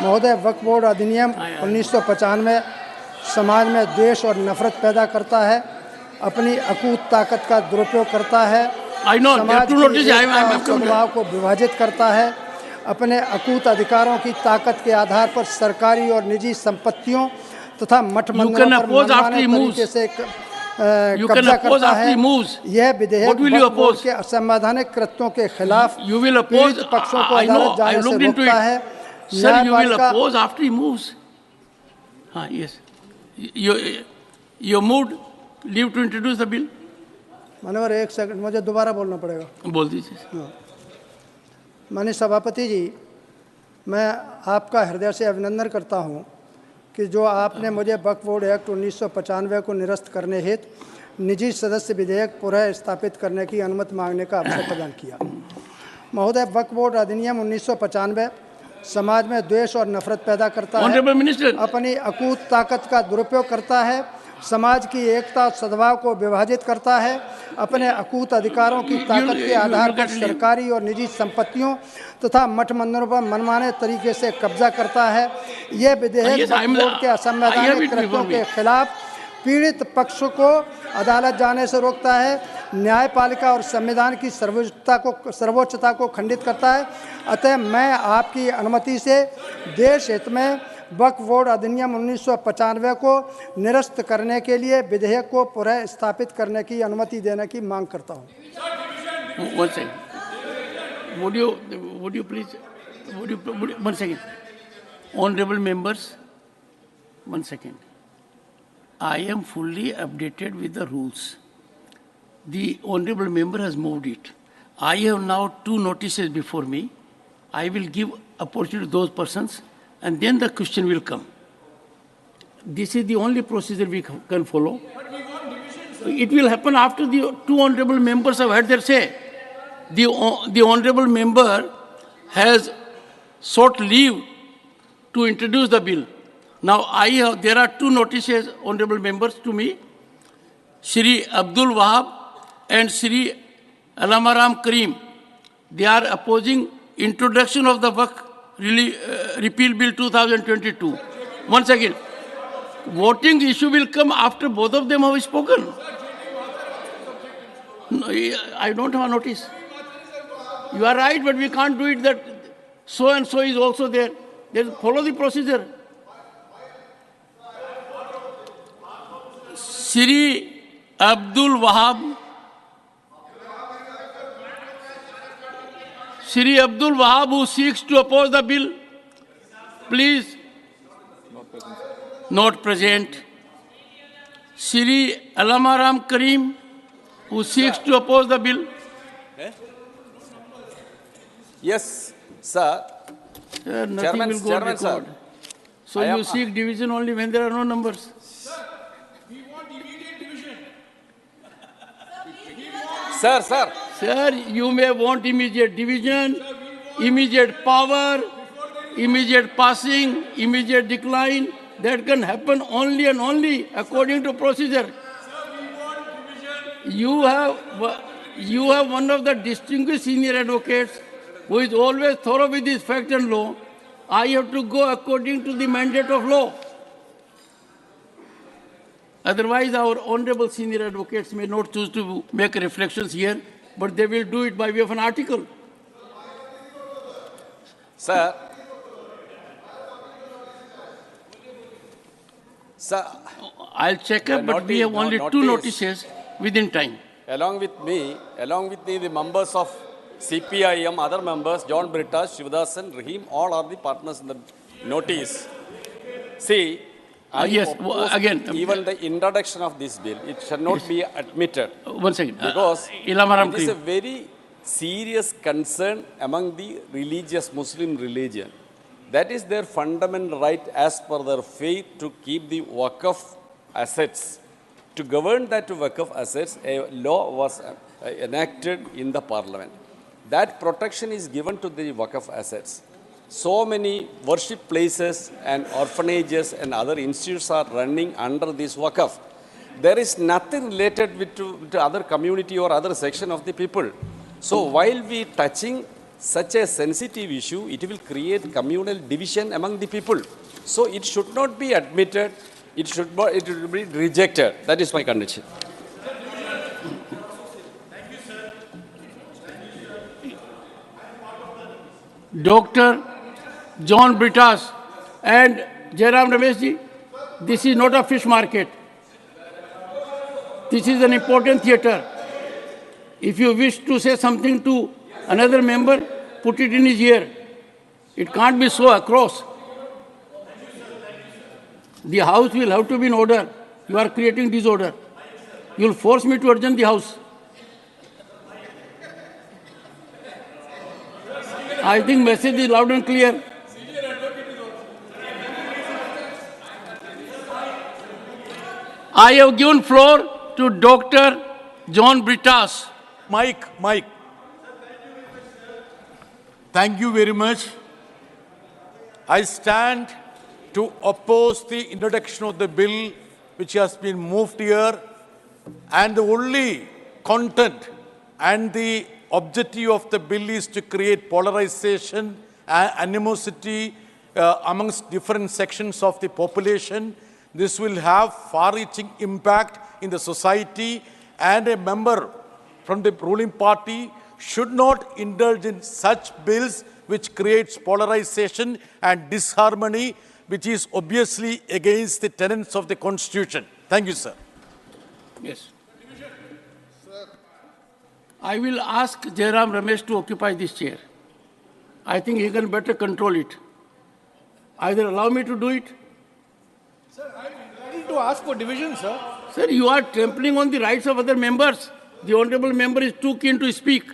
महोदय, वक्फ बोर्ड अधिनियम 1995 समाज में द्वेष और नफरत पैदा करता है, अपनी अकूत ताकत का दुरुपयोग करता है, समाज की एकता और सद्भाव को विभाजित करता है, अपने अकूत अधिकारों की ताकत के आधार पर सरकारी और निजी संपत्तियों तथा मठ मंदिरों पर मनमाने तरीके से कब्जा करता है। यह विधेयक वक्फ बोर्ड के असंवैधानिक कृत्यों के खिलाफ पीड़ित पक्षों को अदालत जाने से रोकता है। Sir, you will oppose after he moves. Yes. You moved. Leave to introduce the bill. माननीय, एक सेकंड, मुझे दोबारा बोलना पड़ेगा। बोल दीजिए। माननीय सभापति जी, मैं आपका हृदय से अभिनंदन करता हूं कि जो आपने मुझे वक्फ बोर्ड एक्ट 1995 को निरस्त करने हेतु निजी सदस्य विधेयक पुनः स्थापित करने की अनुमति मांगने का अवसर प्रदान किया। महोदय, वक्फ बोर्ड अधिनियम 1995 समाज में द्वेष और नफरत पैदा करता है, अपनी अकूत ताकत का दुरुपयोग करता है, समाज की एकता और सद्भाव को विभाजित करता है, अपने अकूत अधिकारों की ताकत के आधार पर सरकारी और निजी संपत्तियों तथा मठ मंदिरों पर मनमाने तरीके से कब्जा करता है। यह विधेयक वक्फ बोर्ड के असंवैधानिक कृत्यों के खिलाफ पीड़ित पक्षों को अदालत जाने से रोकता है, न्यायपालिका और संविधान की सर्वोच्चता को खंडित करता है। अतः मैं आपकी अनुमति से देश हित में वक्फ बोर्ड अधिनियम 1995 को निरस्त करने के लिए विधेयक को पुनः स्थापित करने की अनुमति देने की मांग करता हूँ। One second. Honorable members, 1 second. I am fully updated with the rules. The honorable member has moved it. I have now 2 notices before me. I will give opportunity to those persons and then the question will come. This is the only procedure we can follow. It will happen after the 2 honorable members have had their say. The honorable member has sought leave to introduce the bill. Now, there are 2 notices, honorable members, to me. Shri Abdul Wahab and Shri Alamaram Karim. They are opposing introduction of the Waqf Repeal Bill 2022. Once again, voting issue will come after both of them have spoken. No, I don't have a notice. You are right, but we can't do it that so and so is also there. Then follow the procedure. Shri Abdul Wahab. Shri Abdul Wahab, who seeks to oppose the bill, please. Not present. Shri Alamaram Karim, who seeks to oppose the bill. Yes, sir. Nothing Chairman, will go Chairman, record. sir. So you seek division only when there are no numbers. Sir, sir. Sir, you may want immediate division, immediate power, immediate passing, immediate decline. That can happen only and only according to procedure. You have one of the distinguished senior advocates who is always thorough with his fact and law. I have to go according to the mandate of law. Otherwise, our honorable senior advocates may not choose to make reflections here, but they will do it by way of an article. Sir. Sir. I'll check up, but we have only 2 notices within time. Along with me, the members of CPIM, other members, John Britta, Shivadasan, Rahim, all are the partners in the notice. See, yes, again. Even the introduction of this bill, it should not be admitted. 1 second. Because it is a very serious concern among the religious Muslim religion. That is their fundamental right as per their faith to keep the Waqf assets. To govern that Waqf assets, a law was enacted in the parliament. That protection is given to the Waqf assets. So many worship places and orphanages and other institutes are running under this Waqf. There is nothing related to other community or other section of the people. So while we touching such a sensitive issue, it will create communal division among the people. So it should not be admitted, it should be rejected. That is my condition. Dr. John Britas and Jairam Rameshji, this is not a fish market. This is an important theatre. If you wish to say something to another member, put it in his ear. It can't be so across. The house will have to be in order. You are creating disorder. You will force me to adjourn the house. I think message is loud and clear. I have given floor to Dr. John Britas. Mike. Thank you very much. I stand to oppose the introduction of the bill which has been moved here, and the only content and the objective of the bill is to create polarization and animosity amongst different sections of the population. This will have far-reaching impact in the society, and a member from the ruling party should not indulge in such bills which creates polarization and disharmony, which is obviously against the tenets of the Constitution. Thank you, sir. Yes. I will ask Jairam Ramesh to occupy this chair. I think he can better control it. Either allow me to do it. Sir, I am entitled to ask for division, sir. Sir, you are trampling on the rights of other members. The honorable member is too keen to speak.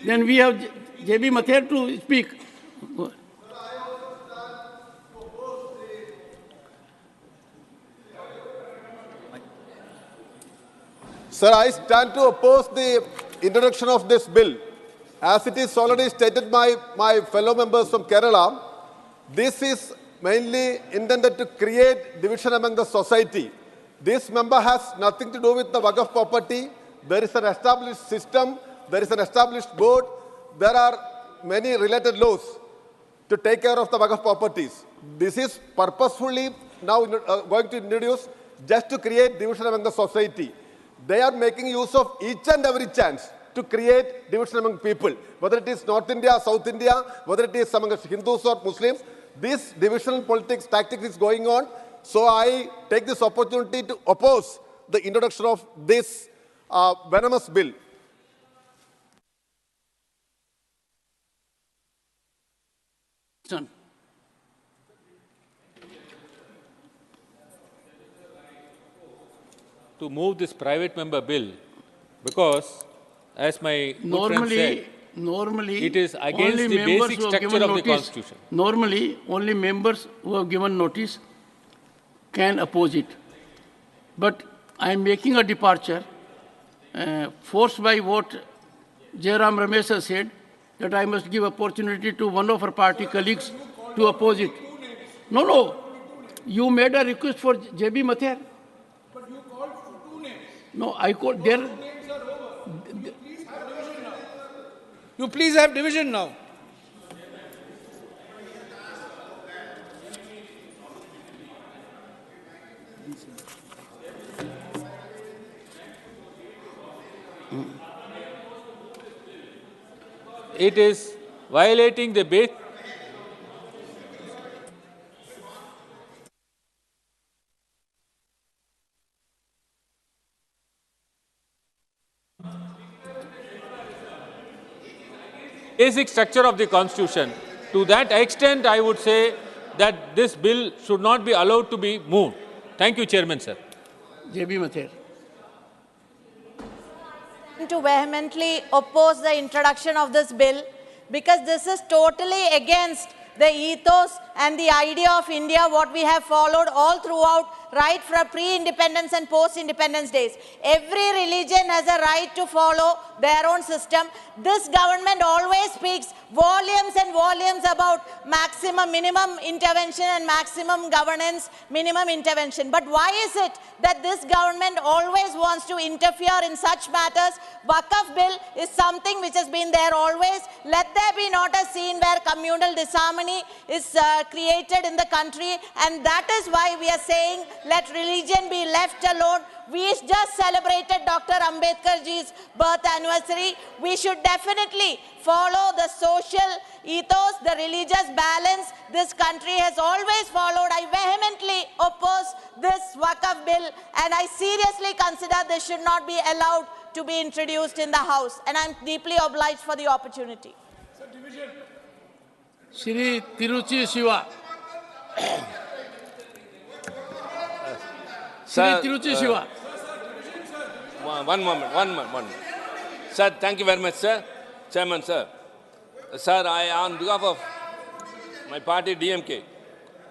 Then we have J.B. Mathur to speak. Go ahead. Sir, I stand to oppose the introduction of this bill. As it is already stated by my fellow members from Kerala, this is mainly intended to create division among the society. This member has nothing to do with the Waqf property. There is an established system, there is an established board, there are many related laws to take care of the Waqf properties. This is purposefully now going to introduce just to create division among the society. They are making use of each and every chance to create division among people, whether it is North India, South India, whether it is among Hindus or Muslims. This divisional politics tactics is going on. So I take this opportunity to oppose the introduction of this venomous bill. Son. To move this private member bill, because as my good friend said, normally, it is against the basic structure of the Constitution. Normally, only members who have given notice can oppose it. But I am making a departure, forced by what Jairam Ramesh has said, that I must give opportunity to one of our party colleagues to oppose it. No. You made a request for J.B. Mathur. But you called for 2 names. No, I called there. 2 names are over. You please have division now. It is violating the basic structure of the Constitution. To that extent, I would say that this bill should not be allowed to be moved. Thank you, Chairman, sir. J.B. Mathur. To vehemently oppose the introduction of this bill, because this is totally against the ethos and the idea of India, what we have followed all throughout right from pre-independence and post-independence days. Every religion has a right to follow their own system. This government always speaks volumes and volumes about minimum intervention and maximum governance, minimum intervention. But why is it that this government always wants to interfere in such matters? Waqf bill is something which has been there always. Let there be not a scene where communal disharmony is created in the country, and that is why we are saying let religion be left alone. We just celebrated Dr. Ambedkarji's birth anniversary. We should definitely follow the social ethos, the religious balance this country has always followed. I vehemently oppose this Waqf bill, and I seriously consider this should not be allowed to be introduced in the House. And I'm deeply obliged for the opportunity. Shri Tiruchi Shiva. Sir, Tiruchi Shiva. One moment. Sir, thank you very much, sir. Chairman, sir. Sir, I, on behalf of my party DMK,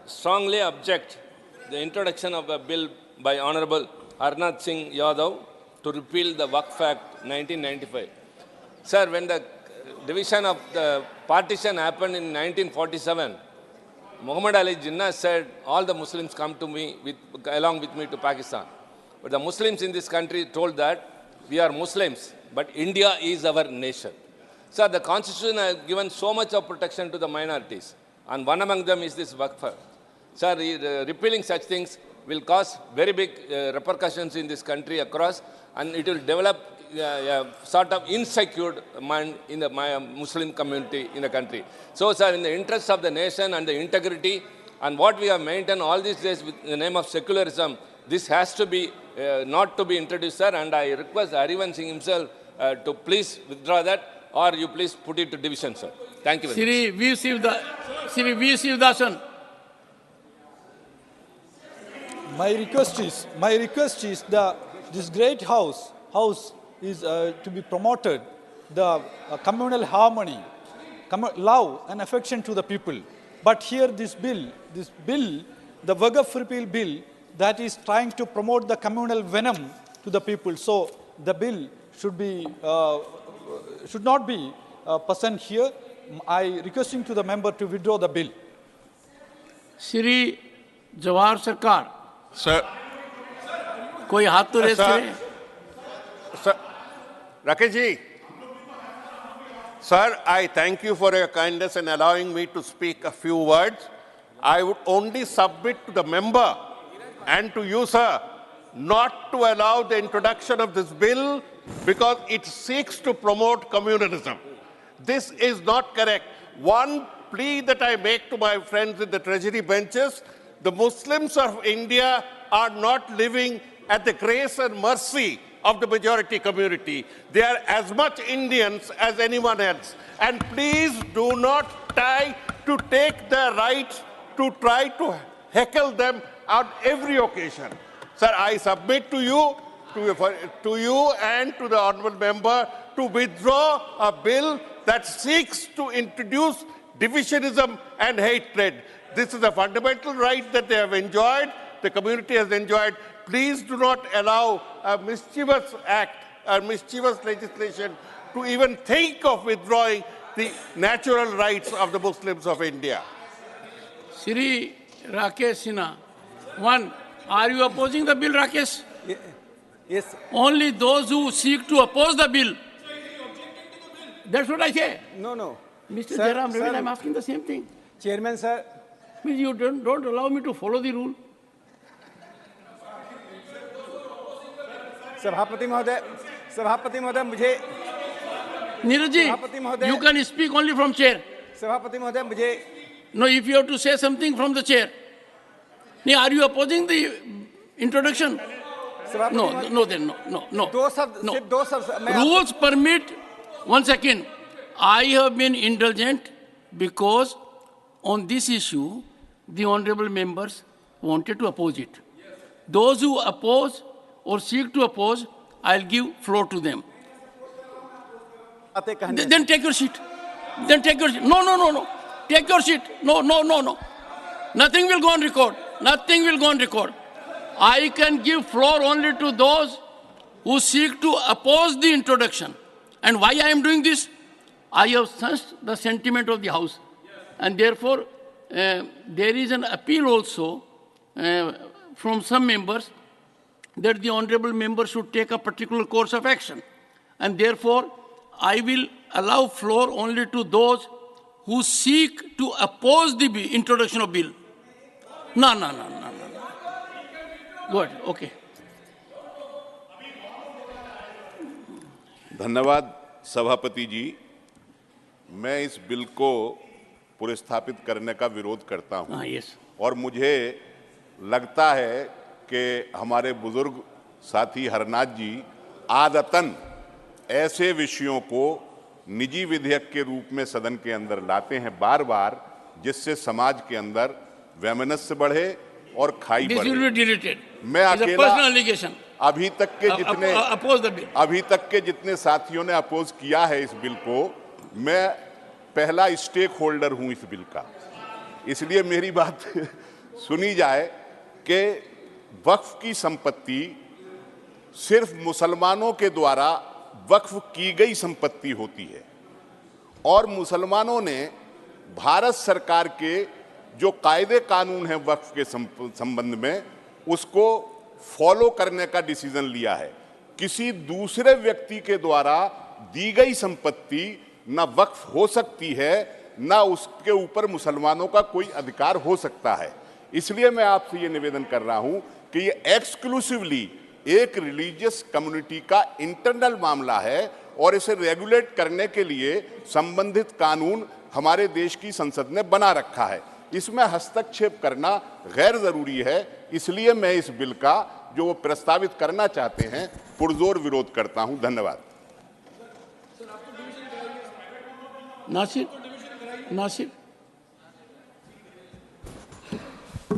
strongly object the introduction of a bill by Honorable Arnath Singh Yadav to repeal the Waqf Act 1995. Sir, when the division of the partition happened in 1947, Muhammad Ali Jinnah said, all the Muslims come to me, along with me to Pakistan. But the Muslims in this country told that we are Muslims, but India is our nation. Sir, the Constitution has given so much of protection to the minorities, and one among them is this Waqf. Sir, repealing such things will cause very big repercussions in this country across, and it will develop a sort of insecure mind in the Muslim community in the country. So, sir, in the interest of the nation and the integrity and what we have maintained all these days with the name of secularism, this has to be not to be introduced, sir, and I request Harivansh Singh himself to please withdraw that, or you please put it to division, sir. Thank you very much. Shri V. Shivdasan. My request is this great house is to be promoted the communal harmony, love and affection to the people. But here this bill, the Waqf repeal bill, that is trying to promote the communal venom to the people. So the bill should not be present here. I requesting to the member to withdraw the bill. Shri Jawahar Sarkar. Sir. कोई हाथ तो race करे? Sir, Rakesh ji. Sir, I thank you for your kindness in allowing me to speak a few words. I would only submit to the member and to you, sir, not to allow the introduction of this bill because it seeks to promote communalism. This is not correct. One plea that I make to my friends in the treasury benches, the Muslims of India are not living at the grace and mercy of the majority community. They are as much Indians as anyone else. And please do not try to take the right to try to heckle them on every occasion. Sir, I submit to you and to the honourable member to withdraw a bill that seeks to introduce divisionism and hatred. This is a fundamental right that they have enjoyed, the community has enjoyed. Please do not allow a mischievous act, a mischievous legislation to even think of withdrawing the natural rights of the Muslims of India. Shri Rakesh Sinha. One, are you opposing the bill, Rakesh? Yes. Only those who seek to oppose the bill. That's what I say. No. Mr. Jairam Ravi, I'm asking the same thing. Chairman, sir. Please, you don't allow me to follow the rule. सभापति महोदय मुझे Neeraj ji, you can speak only from chair. सभापति महोदय मुझे No, if you have to say something from the chair. Are you opposing the introduction? No. Rules permit, one second. I have been indulgent because on this issue, the honorable members wanted to oppose it. Those who oppose or seek to oppose, I'll give floor to them. Then take your seat. No. Take your seat. No. Nothing will go on record. I can give floor only to those who seek to oppose the introduction. And why I am doing this? I have sensed the sentiment of the House. And therefore, there is an appeal also from some members that the honorable member should take a particular course of action. And therefore, I will allow floor only to those who seek to oppose the introduction of bill. No. Good, okay. धन्यवाद सभापति जी। मैं इस bill को पुरस्थापित करने का विरोध करता हूं। यस। और मुझे लगता है कि हमारे बुजुर्ग साथी हरनाथ जी आदतन ऐसे विषयों को निजी विधेयक के रूप में सदन के अंदर लाते हैं बार बार, जिससे समाज के अंदर वैमनस्य बढ़े और खाई बढ़े। मैं अकेला अभी तक के जितने साथियों ने अपोज किया है इस बिल को, मैं पहला स्टेक होल्डर हूं इस बिल का। इसलिए मेरी बात सुनी जाए कि वक्फ की संपत्ति सिर्फ मुसलमानों के द्वारा वक्फ की गई संपत्ति होती है और मुसलमानों ने भारत सरकार के जो कायदे कानून हैं वक्फ के संबंध में उसको फॉलो करने का डिसीजन लिया है। किसी दूसरे व्यक्ति के द्वारा दी गई संपत्ति ना वक्फ हो सकती है, ना उसके ऊपर मुसलमानों का कोई अधिकार हो सकता है। इसलिए मैं आपसे ये निवेदन कर रहा हूं कि ये एक्सक्लूसिवली एक रिलीजियस कम्युनिटी का इंटरनल मामला है और इसे रेगुलेट करने के लिए संबंधित कानून हमारे देश की संसद ने बना रखा है। इसमें हस्तक्षेप करना गैर जरूरी है। इसलिए मैं इस बिल का जो वो प्रस्तावित करना चाहते हैं पुरजोर विरोध करता हूं। धन्यवाद। नासिर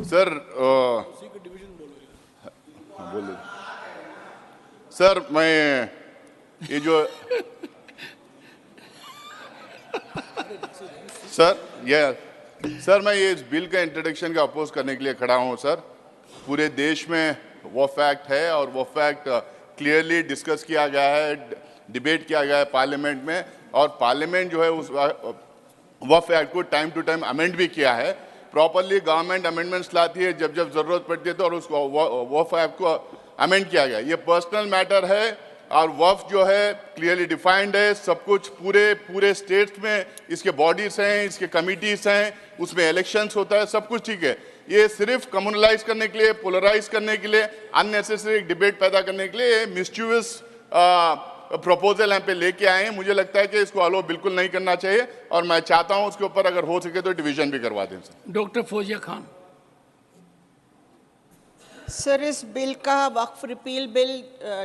सर बोलो सर, मैं ये जो सर मैं ये इस बिल का इंट्रोडक्शन का अपोज करने के लिए खड़ा हूँ सर। पूरे देश में वो फैक्ट है और वो फैक्ट क्लियरली डिस्कस किया गया है, डिबेट किया गया है पार्लियामेंट में, और पार्लियामेंट जो है उस वो फैक्ट को टाइम टू टाइम अमेंड भी किया है। प्रॉपरली गवर्नमेंट अमेंडमेंट्स लाती है जब जब जरूरत पड़ती है तो, और उसको वो फैक्ट को अमेंड किया गया। ये पर्सनल मैटर है और वक्फ जो है क्लियरली डिफाइंड है, सब कुछ पूरे स्टेट्स में इसके बॉडीज हैं, इसके कमिटीज हैं, उसमें इलेक्शंस होता है, सब कुछ ठीक है। ये सिर्फ कम्युनलाइज करने के लिए, पोलराइज करने के लिए, अननेसेसरी डिबेट पैदा करने के लिए मिसच्यूअस प्रपोजल यहाँ पे लेके आए हैं। मुझे लगता है कि इसको अलो बिल्कुल नहीं करना चाहिए और मैं चाहता हूँ उसके ऊपर अगर हो सके तो डिवीजन भी करवा दें। डॉक्टर फौजिया खान। सर, इस बिल का वक्फ रिपील बिल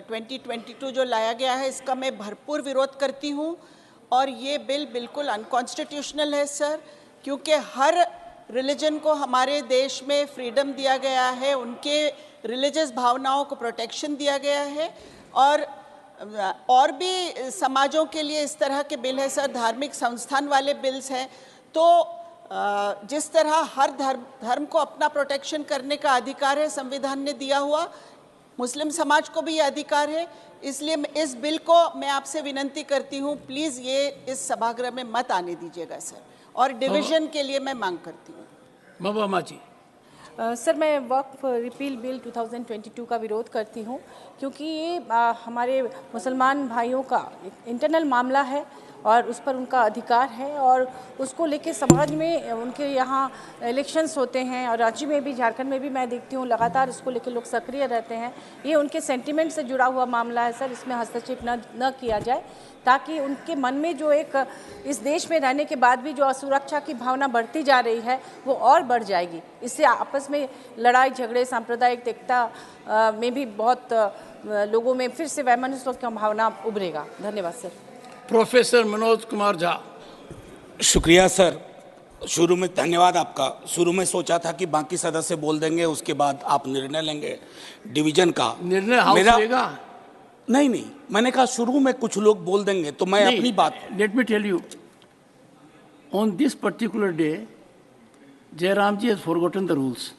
2022 जो लाया गया है इसका मैं भरपूर विरोध करती हूँ और ये बिल बिल्कुल अनकॉन्स्टिट्यूशनल है सर, क्योंकि हर रिलीजन को हमारे देश में फ्रीडम दिया गया है, उनके रिलीजियस भावनाओं को प्रोटेक्शन दिया गया है और भी समाजों के लिए इस तरह के बिल है सर, धार्मिक संस्थान वाले बिल्स हैं। तो जिस तरह हर धर्म को अपना प्रोटेक्शन करने का अधिकार है संविधान ने दिया हुआ, मुस्लिम समाज को भी ये अधिकार है। इसलिए इस बिल को मैं आपसे विनंती करती हूँ, प्लीज़ ये इस सभागृह में मत आने दीजिएगा सर, और डिवीजन के लिए मैं मांग करती हूँ। बाबा माची। सर, मैं वक्फ रिपील बिल 2022 का विरोध करती हूँ क्योंकि ये हमारे मुसलमान भाइयों का इंटरनल मामला है और उस पर उनका अधिकार है और उसको लेके समाज में उनके यहाँ इलेक्शंस होते हैं और राज्य में भी, झारखंड में भी मैं देखती हूँ लगातार इसको लेके लोग सक्रिय रहते हैं। ये उनके सेंटिमेंट से जुड़ा हुआ मामला है सर, इसमें हस्तक्षेप न किया जाए ताकि उनके मन में जो एक इस देश में रहने के बाद भी जो असुरक्षा की भावना बढ़ती जा रही है वो और बढ़ जाएगी। इससे आपस में लड़ाई झगड़े, सांप्रदायिक एकता में भी बहुत लोगों में फिर से वैमनस्य की भावना उभरेगा। धन्यवाद सर। प्रोफेसर मनोज कुमार झा। शुक्रिया सर। शुरू में धन्यवाद आपका। शुरू में सोचा था कि बाकी सदस्य बोल देंगे, उसके बाद आप निर्णय लेंगे डिवीजन का। निर्णय हाउस लेगा? नहीं, मैंने कहा शुरू में कुछ लोग बोल देंगे तो मैं अपनी बात। Let me tell you, on this particular day Jairam ji has forgotten the rules.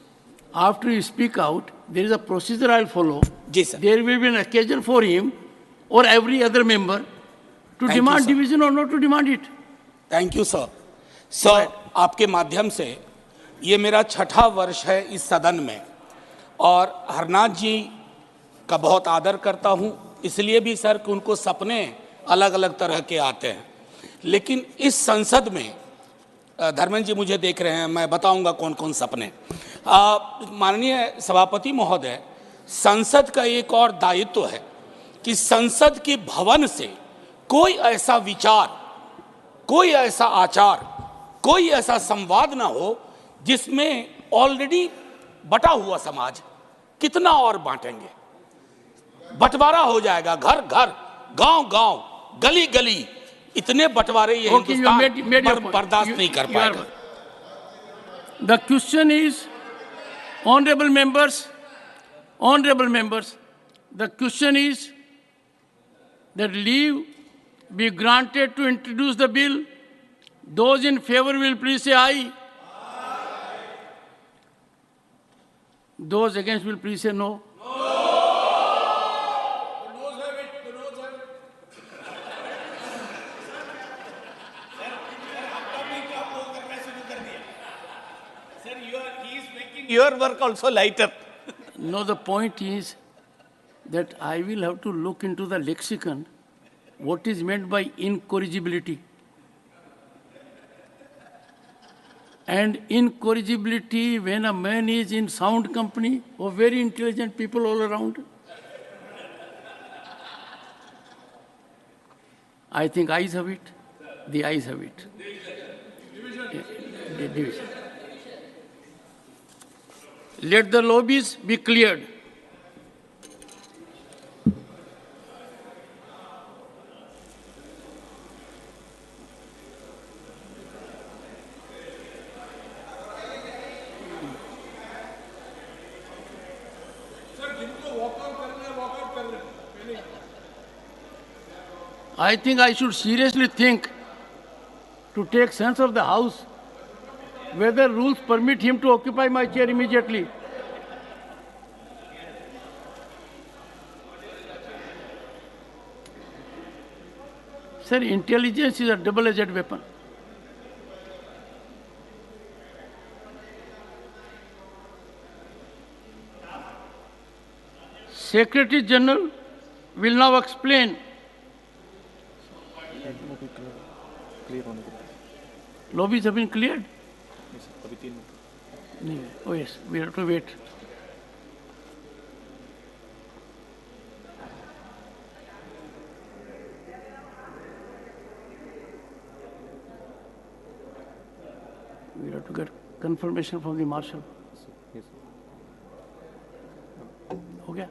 after you speak out, there is a procedure I'll follow. जी sir. There will be an occasion for him or every other member to Thank you, demand sir. division or not to demand it. Thank you sir. Sir, आपके माध्यम से ये मेरा 6ठा वर्ष है इस सदन में और हरनाथ जी का बहुत आदर करता हूँ, इसलिए भी सर कि उनको सपने अलग अलग तरह के आते हैं, लेकिन इस संसद में धर्मेंद्र जी मुझे देख रहे हैं, मैं बताऊंगा कौन कौन सपने. माननीय सभापति महोदय, संसद का एक और दायित्व है कि संसद के भवन से कोई ऐसा विचार, कोई ऐसा आचार, कोई ऐसा संवाद ना हो जिसमें ऑलरेडी बटा हुआ समाज कितना और बांटेंगे, बंटवारा हो जाएगा, घर घर, गांव गांव, गली गली, इतने बंटवारे ये हिंदुस्तान बर्दाश्त नहीं कर पाएगा. The question is, honorable members, the question is that leave be granted to introduce the bill. Those in favor will please say aye. Those against will please say no. Your work also lighter. No, the point is that I will have to look into the lexicon, what is meant by incorrigibility. And incorrigibility when a man is in sound company of very intelligent people all around. I think eyes have it. The eyes have it. Division. Let the lobbies be cleared. I think I should seriously think to take sense of the House whether rules permit him to occupy my chair immediately. Sir, intelligence is a double-edged weapon. Secretary General will now explain. Lobbies have been cleared? Oh yes, we have to wait. We have to get confirmation from the marshal. हो गया?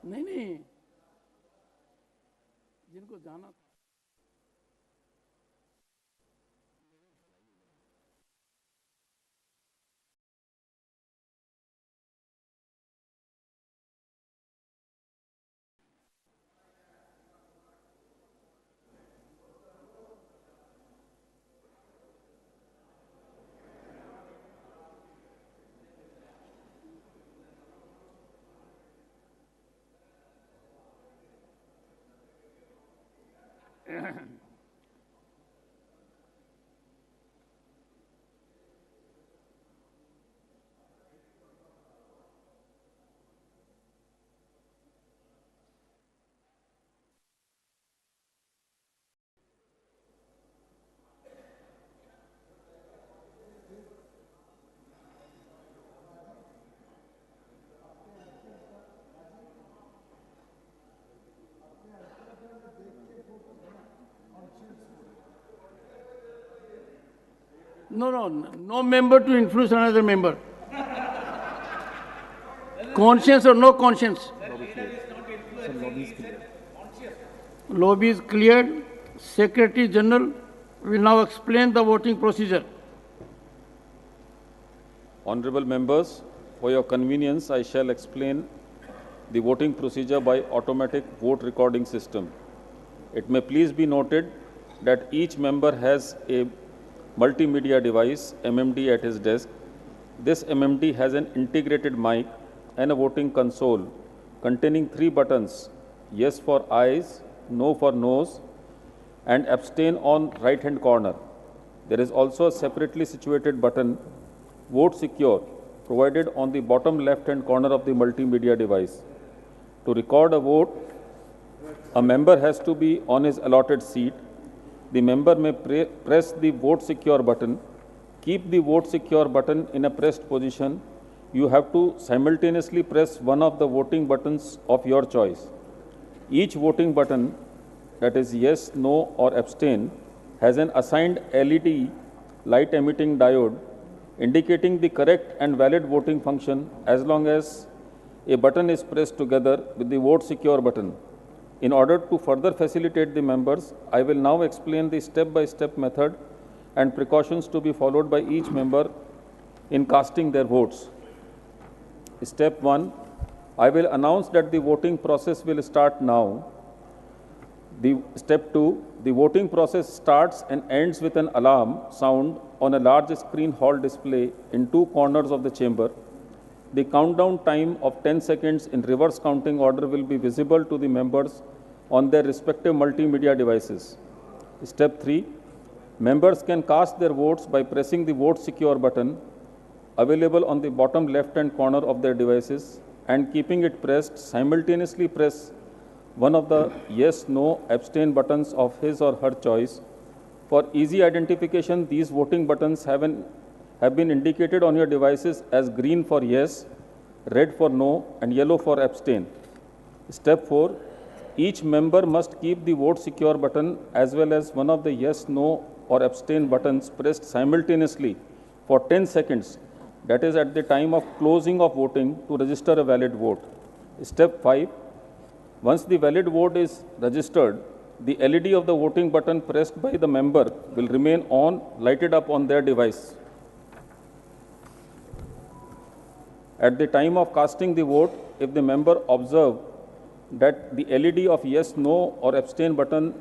नहीं जिनको जाना था No member to influence another member. Conscience or no conscience? Lobby is cleared. Secretary General will now explain the voting procedure. Honorable members, for your convenience, I shall explain the voting procedure by automatic vote recording system. It may please be noted that each member has a multimedia device, MMD, at his desk. This MMD has an integrated mic and a voting console containing 3 buttons: yes for ayes, no for noes, and abstain on right-hand corner. There is also a separately situated button, Vote Secure, provided on the bottom left-hand corner of the multimedia device. To record a vote, a member has to be on his allotted seat. The member may press the Vote Secure button. Keep the Vote Secure button in a pressed position. You have to simultaneously press one of the voting buttons of your choice. Each voting button, that is yes, no, or abstain, has an assigned LED light emitting diode indicating the correct and valid voting function as long as a button is pressed together with the Vote Secure button. In order to further facilitate the members, I will now explain the step-by-step method and precautions to be followed by each member in casting their votes. Step 1, I will announce that the voting process will start now. Step 2, the voting process starts and ends with an alarm sound on a large screen hall display in 2 corners of the chamber. The countdown time of 10 seconds in reverse counting order will be visible to the members on their respective multimedia devices. Step 3, members can cast their votes by pressing the Vote Secure button available on the bottom left-hand corner of their devices and keeping it pressed, simultaneously press one of the yes, no, abstain buttons of his or her choice. For easy identification, these voting buttons have been indicated on your devices as green for yes, red for no, and yellow for abstain. Step 4, each member must keep the Vote Secure button as well as one of the yes, no, or abstain buttons pressed simultaneously for 10 seconds, that is at the time of closing of voting, to register a valid vote. Step 5, once the valid vote is registered, the LED of the voting button pressed by the member will remain on, lighted up on their device. At the time of casting the vote, if the member observe that the LED of yes, no, or abstain buttons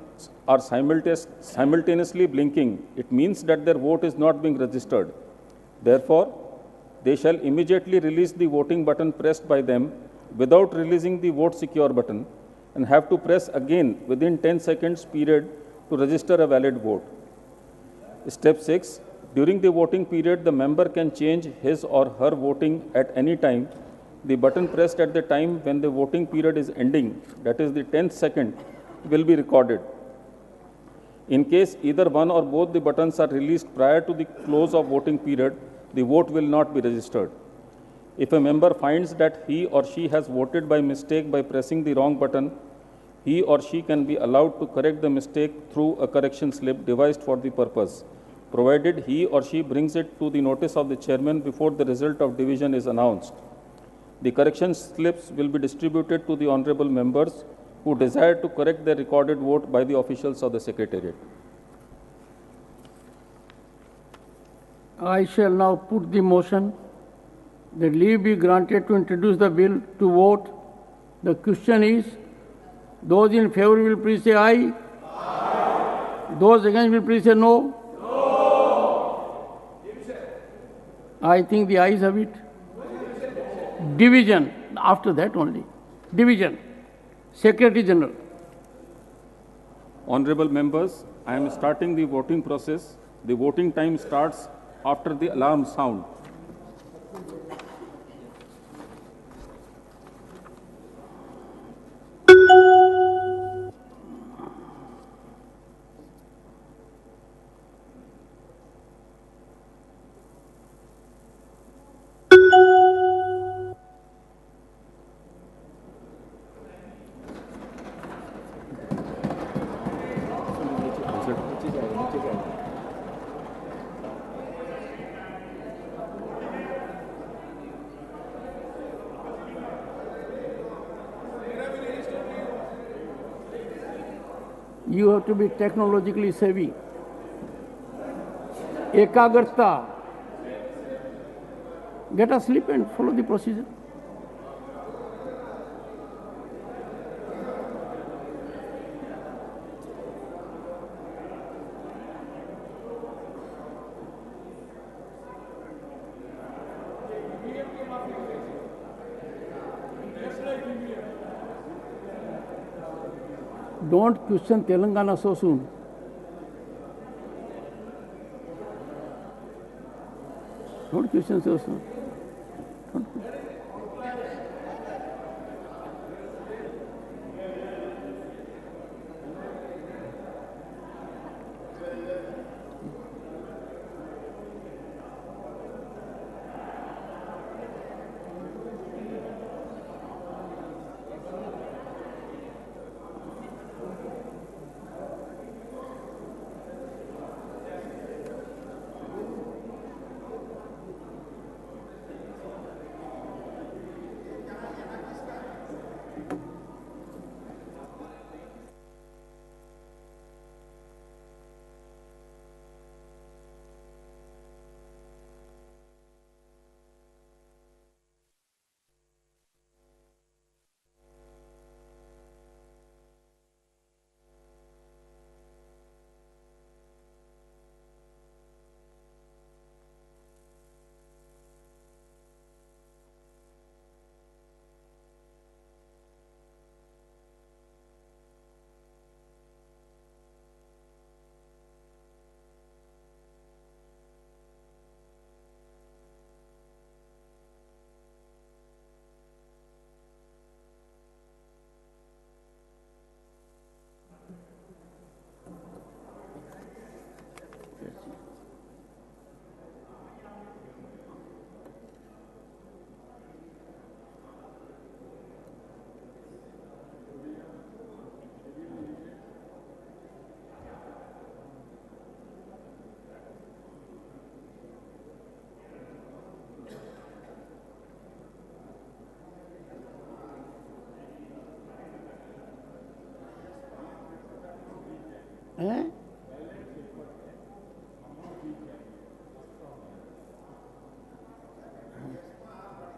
are simultaneously blinking, it means that their vote is not being registered. Therefore, they shall immediately release the voting button pressed by them without releasing the Vote Secure button and have to press again within 10 seconds period to register a valid vote. Step 6, during the voting period, the member can change his or her voting at any time. The button pressed at the time when the voting period is ending, that is the 10th second, will be recorded. In case either one or both the buttons are released prior to the close of voting period, the vote will not be registered. If a member finds that he or she has voted by mistake by pressing the wrong button, he or she can be allowed to correct the mistake through a correction slip devised for the purpose, provided he or she brings it to the notice of the chairman before the result of division is announced. The correction slips will be distributed to the honorable members who desire to correct their recorded vote by the officials of the Secretariat. I shall now put the motion that leave be granted to introduce the bill to vote. The question is, those in favor will please say aye. Aye. Those against will please say no. No. I think the ayes have it. Division, after that only. Division. Secretary General. Honorable members, I am starting the voting process. The voting time starts after the alarm sound. You have to be technologically savvy. Ekagrta. Get asleep and follow the procedure. Don't question Telangana so soon. Don't question so soon.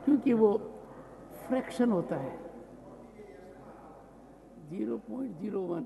क्योंकि वो fraction होता है 0.01.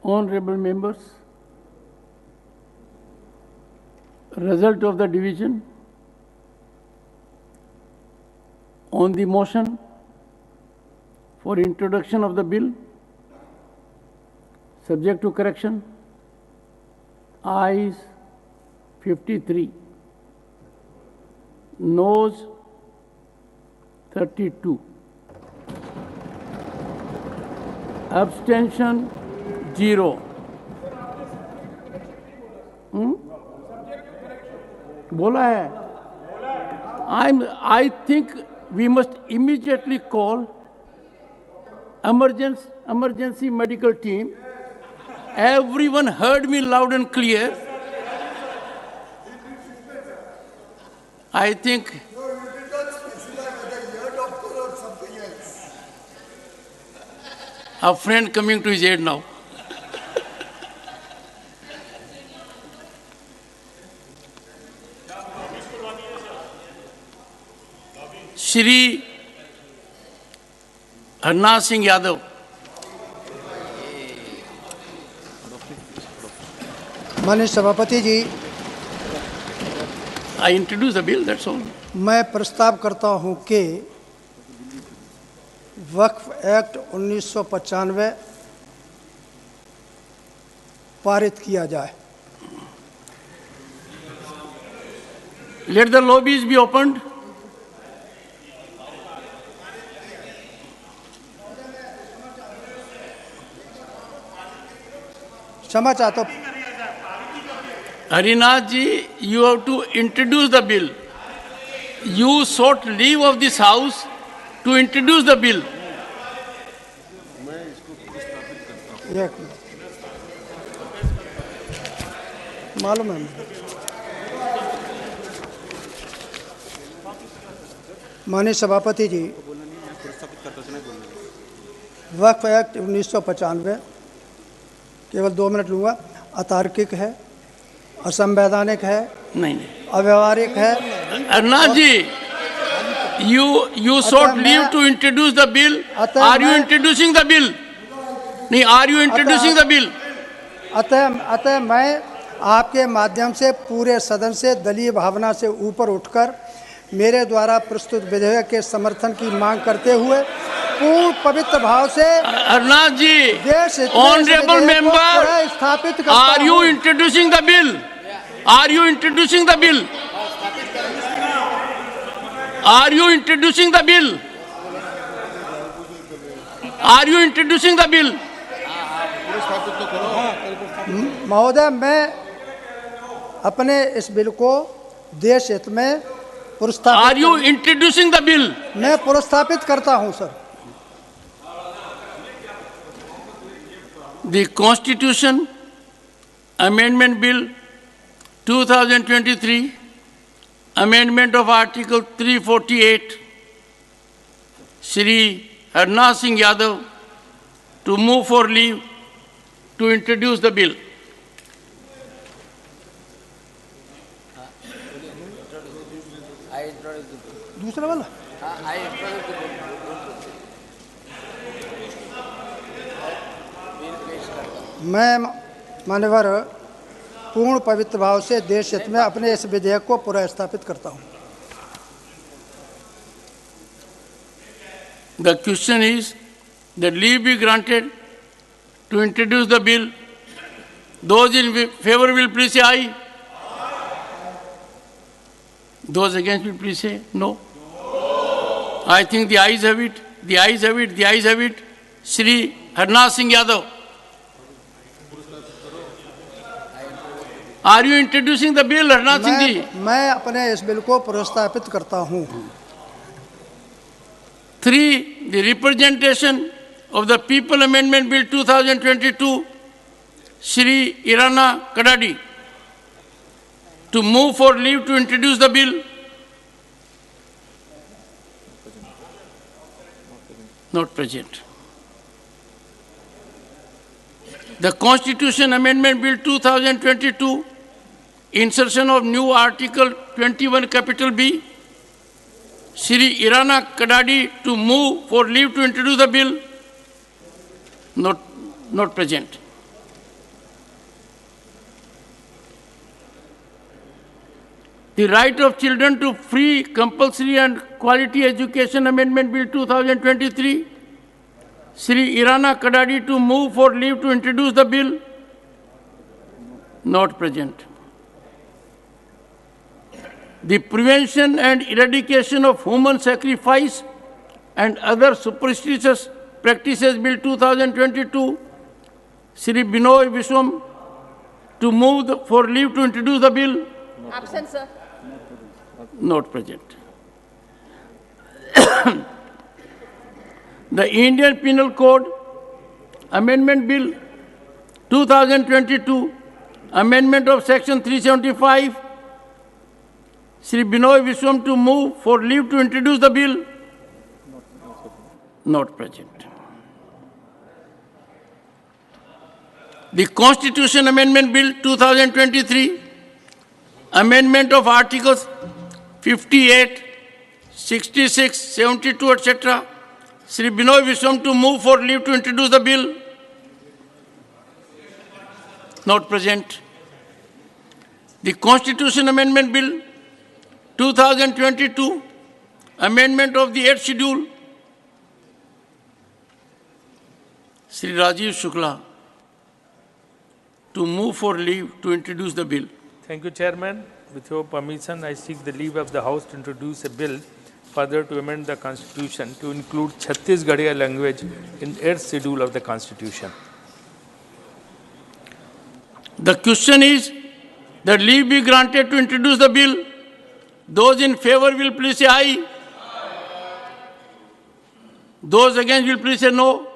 Honorable members, result of the division on the motion for introduction of the bill, subject to correction, ayes 53, noes 32, abstention 0. बोला है. I think we must immediately call emergency medical team. Everyone heard me loud and clear. I think a friend coming to his aid now. Shri Harnath Singh Yadav. माननीय सभापति जी, I introduce the bill, that's all. मैं प्रस्ताव करता हूं कि वक्फ act 1995 पारित किया जाए. Let the lobbies be opened. क्षमा चाहता हूं. Harinath ji, you have to introduce the bill. You sought leave of this house to introduce the bill. मालूम है. माननीय सभापति जी, वक्फ एक्ट 1995 केवल 2 मिनट लूँगा. अतार्किक है, असंवैधानिक है, नहीं, अव्यवहारिक है. Harinath ji, you sought leave to introduce the bill. Are you introducing the bill? नहीं, are you introducing the bill? अतः मैं आपके माध्यम से पूरे सदन से दलीय भावना से ऊपर उठकर मेरे द्वारा प्रस्तुत विधेयक के समर्थन की मांग करते हुए पूर्ण पवित्र भाव से Harinath ji, honorable member, स्थापित करता are you introducing the bill? Are you introducing the bill? Are you introducing the bill? Are you introducing the bill? महोदय, मैं अपने इस बिल को देश हित में पुरस्तापित. Are you introducing the bill? मैं पुरस्तापित करता हूं sir. The Constitution Amendment Bill 2023, Amendment of Article 348, Shri Harnath Singh Yadav to move for leave to introduce the bill. दूसरा वाला मैं मान्यवर पूर्ण पवित्र भाव से देश हित में अपने इस विधेयक को पुनर्स्थापित करता हूं. The question is that leave be granted to introduce the bill. Those in favor will please say aye. Those against will please say no. I think the ayes have it. The ayes have it. The ayes have it. Shri Harnath Singh Yadav. Are you introducing the bill, Harnath Singh ji? मैं अपने इस bill को पुनर्स्थापित करता हूं. 3. The representation of the People Amendment Bill 2022, Shri Irana Kadadi, to move for leave to introduce the bill. Not present. The Constitution Amendment Bill 2022, insertion of new Article 21 capital B, Shri Irana Kadadi to move for leave to introduce the bill. Not present. The Right of Children to Free, Compulsory and Quality Education Amendment Bill 2023. Sri Irana Kadadi to move for leave to introduce the bill. Not present. The Prevention and Eradication of Human Sacrifice and Other Superstitious Practices Bill 2022. Sri Binoy Viswam to move for leave to introduce the bill. Absent, sir. Not present. The Indian Penal Code Amendment Bill 2022, Amendment of Section 375. Sri Binoy Viswam to move for leave to introduce the bill. Not present. The Constitution Amendment Bill 2023, Amendment of Articles 58, 66, 72, etc. Sri Binoy Viswam to move for leave to introduce the bill. Not present. The Constitution Amendment Bill 2022, Amendment of the 8th Schedule. Sri Rajiv Shukla to move for leave to introduce the bill. Thank you, Chairman. With your permission, I seek the leave of the House to introduce a bill further to amend the Constitution to include Chhattisgarhi language in 8th Schedule of the Constitution. The question is that leave be granted to introduce the bill. Those in favor will please say aye. Those against will please say no.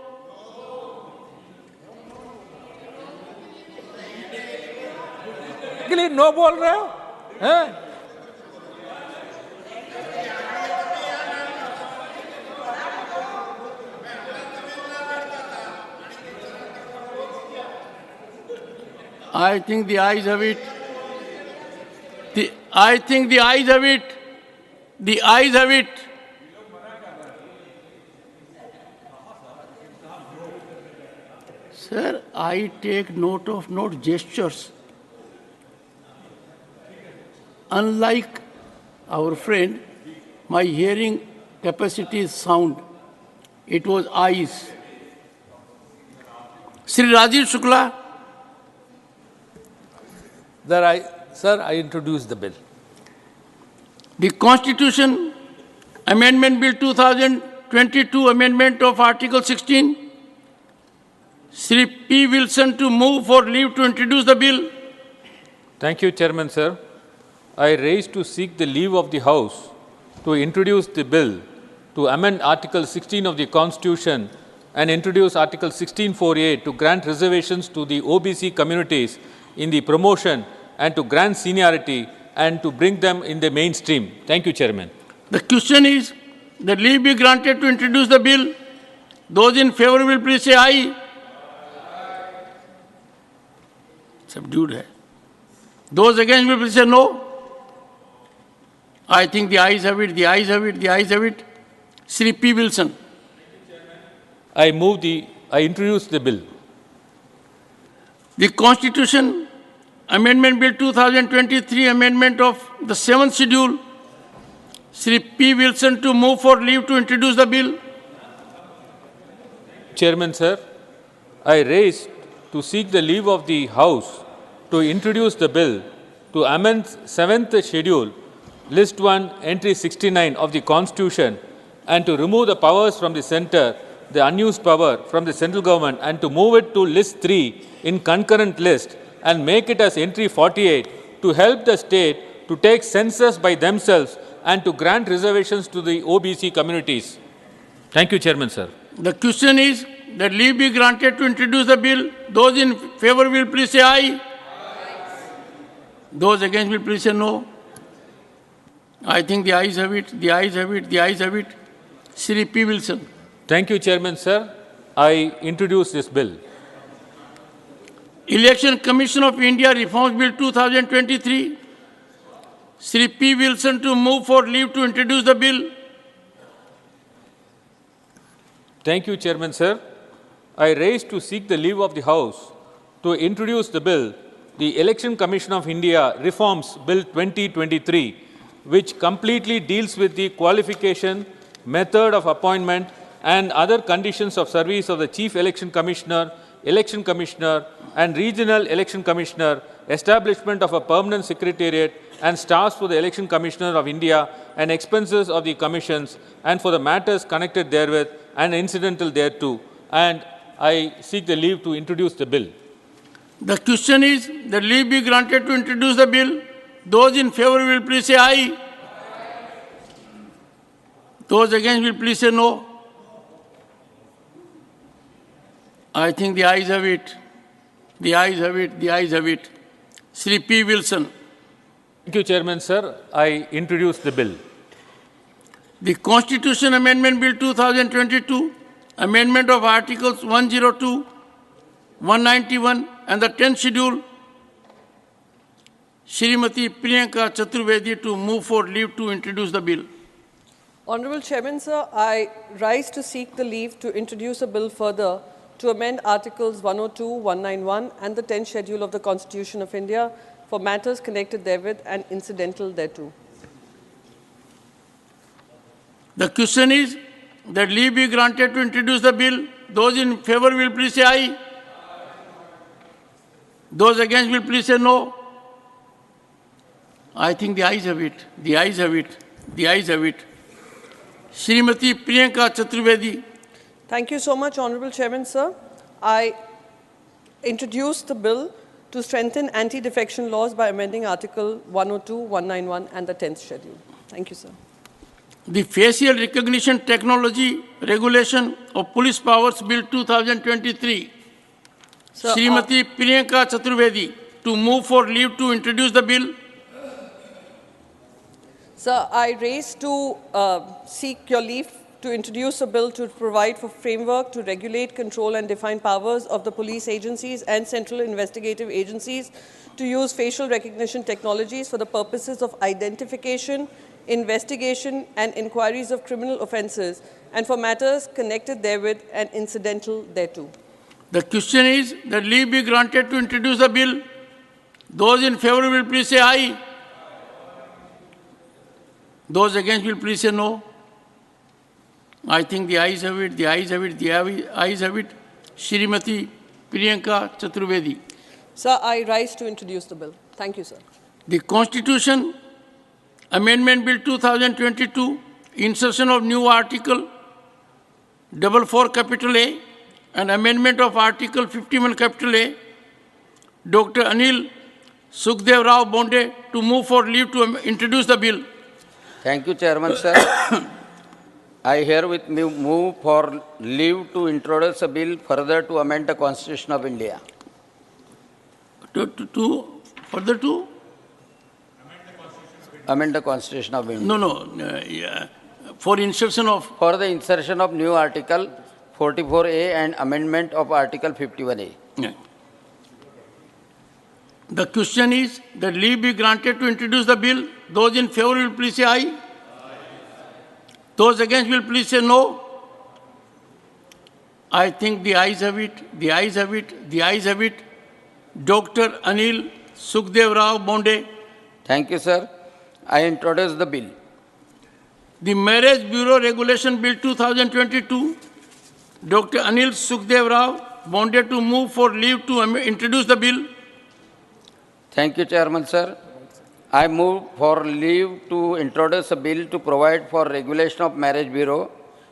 No बोल रहे हो हैं? I think the ayes have it. I think the ayes have it. The ayes have it. Sir, I take note of not gestures. Unlike our friend, my hearing capacity is sound. It was eyes. Sri Rajiv Shukla. Sir, I introduce the bill. The Constitution Amendment Bill 2022, Amendment of Article 16. Sri P. Wilson to move for leave to introduce the bill. Thank you, Chairman, sir. I raise to seek the leave of the House to introduce the bill to amend Article 16 of the Constitution and introduce Article 1648 to grant reservations to the OBC communities in the promotion and to grant seniority and to bring them in the mainstream. Thank you, Chairman. The question is that leave be granted to introduce the bill. Those in favor will please say aye. Subdued hai. Those against will please say no. I think the ayes have it, the ayes have it, the ayes have it. Sri P. Wilson. I introduce the bill. The Constitution Amendment Bill 2023, Amendment of the 7th Schedule. Sri P. Wilson to move for leave to introduce the bill. Chairman, sir, I raise to seek the leave of the House to introduce the bill to amend 7th Schedule, List 1, Entry 69 of the Constitution and to remove the powers from the centre, the unused power from the central government and to move it to List 3 in concurrent list and make it as Entry 48 to help the state to take census by themselves and to grant reservations to the OBC communities. Thank you, Chairman, sir. The question is that leave be granted to introduce the bill. Those in favor will please say aye. Those against will please say no. I think the ayes have it, the ayes have it, the ayes have it. Sri P. Wilson. Thank you, Chairman, sir. I introduce this bill. Election Commission of India Reforms Bill 2023. Sri P. Wilson to move for leave to introduce the bill. Thank you, Chairman, sir. I raise to seek the leave of the House to introduce the bill the Election Commission of India Reforms Bill 2023, which completely deals with the qualification, method of appointment, and other conditions of service of the Chief Election Commissioner, and Regional Election Commissioner, establishment of a permanent secretariat and staffs for the Election Commissioner of India, and expenses of the commissions, and for the matters connected therewith and incidental thereto. And I seek the leave to introduce the bill. The question is that leave be granted to introduce the bill. Those in favor will please say aye. Those against will please say no. I think the ayes have it. The ayes have it. The ayes have it. Sri P. Wilson. Thank you, Chairman, sir. I introduce the bill. The Constitution Amendment Bill 2022, Amendment of Articles 102, 191 and the 10th Schedule. Shrimati Priyanka Chaturvedi to move for leave to introduce the bill. Honorable Chairman, sir, I rise to seek the leave to introduce a bill further to amend Articles 102, 191 and the 10th Schedule of the Constitution of India for matters connected therewith and incidental thereto. The question is that leave be granted to introduce the bill. Those in favor will please say aye. Those against will please say no. I think the ayes have it. The ayes have it. The ayes have it. Shrimati Priyanka Chaturvedi. Thank you so much, Honorable Chairman, sir. I introduce the bill to strengthen anti-defection laws by amending Article 102, 191 and the 10th Schedule. Thank you, sir. The Facial Recognition Technology Regulation of Police Powers Bill 2023. Sir, Shrimati Priyanka Chaturvedi to move for leave to introduce the bill. Sir, I raise to seek your leave to introduce a bill to provide for framework to regulate, control and define powers of the police agencies and central investigative agencies to use facial recognition technologies for the purposes of identification, investigation and inquiries of criminal offences and for matters connected therewith and incidental thereto. The question is that leave be granted to introduce the bill. Those in favor will please say aye. Those against will please say no. I think the ayes have it, the ayes have it, the ayes have it. Shrimati Priyanka Chaturvedi. Sir, I rise to introduce the bill. Thank you, sir. The Constitution Amendment Bill 2022, insertion of new Article 44 capital A and amendment of Article 51 capital A. Dr. Anil Sukhdev Rao Bonde to move for leave to introduce the bill. Thank you, Chairman, sir. I herewith move for leave to introduce a bill further to amend the Constitution of India. Further to? Amend the Constitution of India. No. For insertion of? For the insertion of new Article 44A and amendment of Article 51A. Yeah. The question is that leave be granted to introduce the bill. Those in favor will please say aye. Those against will please say no. I think the ayes have it, the ayes have it, the ayes have it. Dr. Anil Sukhdev Rao Bonde. Thank you, sir. I introduce the bill. The Marriage Bureau Regulation Bill 2022. Dr. Anil Sukhdev Rao Bonde to move for leave to introduce the bill. Thank you, Chairman, sir. I move for leave to introduce a bill to provide for regulation of Marriage Bureau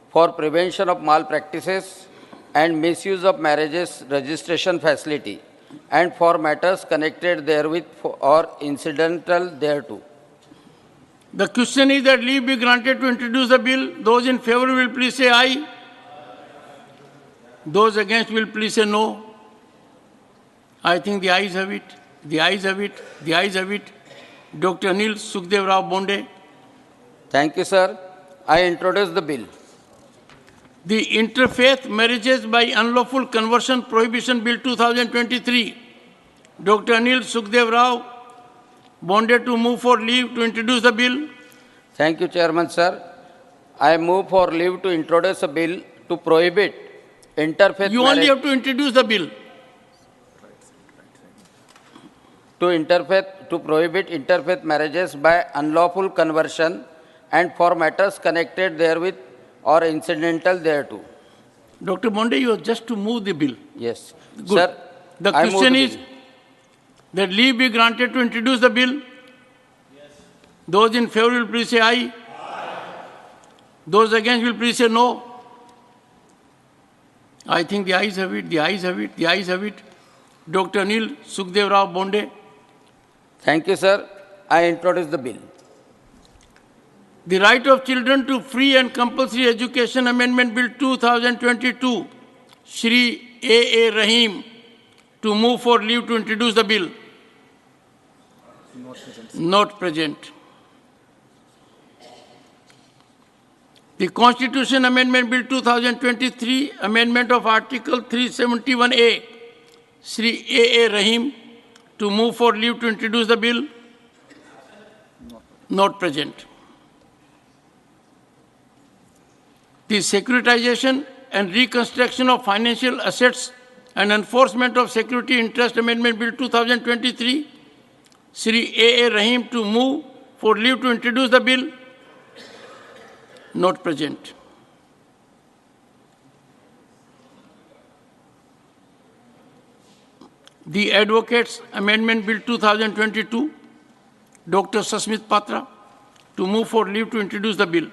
for prevention of malpractices and misuse of marriages registration facility and for matters connected therewith or incidental thereto. The question is that leave be granted to introduce the bill. Those in favor will please say aye. Those against will please say no. I think the ayes have it, the ayes have it, the ayes have it. Dr. Anil Sukhdev Rao Bonde. Thank you, sir. I introduce the bill. The Interfaith Marriages by Unlawful Conversion Prohibition Bill 2023. Dr. Anil Sukhdev Rao Bonde to move for leave to introduce the bill. Thank you, Chairman, sir. I move for leave to introduce a bill to prohibit interfaith You marriage. only have to introduce the bill. to prohibit interfaith marriages by unlawful conversion and for matters connected therewith or incidental thereto. Dr. Monde, you have just to move the bill. Yes. Good. Sir, The I move question the is bill. that leave be granted to introduce the bill. Yes. Those in favor will please say aye. Those against will please say no. I think the ayes have it, the ayes have it, the ayes have it. Dr. Anil Sukhdev Rao Bonde. Thank you, sir. I introduce the bill. The Right of Children to Free and Compulsory Education Amendment Bill 2022, Shri A. Rahim, to move for leave to introduce the bill. Not present. The Constitution Amendment Bill 2023, Amendment of Article 371A, Shri A. Rahim, to move for leave to introduce the bill. Not present. The Securitization and Reconstruction of Financial Assets and Enforcement of Security Interest Amendment Bill 2023, Shri A. Rahim, to move for leave to introduce the bill. Not present. The Advocates Amendment Bill 2022, Dr. Sasmit Patra, to move for leave to introduce the bill.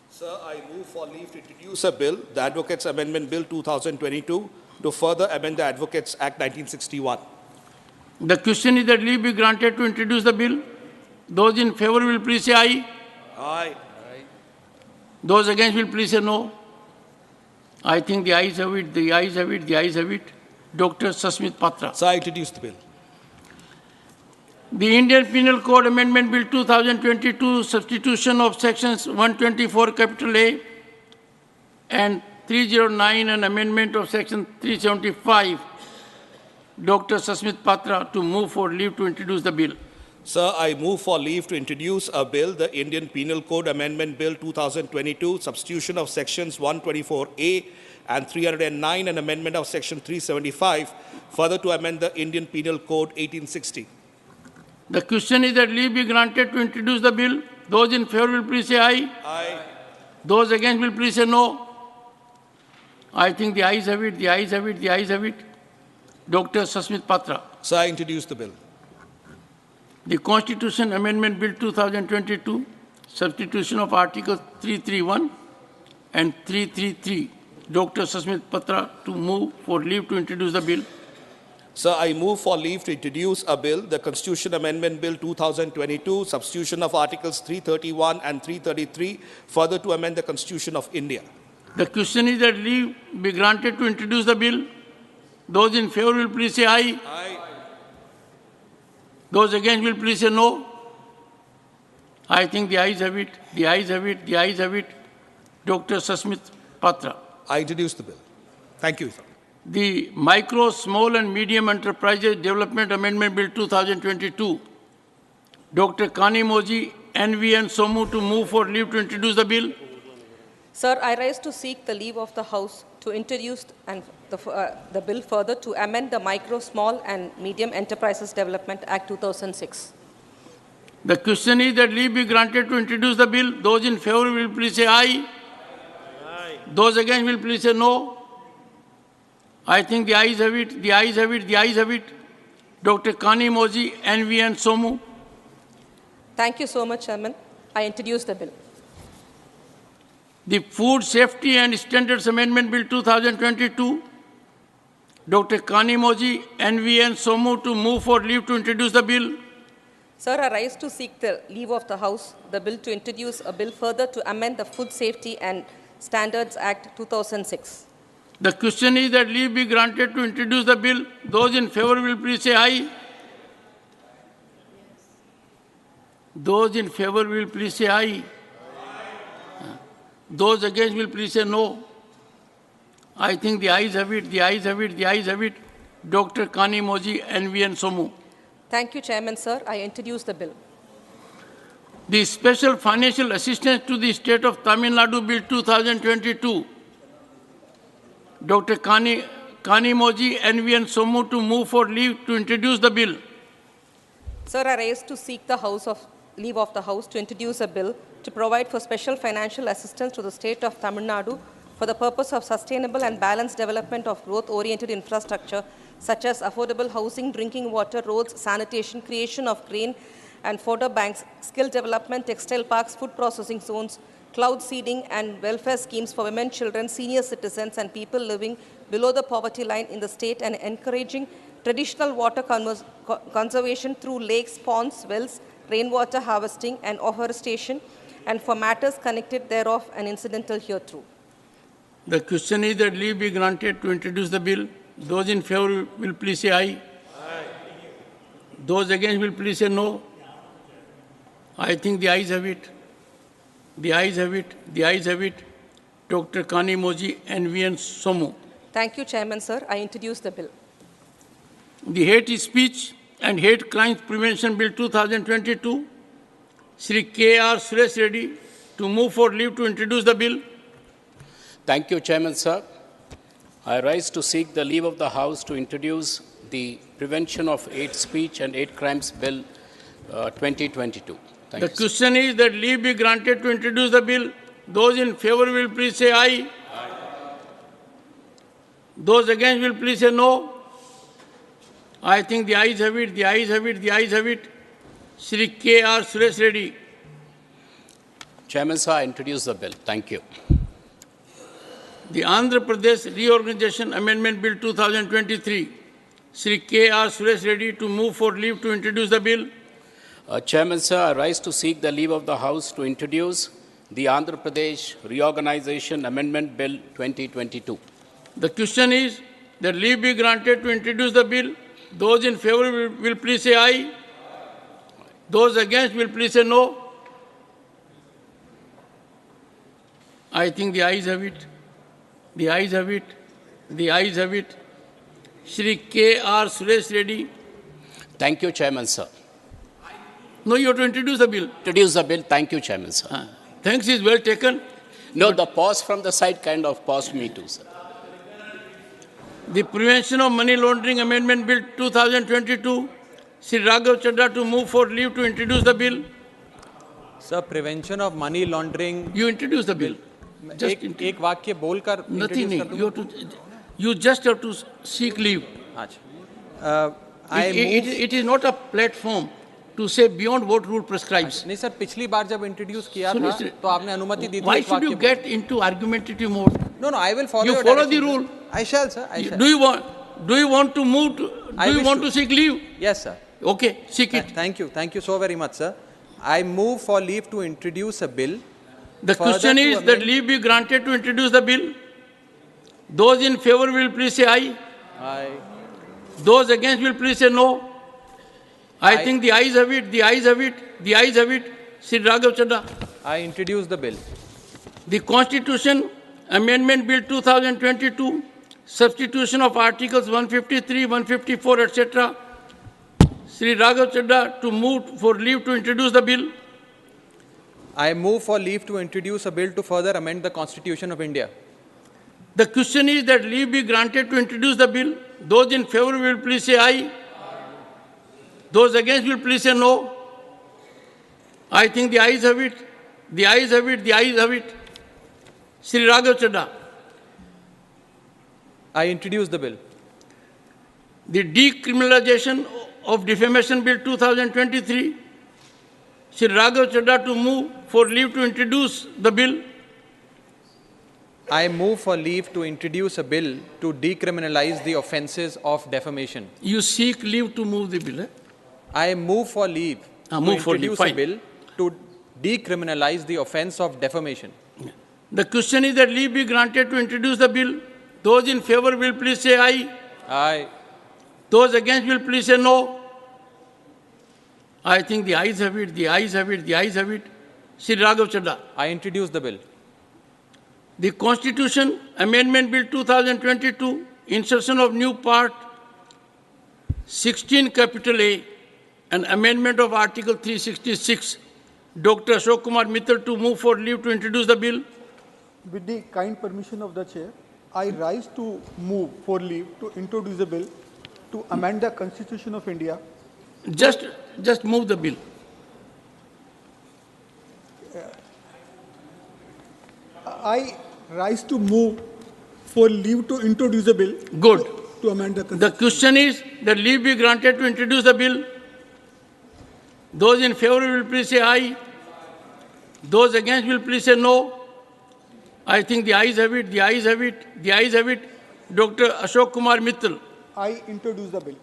Sir, I move for leave to introduce a bill, the Advocates Amendment Bill 2022, to further amend the Advocates Act 1961. The question is that leave be granted to introduce the bill. Those in favor will please say aye. Aye. Those against will please say no. I think the ayes have it, the ayes have it, the ayes have it. Dr. Sasmit Patra. Sir, I introduce the bill. The Indian Penal Code Amendment Bill 2022, substitution of sections 124 capital A and 309 and amendment of section 375. Dr. Sasmit Patra, to move for leave to introduce the bill. Sir, I move for leave to introduce a bill, the Indian Penal Code Amendment Bill 2022, substitution of sections 124A and 309 and amendment of section 375, further to amend the Indian Penal Code 1860. The question is that leave be granted to introduce the bill. Those in favor will please say aye. Aye. Those against will please say no. I think the ayes have it, the ayes have it, the ayes have it. Dr. Sasmit Patra. Sir, I introduce the bill. The Constitution Amendment Bill 2022, substitution of Articles 331 and 333. Dr. Sasmit Patra, to move for leave to introduce the bill. Sir, I move for leave to introduce a bill, the Constitution Amendment Bill 2022, substitution of Articles 331 and 333, further to amend the Constitution of India. The question is that leave be granted to introduce the bill. Those in favor will please say aye. Aye. Those against will please say no. I think the ayes have it, the ayes have it, the ayes have it. Dr. Sasmit Patra. I introduce the bill. Thank you, sir. The Micro, Small and Medium Enterprises Development Amendment Bill 2022. Dr. Kanimoji, NV and Somu, to move for leave to introduce the bill. Sir, I rise to seek the leave of the House to introduce the bill further to amend the Micro, Small and Medium Enterprises Development Act 2006. The question is that leave be granted to introduce the bill. Those in favor will please say aye. Aye. Those against will please say no. I think the ayes have it, the ayes have it, the ayes have it. Dr. Kanimoji, NV and Somu. Thank you so much, Chairman. I introduce the bill. The Food Safety and Standards Amendment Bill 2022. Dr. Kanimoji, NV and Somu, to move for leave to introduce the bill. Sir, I rise to seek the leave of the House, the bill to introduce a bill further to amend the Food Safety and Standards Act 2006. The question is that leave be granted to introduce the bill. Those in favor will please say aye. Those in favor will please say aye. Those against will please say no. I think the ayes have it, the ayes have it, the ayes have it. Dr. Kanimoji, NV and Somu. Thank you, Chairman, sir. I introduce the bill. The Special Financial Assistance to the State of Tamil Nadu Bill 2022. Dr. Kanimoji, NV and Somu, to move for leave to introduce the bill. Sir, I rise to seek the leave of the House to introduce a bill to provide for special financial assistance to the state of Tamil Nadu for the purpose of sustainable and balanced development of growth-oriented infrastructure such as affordable housing, drinking water, roads, sanitation, creation of grain and fodder banks, skill development, textile parks, food processing zones, cloud seeding and welfare schemes for women, children, senior citizens and people living below the poverty line in the state, and encouraging traditional water conservation through lakes, ponds, wells, rainwater harvesting and afforestation, and for matters connected thereof and incidental hereto. The question is that leave be granted to introduce the bill. Those in favor will please say aye. Aye. Those against will please say no. I think the ayes have it. The ayes have it. The ayes have it. Dr. Kani Moji and VN Somu. Thank you, Chairman, sir. I introduce the bill. The Hate Speech and Hate Crimes Prevention Bill 2022. Sri K.R. Suresh Reddy to move for leave to introduce the bill. Thank you, Chairman, sir. I rise to seek the leave of the House to introduce the Prevention of Hate Speech and Hate Crimes Bill 2022. The question is that leave be granted to introduce the bill. Those in favor will please say aye. Aye. Those against will please say no. I think the ayes have it, the ayes have it, the ayes have it. Sri K.R. Suresh Reddy. Chairman, sir, I introduce the bill. Thank you. The Andhra Pradesh Reorganization Amendment Bill 2023. Sri K.R. Suresh Reddy to move for leave to introduce the bill. Chairman, sir, I rise to seek the leave of the House to introduce the Andhra Pradesh Reorganization Amendment Bill 2022. The question is that leave be granted to introduce the bill. Those in favor will please say aye. Those against will please say no. I think the ayes have it. The ayes have it. The ayes have it. Shri K.R. Suresh Reddy. Thank you, Chairman, sir. No, you have to introduce the bill. Introduce the bill. Thank you, Chairman, sir. Thanks is well taken. No, the pause from the side kind of paused me too, sir. The Prevention of Money Laundering Amendment Bill 2022. Sri Raghav Chadha to move for leave to introduce the bill. Sir, prevention of money laundering. You introduce the bill. Just एक वाक्य बोलकर nothing. You just have to seek leave. It is not a platform to say beyond what rule prescribes. नहीं sir, पिछली बार जब introduce किया था तो आपने अनुमति दी थी. Why should you get into argumentative mode? No, I will follow. You follow the rule. I shall, sir. I shall. Do you want to move? Do you want to seek leave? Yes, sir. Okay, seek it. Thank you. Thank you so very much, sir. I move for leave to introduce a bill. The question is that leave be granted to introduce the bill. Those in favor will please say aye. Aye. Those against will please say no. I think the ayes have it, the ayes have it, the ayes have it. Sri Raghav Chadha. I introduce the bill. The Constitution Amendment Bill 2022, substitution of Articles 153, 154, etc. Sri Raghav Chadha to move for leave to introduce the bill. I move for leave to introduce a bill to further amend the Constitution of India. The question is that leave be granted to introduce the bill. Those in favor will please say aye. Those against will please say no. I think the ayes have it. The ayes have it. The ayes have it. Sri Raghav Chadha. I introduce the bill. The Decriminalization of Defamation Bill 2023. Sri Raghav Chadha to move for leave to introduce the bill. I move for leave to introduce a bill to decriminalize the offences of defamation. You seek leave to move the bill, eh? I move for leave to introduce a bill to decriminalize the offence of defamation. The question is that leave be granted to introduce the bill. Those in favor will please say aye. Aye. Those against will please say no. I think the ayes have it, the ayes have it, the ayes have it. Sri Raghav Chadha. I introduce the bill. The Constitution Amendment Bill 2022, insertion of new part 16 capital A, an amendment of Article 366. Dr. Ashok Kumar Mittal to move for leave to introduce the bill. With the kind permission of the Chair, I rise to move for leave to introduce a bill to amend the Constitution of India Just move the bill. I rise to move for leave to introduce a bill. Good. To amend the The question is that leave be granted to introduce the bill. Those in favor will please say aye. Those against will please say no. I think the ayes have it, the ayes have it, the ayes have it. Dr. Ashok Kumar Mittal. I introduce the bill.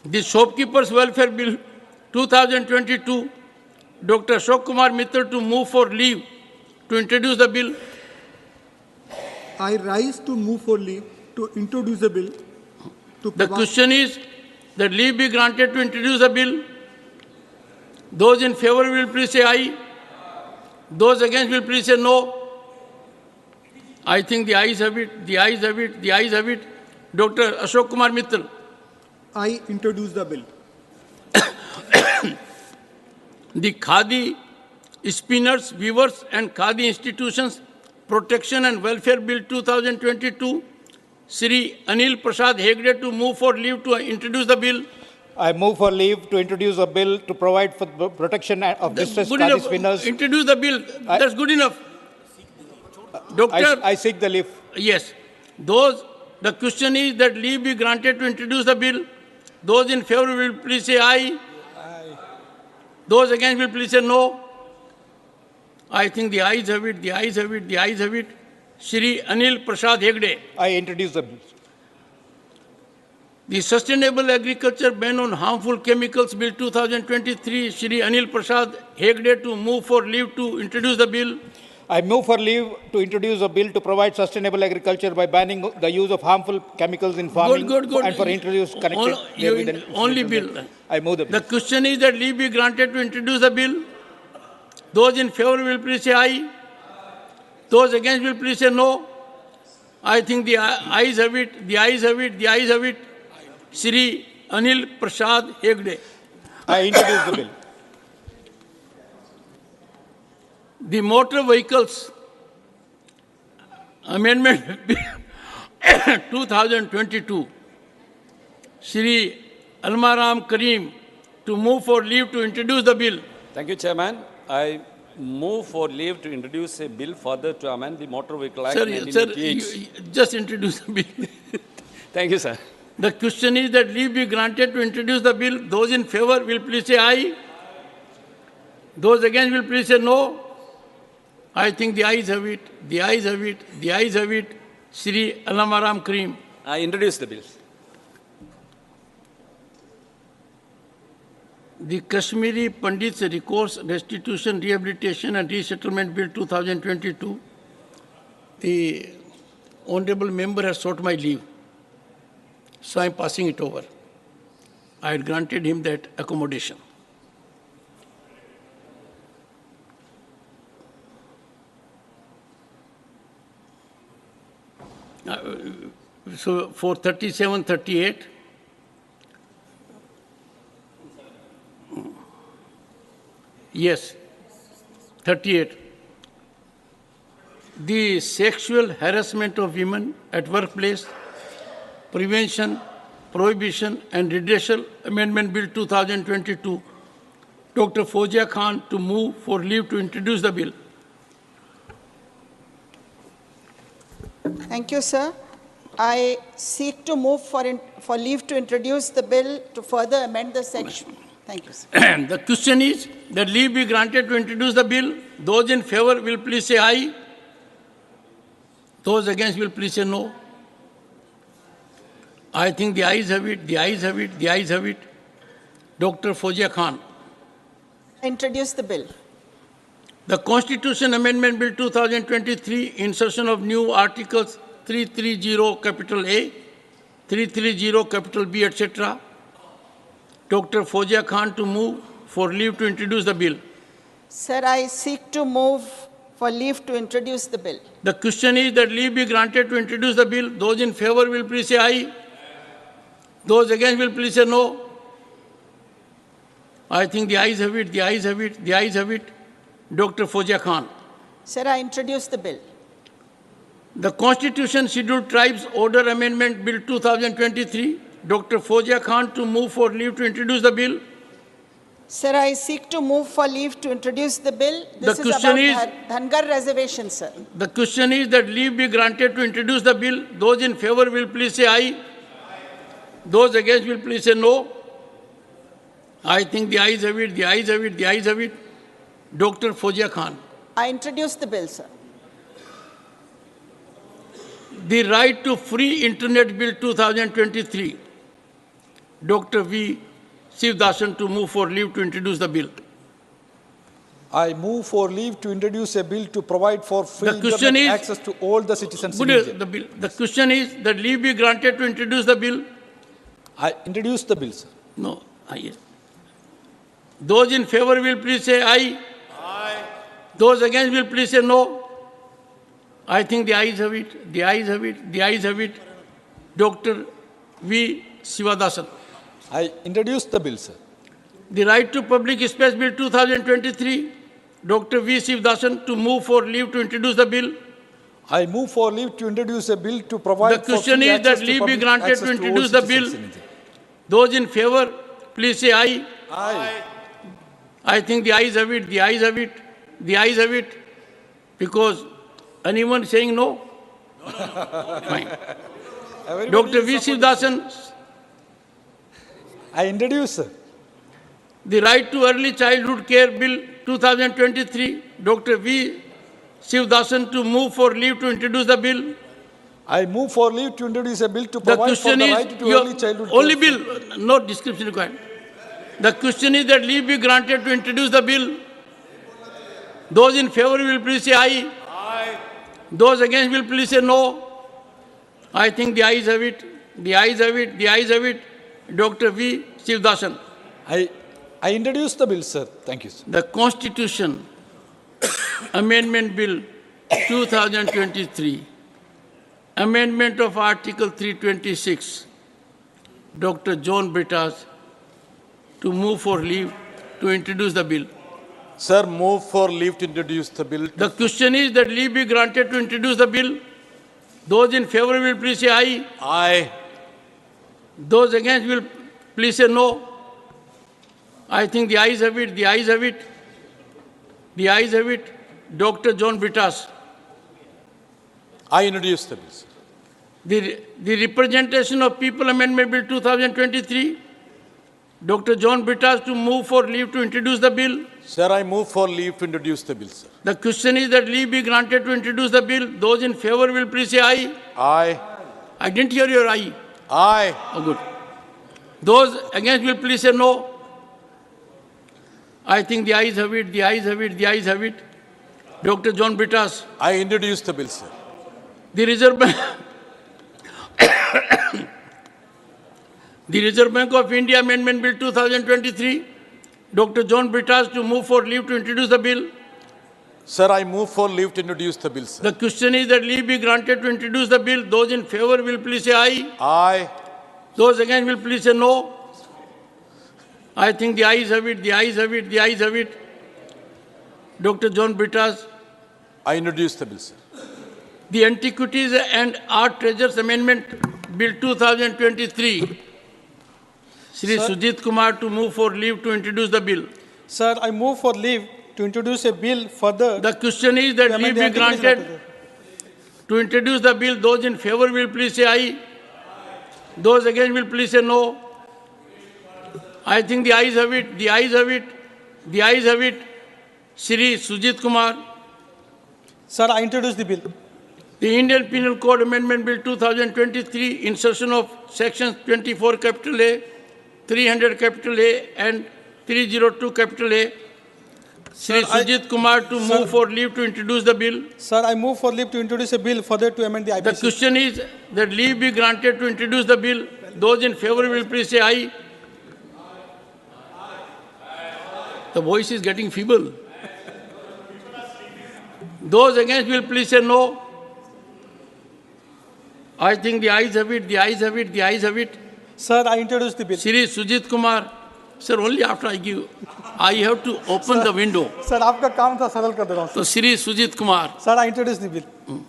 The Shopkeepers Welfare Bill 2022. Dr. Ashok Kumar Mittal to move for leave to introduce the bill. I rise to move for leave to introduce the bill. The question is that leave be granted to introduce the bill. Those in favor will please say aye. Those against will please say no. I think the ayes have it, the ayes have it, the ayes have it. Dr. Ashok Kumar Mittal. I introduce the bill. The Khadi Spinners, Weavers and Khadi Institutions Protection and Welfare Bill 2022. Shri Anil Prasad Hegde to move for leave to introduce the bill. I move for leave to introduce a bill to provide for the protection of distressed Good Khadi enough. spinners. Introduce the bill. That's good enough. Doctor. I seek the leave. Yes. The question is that leave be granted to introduce the bill. Those in favor will please say aye. Aye. Those against will please say no. I think the ayes have it, the ayes have it, the ayes have it. Shri Anil Prasad Hegde. I introduce the bill. The Sustainable Agriculture Ban on Harmful Chemicals Bill 2023, Shri Anil Prasad Hegde to move for leave to introduce the bill. I move for leave to introduce a bill to provide sustainable agriculture by banning the use of harmful chemicals in farming Good. and for introduce connected. Only bill. I move the bill. The question is that leave be granted to introduce the bill. Those in favor will please say aye. Those against will please say no. I think the ayes have it, the ayes have it, the ayes have it. Shri Anil Prasad Hegde. I introduce the bill. The Motor Vehicles Amendment Bill 2022. Shri Almaram Karim to move for leave to introduce the bill. Thank you, Chairman. I move for leave to introduce a bill further to amend the Motor Vehicle Act 1988. Sir, just introduce the bill. Thank you, sir. The question is that leave be granted to introduce the bill. Those in favor will please say aye. Those against will please say no. I think the ayes have it, the ayes have it, the ayes have it. Shri Alamaram Karim. I introduce the bill. The Kashmiri Pandits Recourse Restitution, Rehabilitation and Resettlement Bill 2022. The Honorable Member has sought my leave, so I am passing it over. I had granted him that accommodation. So for 37, 38, yes, 38. The sexual harassment of women at workplace, prevention, prohibition and redressal amendment bill 2022. Dr. Fozia Khan to move for leave to introduce the bill. Thank you, sir. I seek to move for leave to introduce the bill to further amend the section. Thank you, sir. The question is that leave be granted to introduce the bill. Those in favor will please say aye. Those against will please say no. I think the ayes have it, the ayes have it, the ayes have it. Dr. Fozia Khan. Introduce the bill. The Constitution Amendment Bill 2023, insertion of new articles 330 capital A, 330 capital B, etc. Dr. Fozia Khan to move for leave to introduce the bill. Sir, I seek to move for leave to introduce the bill. The question is that leave be granted to introduce the bill. Those in favor will please say aye. Those against will please say no. I think the ayes have it, the ayes have it, the ayes have it. Dr. Fozia Khan. Sir, I introduce the bill. The Constitution Scheduled Tribes Order Amendment Bill 2023. Dr. Fozia Khan to move for leave to introduce the bill. Sir, I seek to move for leave to introduce the bill. This The is question about is- Dhangar reservation, sir. The question is that leave be granted to introduce the bill. Those in favor will please say aye. Those against will please say no. I think the ayes have it, the ayes have it, the ayes have it. Dr. Fozia Khan. I introduce the bill, sir. The Right to Free Internet Bill 2023. Dr. V. Shivdasan to move for leave to introduce the bill. I move for leave to introduce a bill to provide for free The question internet is- access to all the citizens in Good, India. the question is that leave be granted to introduce the bill. I introduce the bill, sir. No, aye. Those in favor will please say aye. Aye. Those against will please say no. I think the ayes have it, the ayes have it, the ayes have it. Dr. V. Shivadasan. I introduce the bill, sir. The Right to Public Space Bill 2023. Dr. V. Shivdasan to move for leave to introduce the bill. I move for leave to introduce a bill to provide The question is that leave be granted to introduce the bill. Those in favor, please say aye. Aye. I think the ayes have it, the ayes have it, the ayes have it. Because anyone saying no? Fine. Dr. V. Shivdasan. I introduce, sir. The Right to Early Childhood Care Bill 2023. Dr. V. Shivdasan to move for leave to introduce the bill. I move for leave to introduce a bill to The provide for question the is, right to early childhood only care. bill, no description required. The question is that leave be granted to introduce the bill. Those in favor will please say aye. Aye. Those against will please say no. I think the ayes have it, the ayes have it, the ayes have it. Dr. V. Shivdasan. I introduce the bill, sir. Thank you, sir. The Constitution Amendment Bill 2023. Amendment of Article 326. Dr. John Brittas to move for leave to introduce the bill. Sir, move for leave to introduce the bill. The question is that leave be granted to introduce the bill. Those in favor will please say aye. Aye. Those against will please say no. I think the ayes have it, the ayes have it, the ayes have it. Dr. John Brittas. I introduce the bill, sir. The Representation of People Amendment Bill 2023. Dr. John Brittas to move for leave to introduce the bill. Sir, I move for leave to introduce the bill, sir. The question is that leave be granted to introduce the bill. Those in favor will please say aye. Aye. I didn't hear your aye. Aye. Oh, good. Those against will please say no. I think the ayes have it, the ayes have it, the ayes have it. Dr. John Brittas. I introduce the bill, sir. The Reserve Bank. The Reserve Bank of India Amendment Bill 2023. Dr. John Brittas to move for leave to introduce the bill. Sir, I move for leave to introduce the bill, sir. The question is that leave be granted to introduce the bill. Those in favor will please say aye. Aye. Those against will please say no. I think the ayes have it, the ayes have it, the ayes have it. Dr. John Brittas. I introduce the bill, sir. The Antiquities and Art Treasures Amendment Bill 2023. Shri Sir. Sujit Kumar to move for leave to introduce the bill. Sir, I move for leave to introduce a bill further. The question is that leave be granted to introduce the bill. Those in favor will please say aye. Those against will please say no. I think the ayes have it, the ayes have it, the ayes have it. Shri Sujit Kumar. Sir, I introduce the bill. The Indian Penal Code Amendment Bill 2023, insertion of sections 24 capital A, 300 capital A and 302 capital A. Shri Sujit Kumar to move for leave to introduce the bill. Sir, I move for leave to introduce a bill further to amend the IPC. The question is that leave be granted to introduce the bill. Those in favor will please say aye. The voice is getting feeble. Those against will please say no. I think the ayes have it, the ayes have it, the ayes have it. Sir, I introduce the bill. Shri Sujit Kumar. Sir, only after I give, I have to open the window. Sir, आपका काम था सरल कर दे रहा हूँ. So Shri Sujit Kumar. Sir, I introduce the bill.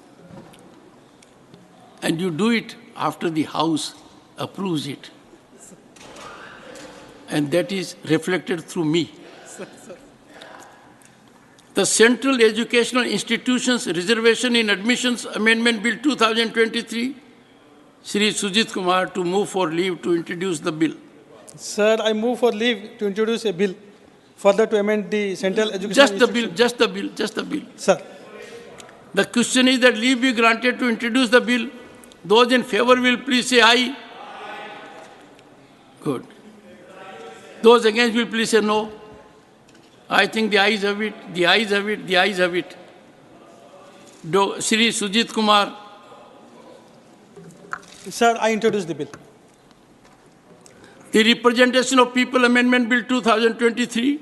And you do it after the House approves it. and that is reflected through me. The Central Educational Institutions Reservation in Admissions Amendment Bill 2023, Shri Sujit Kumar to move for leave to introduce the bill. Sir, I move for leave to introduce a bill further to amend the Central Education Just the bill. Sir. The question is that leave be granted to introduce the bill. Those in favor will please say aye. Good. Those against will please say no. I think the ayes have it, the ayes have it, the ayes have it. Shri Sujit Kumar. Sir, I introduce the bill. The Representation of People Amendment Bill 2023.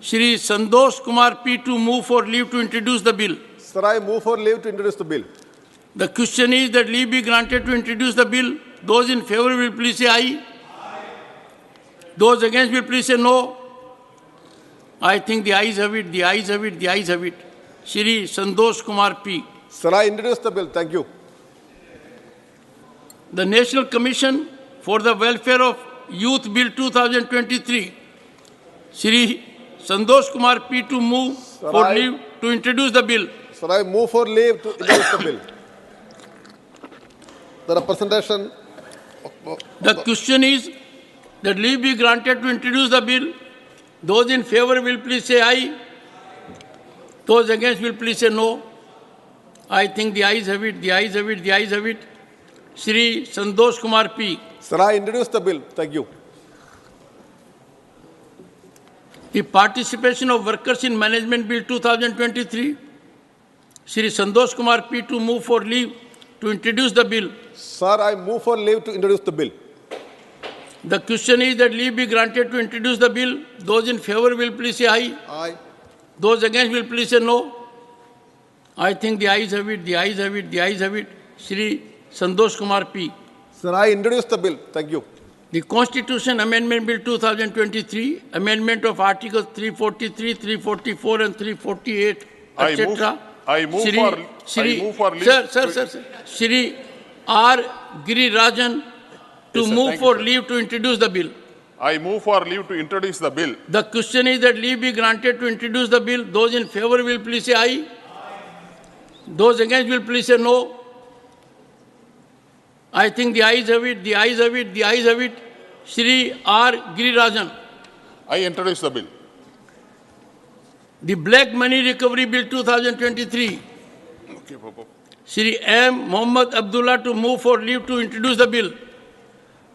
Shri Sandosh Kumar P. to move for leave to introduce the bill. Sir, I move for leave to introduce the bill. The question is that leave be granted to introduce the bill. Those in favor will please say aye. Those against will please say no. I think the ayes have it, the ayes have it, the ayes have it. Shri Sandosh Kumar P. Sir, I introduce the bill. Thank you. The National Commission for the Welfare of Youth Bill 2023. Shri Sandosh Kumar P. to move for leave to introduce the bill. Sir, I move for leave to introduce the bill. The representation. The question is that leave be granted to introduce the bill. Those in favor will please say aye. Those against will please say no. I think the ayes have it, the ayes have it, the ayes have it. Shri Sandosh Kumar P. Sir, I introduce the bill. Thank you. The Participation of Workers in Management Bill 2023. Shri Sandosh Kumar P. to move for leave to introduce the bill. Sir, I move for leave to introduce the bill. The question is that leave be granted to introduce the bill. Those in favor will please say aye. Aye. Those against will please say no. I think the ayes have it, the ayes have it, the ayes have it. Shri Sandosh Kumar P. Sir, I introduce the bill. Thank you. The Constitution Amendment Bill 2023, Amendment of Articles 343, 344 and 348, etc. I move for leave. Sir. Shri R. Girirajan to move for leave to introduce the bill. I move for leave to introduce the bill. The question is that leave be granted to introduce the bill. Those in favor will please say aye. Those against will please say no. I think the ayes have it, the ayes have it, the ayes have it. Shri R. Girirajan. I introduce the bill. The Black Money Recovery Bill 2023. Okay, Papa. Shri M. Mohammad Abdullah to move for leave to introduce the bill.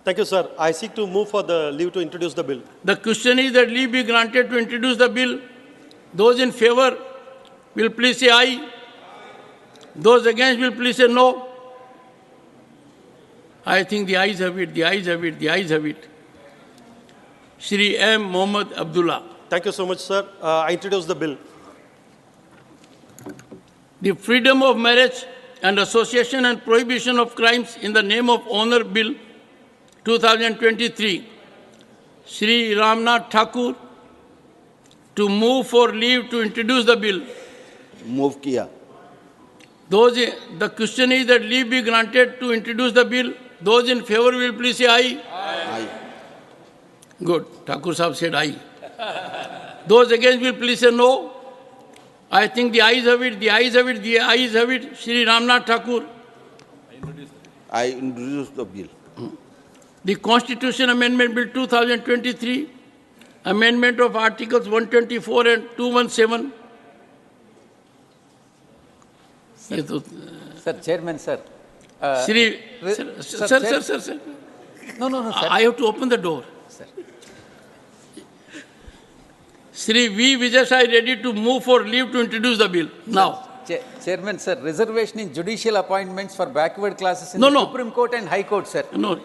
Thank you, sir. I seek to move for the leave to introduce the bill. The question is that leave be granted to introduce the bill. Those in favor will please say aye. Those against will please say no. I think the ayes have it, the ayes have it, the ayes have it. Shri M. Mohammad Abdullah. Thank you so much, sir. I introduce the bill. The Freedom of Marriage and Association and Prohibition of Crimes in the Name of Honor Bill 2023. Shri Ramnath Thakur to move for leave to introduce the bill. Move kiya. The question is that leave be granted to introduce the bill. Those in favor will please say aye. Aye. Good. Thakur Sahib said aye. Those against will please say no. I think the ayes have it, the ayes have it, the ayes have it. Shri Ramnath Thakur. I introduce the bill. The Constitution Amendment Bill 2023, Amendment of Articles 124 and 217. Sir, Chairman, sir. Sir. No, sir. I have to open the door. Sir. Shri V. Vijayasai ready to move for leave to introduce the bill. Now. Chairman, sir, reservation in judicial appointments for backward classes in the Supreme Court and High Court, sir. No.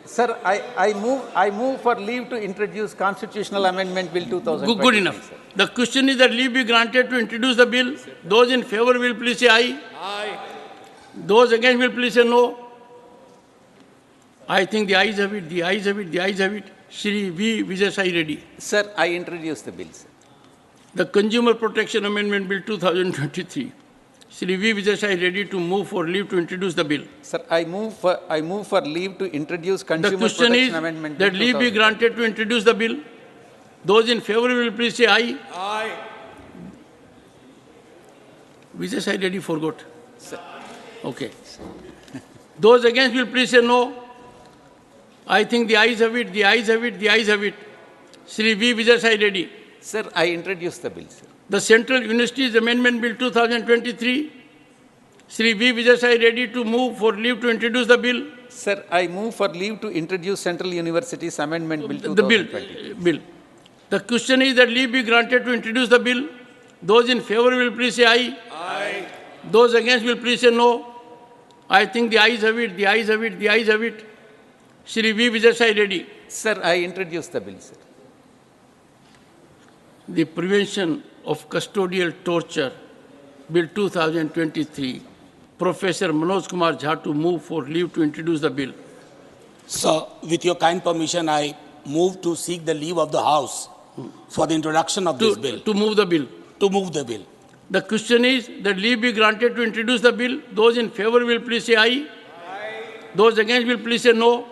Sir, I move for leave to introduce Constitutional Amendment Bill 2023. Good enough. Sir. The question is that leave be granted to introduce the bill. Those in favor will please say aye. Aye. Those against will please say no. I think the ayes have it, the ayes have it, the ayes have it. Shri V. Vijayasai Reddy. Sir, I introduce the bill, sir. The Consumer Protection Amendment Bill 2023. Shri V. Vijay Sai ready to move for leave to introduce the bill. Sir, I move for leave to introduce Consumer The question Protection is Amendment that Bill leave be 2000. granted to introduce the bill. Those in favor will please say aye. Aye. Vijay Sai ready forgot. Okay. Those against will please say no. I think the ayes have it, the ayes have it, the ayes have it. Shri V. Vijay Sai ready. Sir, I introduce the bill, sir. The Central Universities Amendment Bill 2023. Shri V. Vijay Sai ready to move for leave to introduce the bill. Sir, I move for leave to introduce Central Universities Amendment Bill 2020. The bill. The question is that leave be granted to introduce the bill. Those in favor will please say aye. Aye. Those against will please say no. I think the ayes have it, the ayes have it, the ayes have it. Shri V. Vijay Sai ready. Sir, I introduce the bill, sir. The Prevention of Custodial Torture, Bill 2023. Professor Manoj Kumar Jha to move for leave to introduce the bill. Sir, with your kind permission, I move to seek the leave of the House for the introduction of this bill. To move the bill. To move the bill. The question is that leave be granted to introduce the bill. Those in favor will please say aye. Aye. Those against will please say no.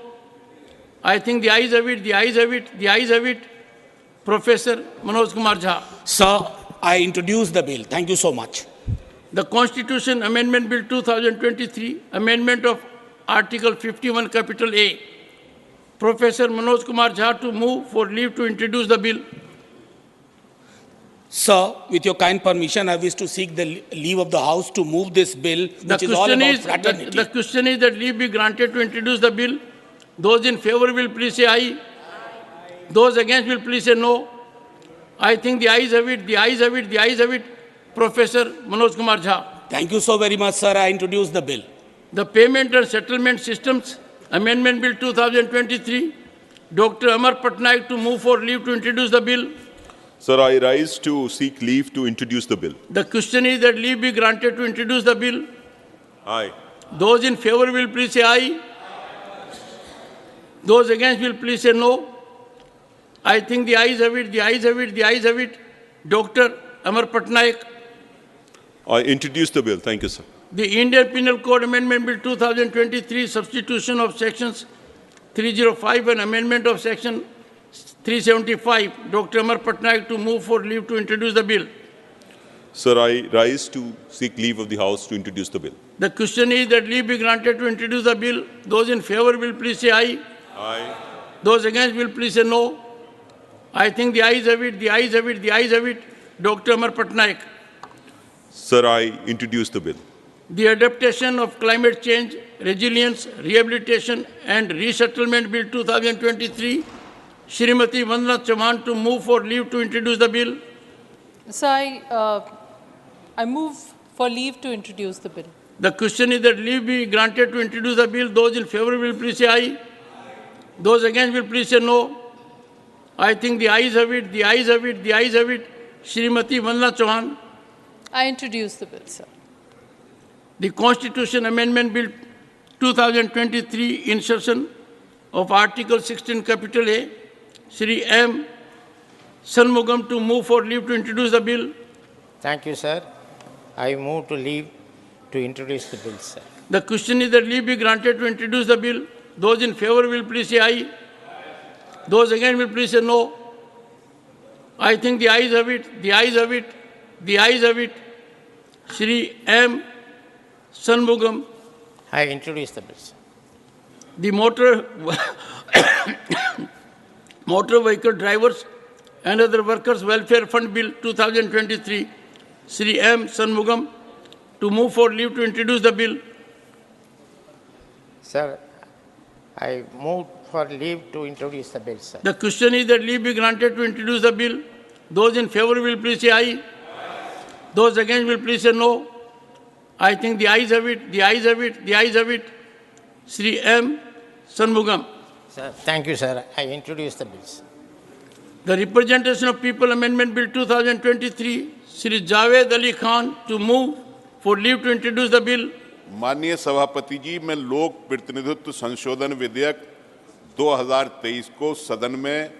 I think the ayes have it, the ayes have it, the ayes have it. Professor Manoj Kumar Jha. Sir, I introduce the bill. Thank you so much. The Constitution Amendment Bill 2023, Amendment of Article 51, Capital A. Professor Manoj Kumar Jha to move for leave to introduce the bill. Sir, with your kind permission, I wish to seek the leave of the House to move this bill, which is all about fraternity. The question is that leave be granted to introduce the bill. Those in favor will please say aye. Those against will please say no. I think the ayes have it, the ayes have it, the ayes have it. Professor Manoj Kumar Jha. Thank you so very much, sir. I introduce the bill. The Payment and Settlement Systems Amendment Bill 2023. Dr. Amar Patnaik to move for leave to introduce the bill. Sir, I rise to seek leave to introduce the bill. The question is that leave be granted to introduce the bill. Aye. Those in favor will please say aye. Those against will please say no. I think the ayes have it, the ayes have it, the ayes have it. Dr. Amar Patnaik. I introduce the bill. Thank you, sir. The Indian Penal Code Amendment Bill 2023, substitution of sections 305 and amendment of section 375. Dr. Amar Patnaik to move for leave to introduce the bill. Sir, I rise to seek leave of the House to introduce the bill. The question is that leave be granted to introduce the bill. Those in favor will please say aye. Aye. Those against will please say no. I think the ayes have it, the ayes have it, the ayes have it. Dr. Amar Patnaik. Sir, I introduce the bill. The Adaptation of Climate Change, Resilience, Rehabilitation and Resettlement Bill 2023. Shrimati Vandana Chauhan to move for leave to introduce the bill. So I move for leave to introduce the bill. The question is that leave be granted to introduce the bill. Those in favor will please say aye. Those against will please say no. I think the ayes have it, the ayes have it, the ayes have it. Shrimati Vandana Chauhan. I introduce the bill, sir. The Constitution Amendment Bill 2023, insertion of Article 16, Capital A. Shri M. Shanmugam to move for leave to introduce the bill. Thank you, sir. I move to leave to introduce the bill, sir. The question is that leave be granted to introduce the bill. Those in favor will please say aye. Those against will please say no. I think the ayes have it, the ayes have it, the ayes have it. Shri M. Shanmugam. I introduce the bill, sir. The Motor Vehicle Drivers and Other Workers Welfare Fund Bill 2023. Shri M. Shanmugam to move for leave to introduce the bill. Sir, I move for leave to introduce the bill, sir. The question is that leave be granted to introduce the bill. Those in favor will please say aye. Those against will please say no. I think the ayes have it, the ayes have it, the ayes have it. Shri M. Shanmugam. Sir, thank you, sir. I introduce the bill, sir. The Representation of People Amendment Bill 2023, Shri Javed Ali Khan to move for leave to introduce the bill. माननीय सभापति जी, मैं लोक प्रतिनिधित्व संशोधन विधेयक 2023 को सदन में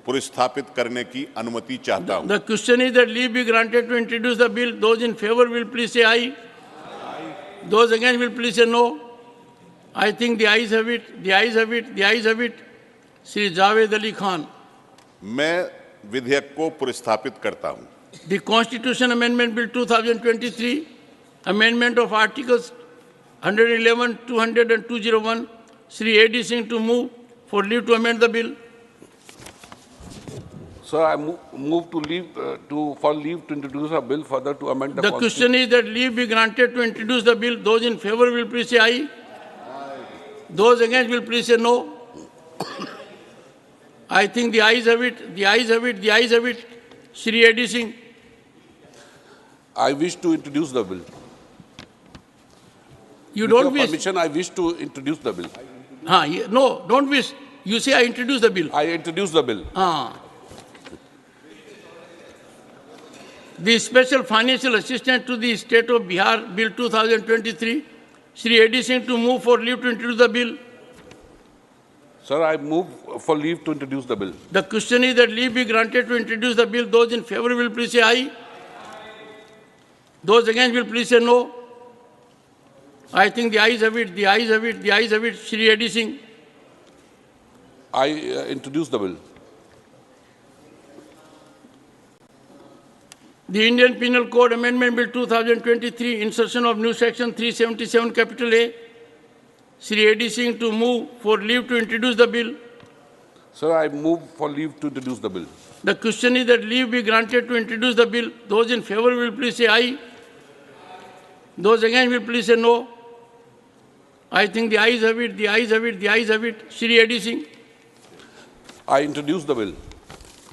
पुरस्थापित करने की अनुमति चाहता हूं। The question is that leave be granted to introduce the bill. Those in favor will please say aye. Those against will please say no. I think the ayes have it. The ayes have it. The ayes have it. Shri Javed Ali Khan. मैं विधेयक को पुरस्थापित करता हूं। The Constitution Amendment Bill 2023, amendment of Articles 111, 200 and 201. Shri A.D. Singh to move for leave to amend the bill. Sir, I move to leave for leave to introduce a bill further to amend the The question is that leave be granted to introduce the bill. Those in favor will please say aye. Those against will please say no. I think the ayes have it. The ayes have it. The ayes have it. Shri A.D. Singh. I wish to introduce the bill. You With don't your wish. permission, I wish to introduce the bill. No, don't wish. You say I introduce the bill. I introduce the bill. The Special Financial Assistance to the State of Bihar Bill 2023, Shri A.D. Singh to move for leave to introduce the bill. Sir, I move for leave to introduce the bill. The question is that leave be granted to introduce the bill. Those in favor will please say aye. Those against will please say no. I think the ayes have it. The ayes have it. The ayes have it. Shri A.D. Singh. I introduce the bill. The Indian Penal Code Amendment Bill 2023, insertion of new section 377 capital A. Shri A.D. Singh to move for leave to introduce the bill. Sir, I move for leave to introduce the bill. The question is that leave be granted to introduce the bill. Those in favor will please say aye. Those against will please say no. I think the ayes have it. The ayes have it. The ayes have it. Shri A.D. Singh. I introduce the bill.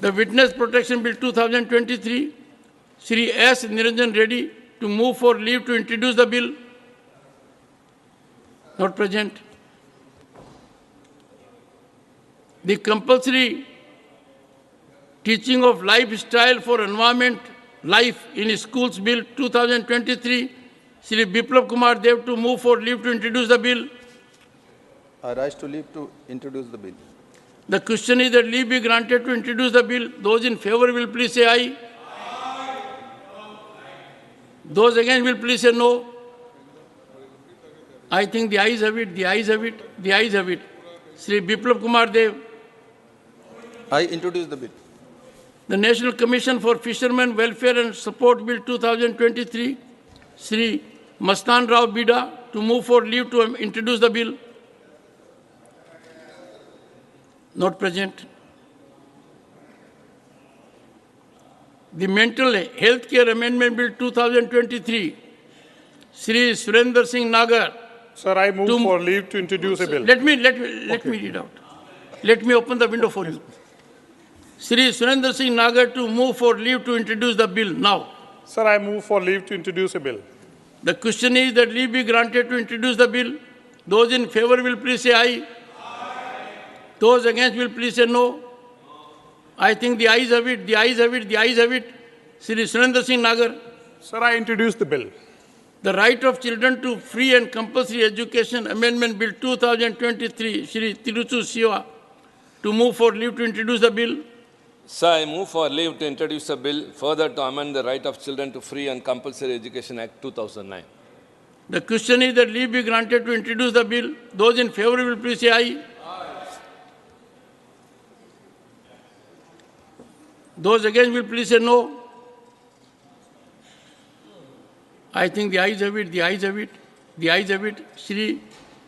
The Witness Protection Bill 2023, Shri S. Niranjan Reddy to move for leave to introduce the bill. Not present. The Compulsory Teaching of Lifestyle for Environment Life in Schools Bill 2023, Shri Biplab Kumar Dev to move for leave to introduce the bill. I rise to leave to introduce the bill. The question is that leave be granted to introduce the bill. Those in favor will please say aye. Those against will please say no. I think the ayes have it. The ayes have it. The ayes have it. Shri Biplab Kumar Dev. I introduce the bill. The National Commission for Fishermen Welfare and Support Bill 2023, Shri Mastan Rao Bida to move for leave to introduce the bill. Not present. The Mental Health Care Amendment Bill 2023, Shri Surendra Singh Nagar. Sir, I move for leave to introduce a bill. Let me read out. Let me open the window for you. Shri Surendra Singh Nagar to move for leave to introduce the bill now. Sir, I move for leave to introduce a bill. The question is that leave be granted to introduce the bill. Those in favor will please say aye. Those against will please say no. I think the ayes have it. The ayes have it. The ayes have it. Shri Surendra Singh Nagar. Sir, I introduce the bill. The Right of Children to Free and Compulsory Education Amendment Bill 2023, Shri Tiruchu Siva, to move for leave to introduce the bill. Sir, I move for leave to introduce a bill further to amend the Right of Children to Free and Compulsory Education Act 2009. The question is that leave be granted to introduce the bill. Those in favor will please say aye. Those against will please say no. I think the ayes have it, the ayes have it, the ayes have it. Shri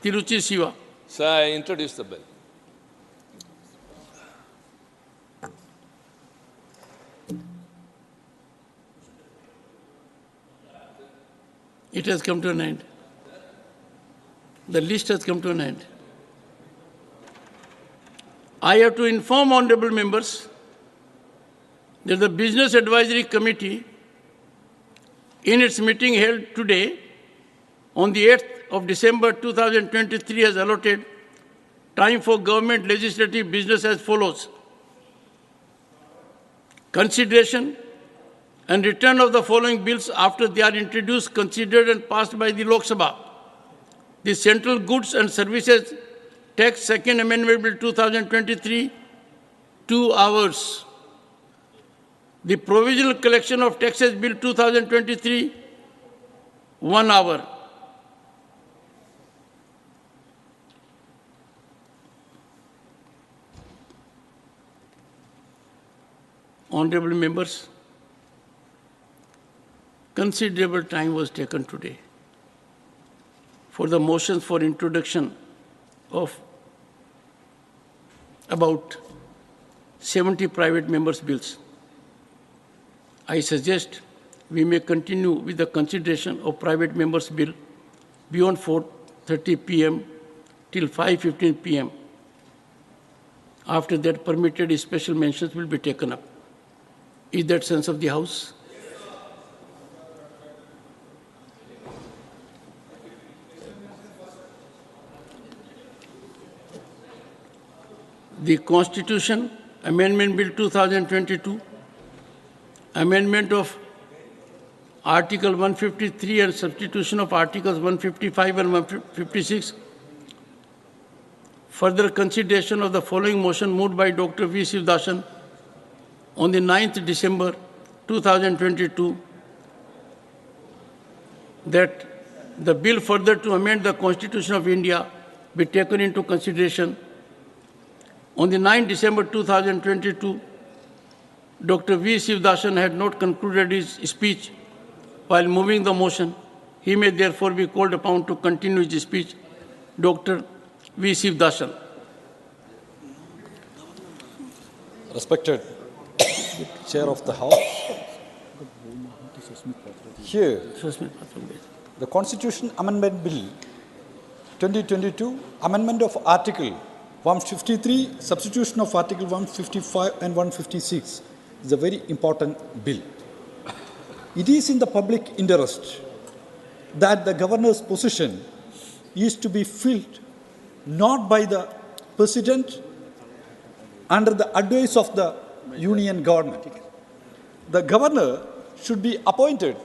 Tiruchi Siva. Sir, I introduce the bill. It has come to an end. The list has come to an end. I have to inform honorable members that the Business Advisory Committee, in its meeting held today, on the 8th of December 2023, has allotted time for government legislative business as follows. Consideration and return of the following bills after they are introduced, considered and passed by the Lok Sabha. The Central Goods and Services Tax Second Amendment Bill 2023, 2 hours. The Provisional Collection of Taxes Bill 2023, 1 hour. Honorable members, considerable time was taken today for the motions for introduction of about 70 private members' bills. I suggest we may continue with the consideration of private members' bill beyond 4:30 p.m. till 5:15 p.m. After that, permitted special mentions will be taken up. Is that sense of the House? The Constitution Amendment Bill 2022, amendment of Article 153 and substitution of Articles 155 and 156. Further consideration of the following motion moved by Dr. V. Sivdasan on the 9th December 2022, that the bill further to amend the Constitution of India be taken into consideration. On the 9th December 2022, Dr. V. Sivdasan had not concluded his speech while moving the motion. He may therefore be called upon to continue his speech. Dr. V. Sivdasan. Respected Chair of the House, here the Constitution Amendment Bill 2022, amendment of Article 153, substitution of Article 155 and 156 is a very important bill. It is in the public interest that the governor's position is to be filled not by the President under the advice of the Union government. The governor should be appointed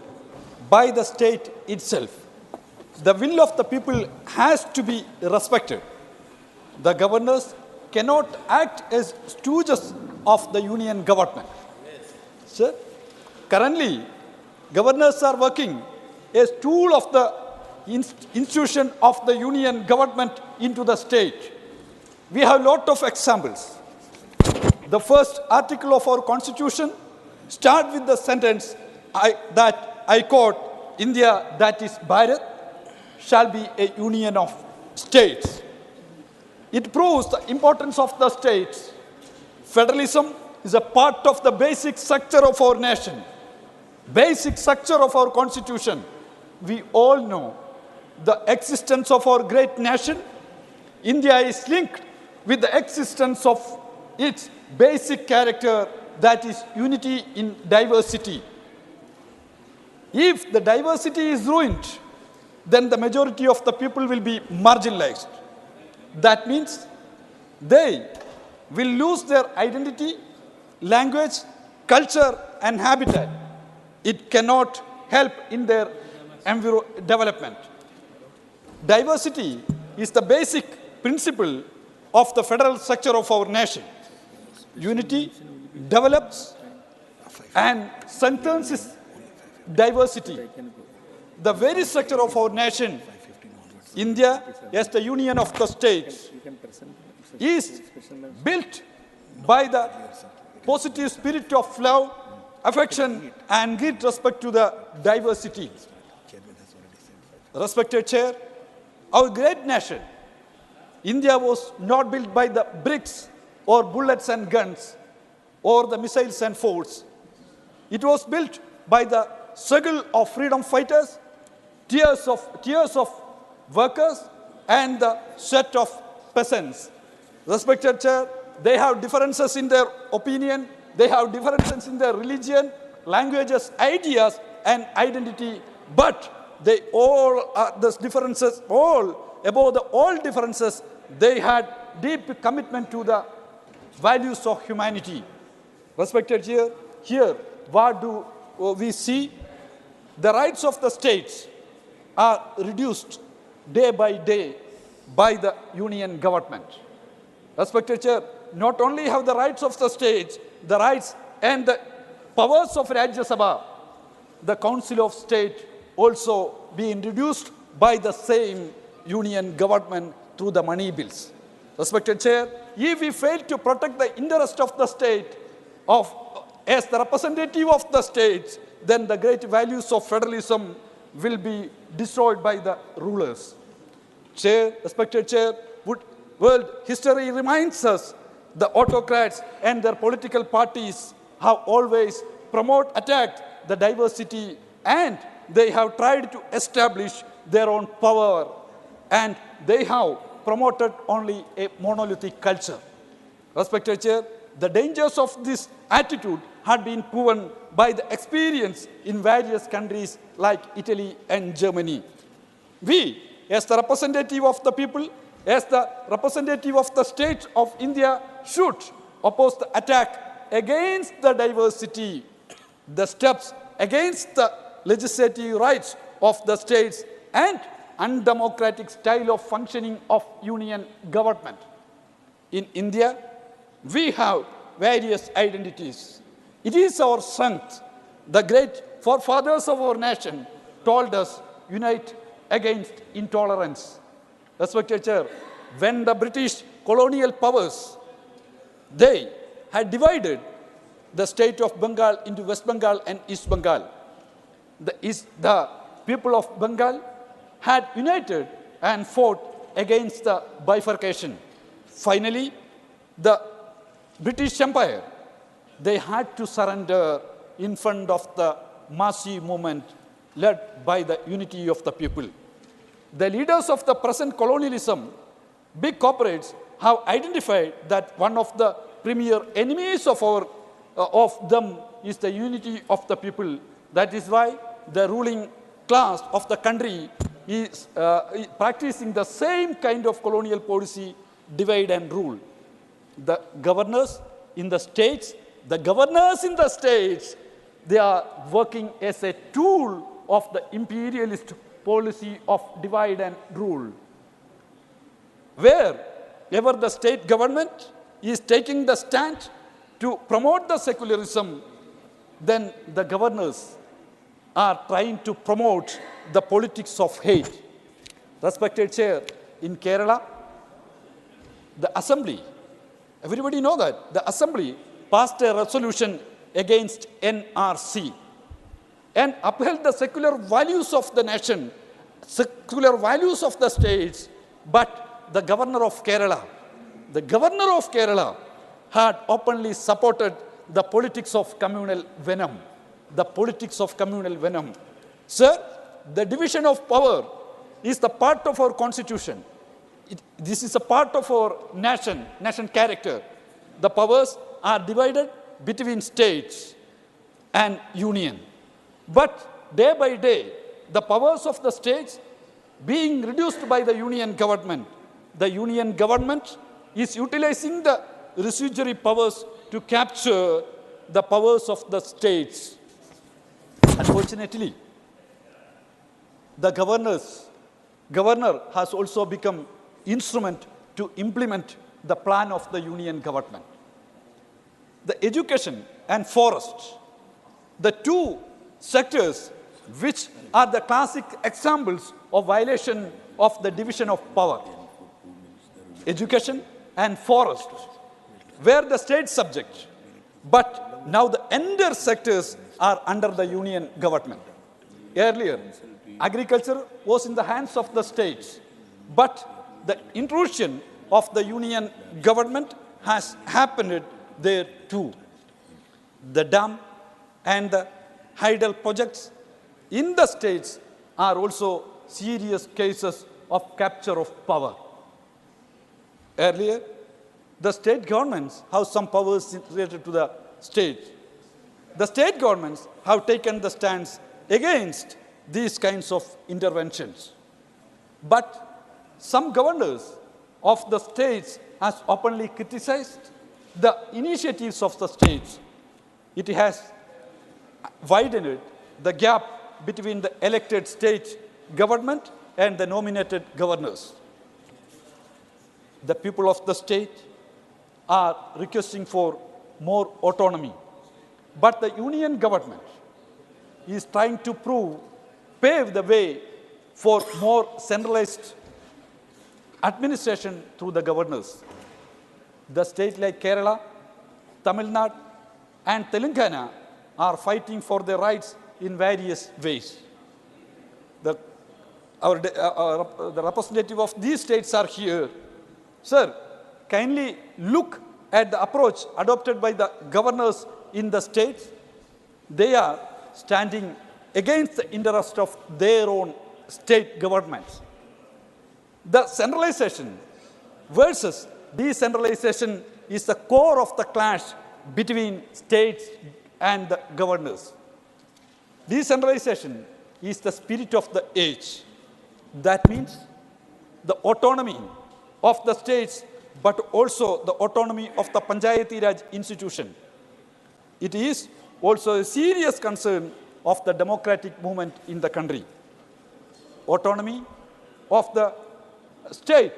by the state itself. The will of the people has to be respected. The governors cannot act as stooges of the Union government. Sir, currently, governors are working as tool of the institution of the Union government into the state. We have a lot of examples. The first article of our Constitution starts with the sentence that I quote, India, that is Bharat, shall be a union of states. It proves the importance of the states. Federalism is a part of the basic structure of our nation, basic structure of our Constitution. We all know the existence of our great nation. India is linked with the existence of its basic character, that is unity in diversity. If the diversity is ruined, then the majority of the people will be marginalized. That means they will lose their identity, language, culture, and habitat. It cannot help in their development. Diversity is the basic principle of the federal structure of our nation. Unity develops and strengthens its diversity. The very structure of our nation, India, as the union of the states, is built by the positive spirit of love, affection, and great respect to the diversity. Respected Chair, our great nation, India was not built by the bricks or bullets and guns or the missiles and forts. It was built by the struggle of freedom fighters, tears of workers, and the sweat of peasants. Respected Chair, they have differences in their opinion, they have differences in their religion, languages, ideas, and identity, but they all are those differences, above all differences, they had deep commitment to the values of humanity. Respected Chair, here what do we see? The rights of the states are reduced day by day by the union government. Respected Chair, not only have the rights of the states, the rights and the powers of Rajyasabha, the Council of State also be introduced by the same union government through the money bills. Respected Chair, if we fail to protect the interest of the state as the representative of the states, then the great values of federalism will be destroyed by the rulers. Chair, respected Chair, world history reminds us the autocrats and their political parties have always attacked the diversity, and they have tried to establish their own power, and they have promoted only a monolithic culture. Respected Chair, the dangers of this attitude had been proven by the experience in various countries like Italy and Germany. We, as the representative of the people, as the representative of the states of India, should oppose the attack against the diversity, the steps against the legislative rights of the states, and undemocratic style of functioning of union government. In India, we have various identities. It is our strength. The great forefathers of our nation told us, unite against intolerance. Respected Chair, when the British colonial powers, they had divided the state of Bengal into West Bengal and East Bengal. The people of Bengal had united and fought against the bifurcation. Finally, the British Empire, they had to surrender in front of the massive movement led by the unity of the people. The leaders of the present colonialism, big corporates, have identified that one of the premier enemies of them is the unity of the people. That is why the ruling class of the country is practicing the same kind of colonial policy, divide and rule. The governors in the states, they are working as a tool of the imperialist policy of divide and rule. Wherever the state government is taking the stand to promote the secularism, then the governors are trying to promote the politics of hate. Respected Chair, in Kerala, the Assembly, everybody know that, the Assembly passed a resolution against NRC and upheld the secular values of the nation, secular values of the states, but the governor of Kerala had openly supported the politics of communal venom. Sir, the division of power is the part of our constitution. This is a part of our nation character. The powers are divided between states and union. But day by day, the powers of the states being reduced by the union government is utilizing the residuary powers to capture the powers of the states. Unfortunately, the governor has also become instrument to implement the plan of the union government. The education and forest, the two sectors which are the classic examples of violation of the division of power. Education and forest were the state subject, but now the entire sectors are under the union government. Earlier, agriculture was in the hands of the states, but the intrusion of the union government has happened there too. The dam and the hydel projects in the states are also serious cases of capture of power. Earlier, the state governments have some powers related to the state. The state governments have taken the stance against these kinds of interventions. But some governors of the states has openly criticized the initiatives of the states. It has widened the gap between the elected state government and the nominated governors. The people of the state are requesting for more autonomy. But the union government is trying to pave the way for more centralized administration through the governors. The states like Kerala, Tamil Nadu, and Telangana are fighting for their rights in various ways. The representative of these states are here. Sir, kindly look at the approach adopted by the governors in the states. They are standing against the interest of their own state governments. The centralization versus decentralization is the core of the clash between states and the governors. Decentralization is the spirit of the age. That means the autonomy of the states, but also the autonomy of the Panchayati Raj institution. It is also a serious concern of the democratic movement in the country. Autonomy of the state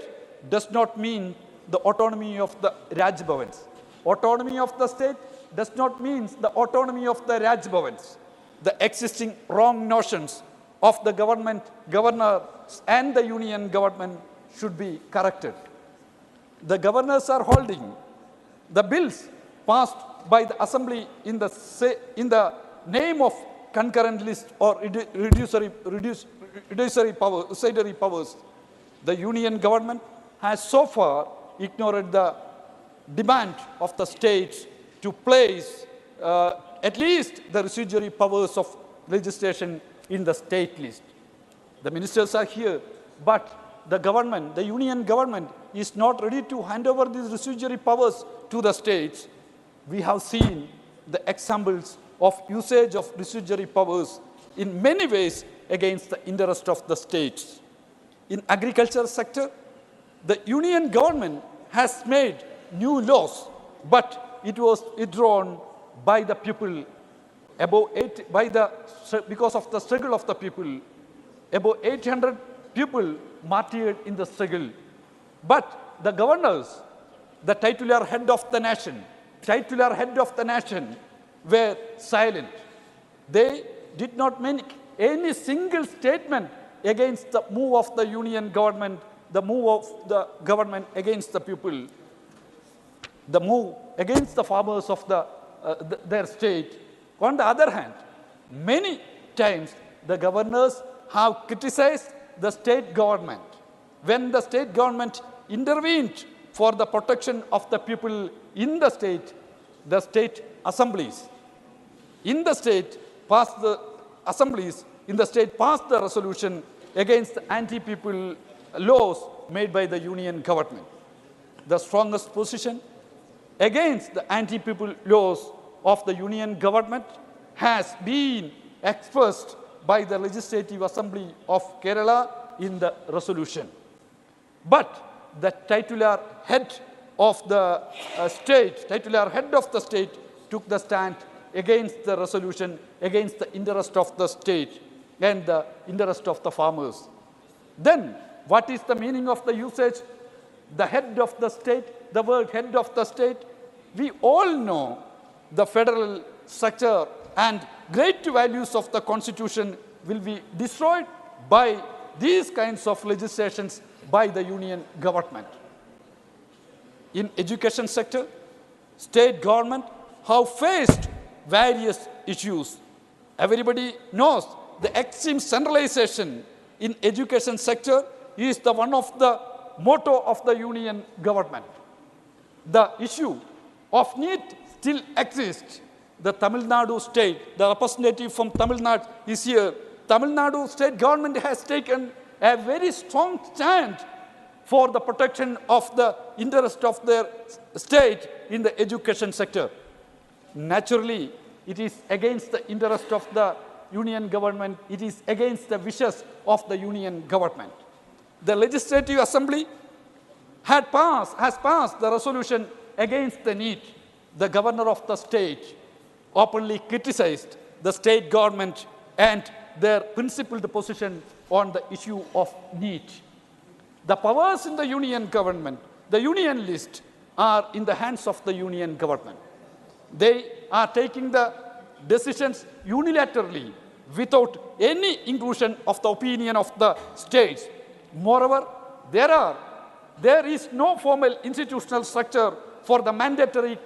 does not mean the autonomy of the Raj Bhavans. Autonomy of the state does not mean the autonomy of the Raj Bhavans. The existing wrong notions of the government, governor, and the union government should be corrected. The governors are holding the bills passed by the assembly in the name of concurrent list or reductory powers. The union government has so far ignored the demand of the states to place at least the residuary powers of legislation in the state list. The ministers are here, but the government, the union government, is not ready to hand over these residuary powers to the states. We have seen the examples of usage of residuary powers in many ways against the interest of the states. In agriculture sector, the union government has made new laws, but it was withdrawn by the people because of the struggle of the people. About 800 people martyred in the struggle. But the governors, the titular head of the nation, were silent. They did not make any single statement against the move of the union government, the move of the government against the people, the move against the farmers of their state. On the other hand, many times the governors have criticized the state government. When the state government intervened for the protection of the people in the state assemblies, passed the resolution against the anti-people laws made by the union government. The strongest position against the anti-people laws of the union government has been expressed by the Legislative Assembly of Kerala in the resolution. But the titular head of the state took the stand against the resolution, against the interest of the state and the interest of the farmers. Then, what is the meaning of the usage? The head of the state, the word head of the state. We all know the federal structure and great values of the constitution will be destroyed by these kinds of legislations by the union government. In education sector, state government have faced various issues. Everybody knows the extreme centralization in education sector is the one of the motto of the union government. The issue of NEET still exists. The Tamil Nadu state, the representative from Tamil Nadu is here. Tamil Nadu state government has taken a very strong stand for the protection of the interest of their state in the education sector. Naturally, it is against the interest of the union government. It is against the wishes of the union government. The Legislative Assembly has passed the resolution against the NEET. The governor of the state openly criticized the state government and their principled position on the issue of NEET. The powers in the union government, the union list, are in the hands of the union government. They are taking the decisions unilaterally without any inclusion of the opinion of the states. Moreover, there is no formal institutional structure for the mandatory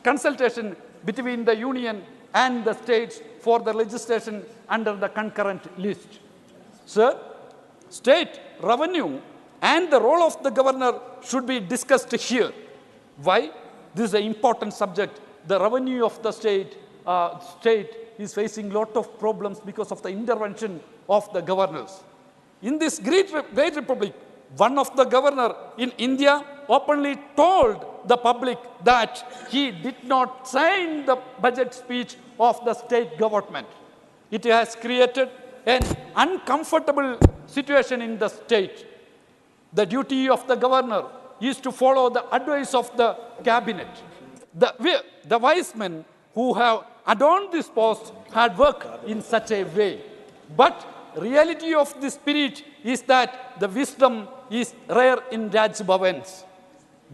consultation between the union and the states for the legislation under the concurrent list. Sir, state revenue and the role of the governor should be discussed here. Why? This is an important subject. The revenue of the state is facing a lot of problems because of the intervention of the governors. In this great republic, one of the governor in India openly told the public that he did not sign the budget speech of the state government. It has created an uncomfortable situation in the state. The duty of the governor is to follow the advice of the cabinet. The wise men who have adorned this post had worked in such a way. But reality of the spirit is that the wisdom is rare in Rajbhavans.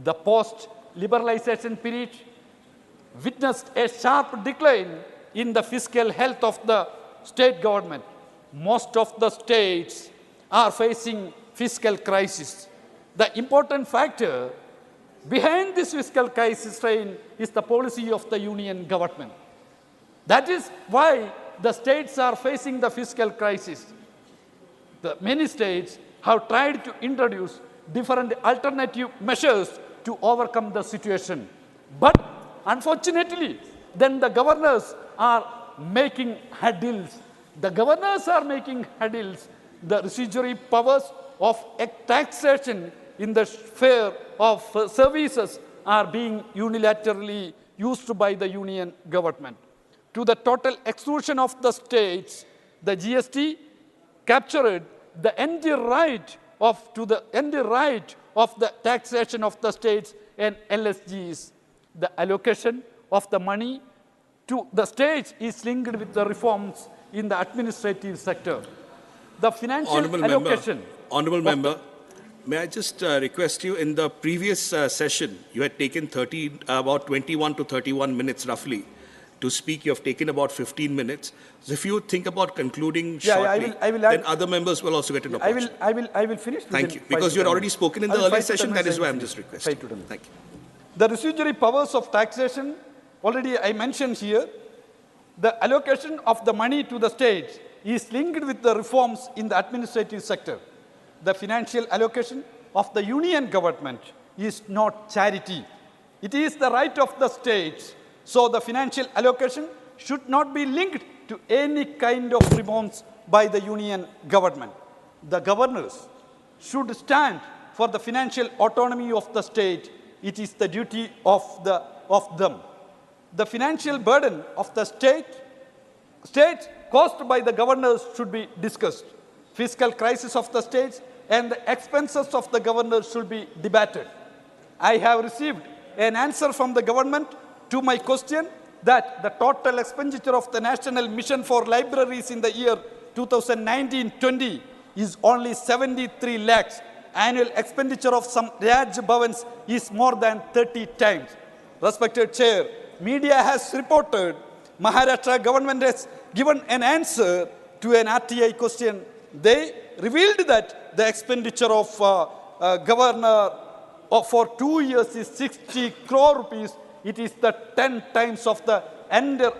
The post-liberalization period witnessed a sharp decline in the fiscal health of the state government. Most of the states are facing fiscal crisis. The important factor behind this fiscal crisis strain is the policy of the union government. That is why the states are facing the fiscal crisis. Many states have tried to introduce different alternative measures to overcome the situation. But unfortunately, then the governors are making hurdles. The governors are making hurdles. The residuary powers of taxation in the sphere of services are being unilaterally used by the union government. To the total exclusion of the states, the GST captured the entire right of the taxation of the states and LSGs. The allocation of the money to the states is linked with the reforms in the administrative sector. The financial allocation. Honourable Member, may I just request you, in the previous session, you had taken about 21 to 31 minutes roughly to speak. You have taken about 15 minutes. So if you think about concluding shortly, then other members will also get an opportunity. I will finish. Thank you. Because you had already spoken in the earlier session, that is why I'm just requesting. Thank you. The residuary powers of taxation, already I mentioned here, the allocation of the money to the states is linked with the reforms in the administrative sector. The financial allocation of the union government is not charity. It is the right of the states. So the financial allocation should not be linked to any kind of reforms by the union government. The governors should stand for the financial autonomy of the state. It is the duty of them. The financial burden of the states caused by the governors should be discussed. Fiscal crisis of the states and the expenses of the governors should be debated. I have received an answer from the government to my question that the total expenditure of the National Mission for Libraries in the year 2019-20 is only 73 lakhs. Annual expenditure of some Raj Bhavans is more than 30 times. Respected Chair, media has reported Maharashtra government has given an answer to an RTI question. They revealed that the expenditure of governor for 2 years is 60 crore rupees. It is the 10 times of the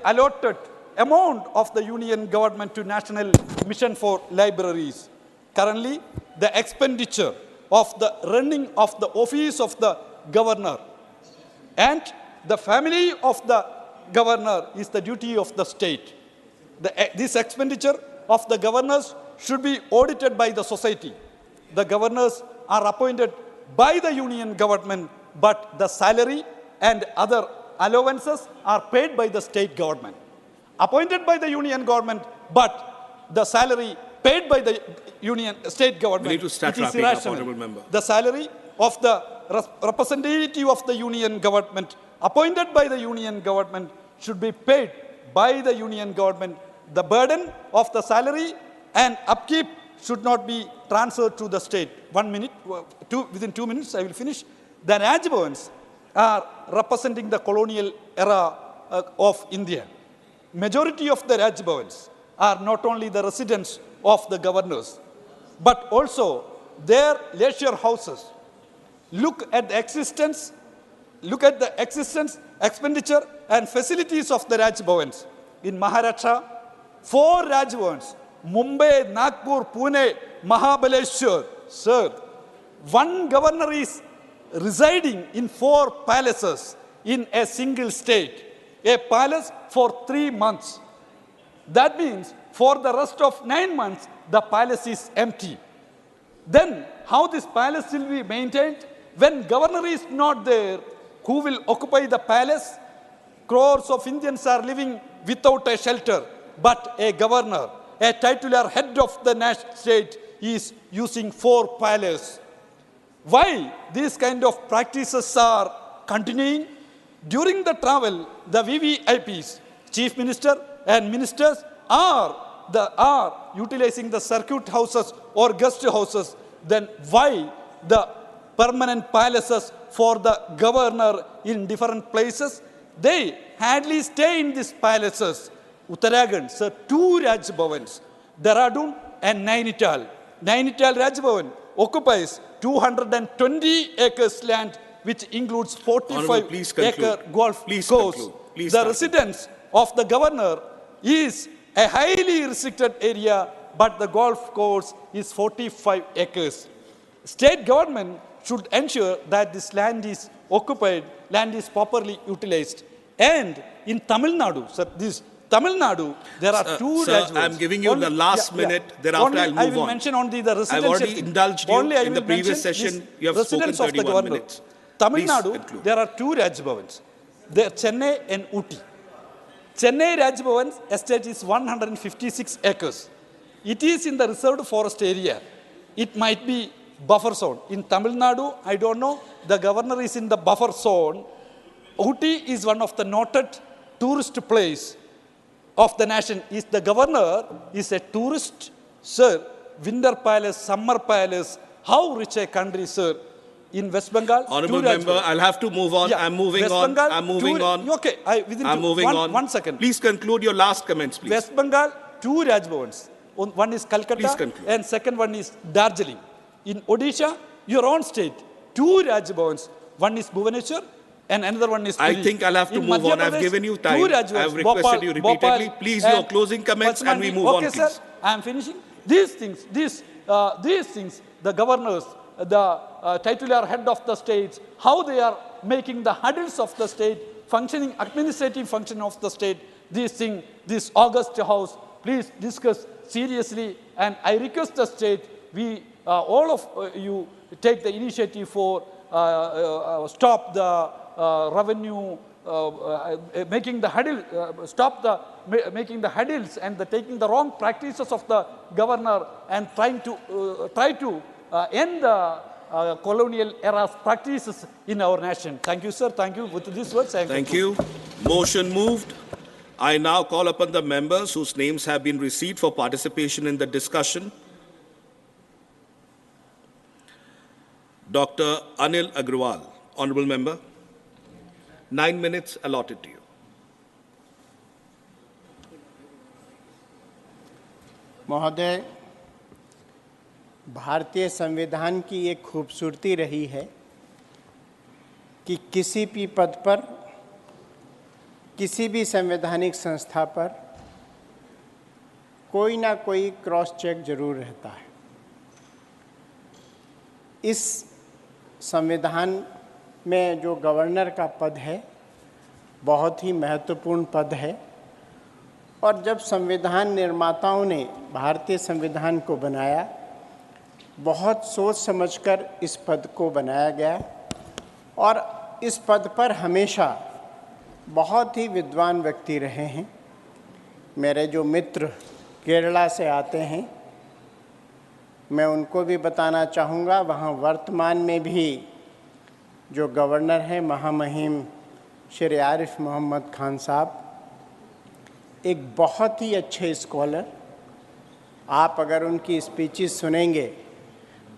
allotted amount of the union government to National Mission for Libraries. Currently, the expenditure of the running of the office of the governor and the family of the governor is the duty of the state. This expenditure of the governors should be audited by the society. The governors are appointed by the union government, but the salary and other allowances are paid by the state government. Appointed by the union government, but the salary paid by the state government. We need to start wrapping up, Honourable Member. The salary of the representative of the union government appointed by the union government should be paid by the union government. The burden of the salary and upkeep should not be transferred to the state. 1 minute, within 2 minutes I will finish. The Rajbhavans are representing the colonial era of India. Majority of the Raj Bhavans are not only the residents of the governors, but also their leisure houses. Look at the existence, expenditure and facilities of the Raj Bhavans. In Maharashtra, 4 Raj Bhavans, Mumbai, Nagpur, Pune, Mahabaleshwar. Sir, one governor is residing in 4 palaces in a single state. A palace for 3 months. That means for the rest of 9 months, the palace is empty. Then how this palace will be maintained? When governor is not there, who will occupy the palace? Crores of Indians are living without a shelter, but a governor, a titular head of the national state, is using 4 palaces. Why these kind of practices are continuing? During the travel, the VVIPs, chief minister and ministers, are utilizing the circuit houses or guest houses. Then why the permanent palaces for the governor in different places? They hardly stay in these palaces. Uttarakhand, sir, 2 Raj Bhavans, Dehradun and Nainital. Nainital Raj Bhavan occupies 220 acres land, which includes 45-acre golf course. The residence of the governor is a highly restricted area, but the golf course is 45 acres. State government should ensure that this land is occupied, land is properly utilized. And in Tamil Nadu, sir, Tamil Nadu, there are 2 Raj Bhavans. I'm giving you the last minute, thereafter I'll move on. I will mention only the residential. I've already indulged you in the previous session. You have spoken 31 minutes. Tamil Nadu, there are 2 Raj Bhavans. There are Chennai and Ooty. Chennai Raj Bhavan's estate is 156 acres. It is in the reserved forest area. It might be buffer zone. In Tamil Nadu, I don't know, the governor is in the buffer zone. Ooty is one of the noted tourist place of the nation. Is the governor is a tourist, sir. Winter palace, summer palace. How rich a country, sir. In West Bengal, Honorable member, I'll have to move on. I'm moving West on. Bengal, I'm moving on. Okay, I'm moving on. 1 second. Please conclude your last comments, please. West Bengal, 2 Raj Bhavans. One is Calcutta and second one is Darjeeling. In Odisha, your own state, 2 Raj Bhavans. One is Bhubaneswar and another one is Puri. I think I'll have to move on. I've given you time. I've requested you repeatedly. Please, your closing comments and we move on, please. Okay, sir. I'm finishing. These things, the governors, the titular head of the states, how they are making the hurdles of the state, functioning, administrative function of the state, these things, this August House, please discuss seriously. And I request the state, all of you take the initiative for stop the revenue, making the hurdle, making the hurdles and taking the wrong practices of the governor and try to end the colonial era's practices in our nation. Thank you, sir. Thank you. With these words, thank you. Motion moved. I now call upon the members whose names have been received for participation in the discussion. Dr. Anil Agrawal, Honorable Member. 9 minutes allotted to you. महोदय, भारतीय संविधान की एक खूबसूरती रही है कि किसी भी पद पर, किसी भी संवैधानिक संस्था पर कोई ना कोई क्रॉस चेक जरूर रहता है। इस संविधान में जो गवर्नर का पद है बहुत ही महत्वपूर्ण पद है और जब संविधान निर्माताओं ने भारतीय संविधान को बनाया बहुत सोच समझकर इस पद को बनाया गया और इस पद पर हमेशा बहुत ही विद्वान व्यक्ति रहे हैं। मेरे जो मित्र केरला से आते हैं मैं उनको भी बताना चाहूँगा, वहाँ वर्तमान में भी जो गवर्नर हैं महामहिम श्री आरिफ मोहम्मद खान साहब एक बहुत ही अच्छे स्कॉलर। आप अगर उनकी स्पीचेस सुनेंगे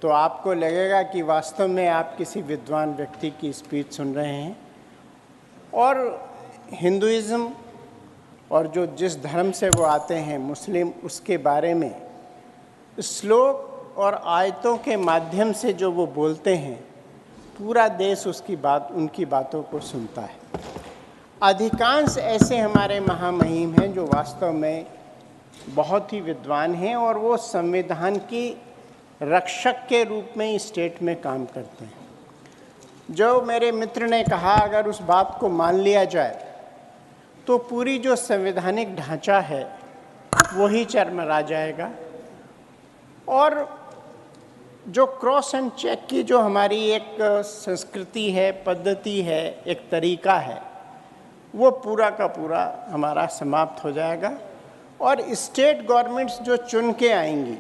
तो आपको लगेगा कि वास्तव में आप किसी विद्वान व्यक्ति की स्पीच सुन रहे हैं। और हिंदुइज़्म और जो जिस धर्म से वो आते हैं मुस्लिम, उसके बारे में श्लोक और आयतों के माध्यम से जो वो बोलते हैं, पूरा देश उनकी बातों को सुनता है। अधिकांश ऐसे हमारे महामहिम हैं जो वास्तव में बहुत ही विद्वान हैं और वो संविधान की रक्षक के रूप में इस स्टेट में काम करते हैं। जो मेरे मित्र ने कहा, अगर उस बात को मान लिया जाए तो पूरी जो संवैधानिक ढांचा है वही चरमरा जाएगा और जो क्रॉस एंड चेक की जो हमारी एक संस्कृति है, पद्धति है, एक तरीका है, वो पूरा का पूरा हमारा समाप्त हो जाएगा और स्टेट गवर्नमेंट्स जो चुन के आएंगी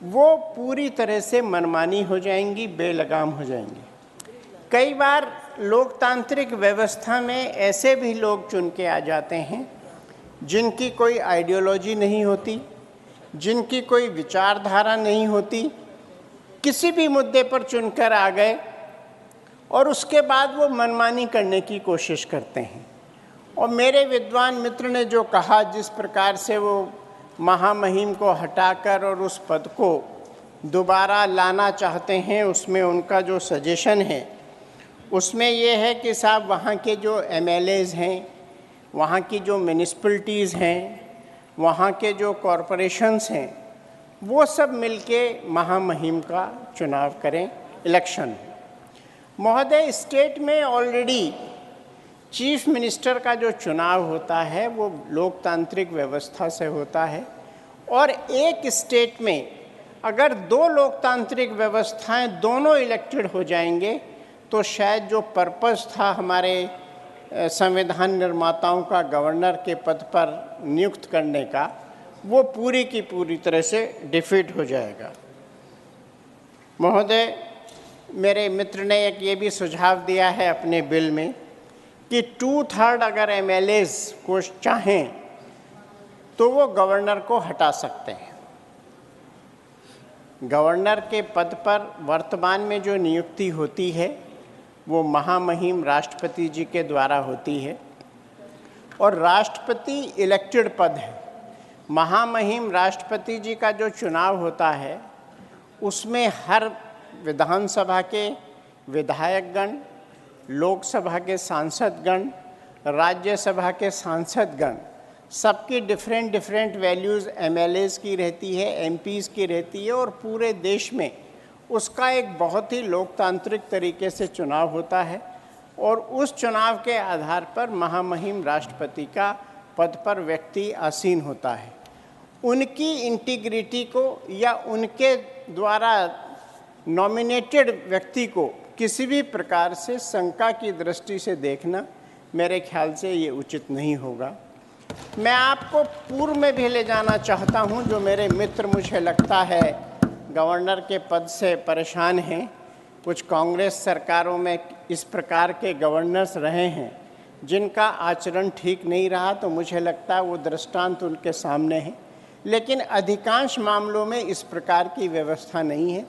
वो पूरी तरह से मनमानी हो जाएंगी, बेलगाम हो जाएंगी। कई बार लोकतांत्रिक व्यवस्था में ऐसे भी लोग चुन के आ जाते हैं जिनकी कोई आइडियोलॉजी नहीं होती, जिनकी कोई विचारधारा नहीं होती, किसी भी मुद्दे पर चुनकर आ गए और उसके बाद वो मनमानी करने की कोशिश करते हैं। और मेरे विद्वान मित्र ने जो कहा, जिस प्रकार से वो महामहिम को हटाकर और उस पद को दोबारा लाना चाहते हैं, उसमें उनका जो सजेशन है उसमें ये है कि साहब वहाँ के जो एमएलएज़ हैं, वहाँ की जो म्यूनिसिपैलिटीज़ हैं, वहाँ के जो कॉरपोरेशंस हैं, वो सब मिलके महामहिम का चुनाव करें, इलेक्शन। महोदय, स्टेट में ऑलरेडी चीफ मिनिस्टर का जो चुनाव होता है वो लोकतांत्रिक व्यवस्था से होता है और एक स्टेट में अगर दो लोकतांत्रिक व्यवस्थाएं दोनों इलेक्टेड हो जाएंगे तो शायद जो पर्पस था हमारे संविधान निर्माताओं का गवर्नर के पद पर नियुक्त करने का, वो पूरी की पूरी तरह से डिफीट हो जाएगा। महोदय, मेरे मित्र ने एक ये भी सुझाव दिया है अपने बिल में कि 2/3 अगर एमएलएज़ को चाहें तो वो गवर्नर को हटा सकते हैं। गवर्नर के पद पर वर्तमान में जो नियुक्ति होती है वो महामहिम राष्ट्रपति जी के द्वारा होती है और राष्ट्रपति इलेक्टेड पद है। महामहिम राष्ट्रपति जी का जो चुनाव होता है उसमें हर विधानसभा के विधायकगण, लोकसभा के सांसदगण, राज्यसभा के सांसदगण, सबकी डिफरेंट वैल्यूज़ एमएलएज़ की रहती है, एमपीज़ की रहती है और पूरे देश में उसका एक बहुत ही लोकतांत्रिक तरीके से चुनाव होता है और उस चुनाव के आधार पर महामहिम राष्ट्रपति का पद पर व्यक्ति आसीन होता है। उनकी इंटीग्रिटी को या उनके द्वारा नॉमिनेटेड व्यक्ति को किसी भी प्रकार से शंका की दृष्टि से देखना मेरे ख्याल से ये उचित नहीं होगा। मैं आपको पूर्व में भी ले जाना चाहता हूँ, जो मेरे मित्र मुझे लगता है गवर्नर के पद से परेशान हैं। कुछ कांग्रेस सरकारों में इस प्रकार के गवर्नर्स रहे हैं जिनका आचरण ठीक नहीं रहा, तो मुझे लगता है वो दृष्टांत उनके सामने है, लेकिन अधिकांश मामलों में इस प्रकार की व्यवस्था नहीं है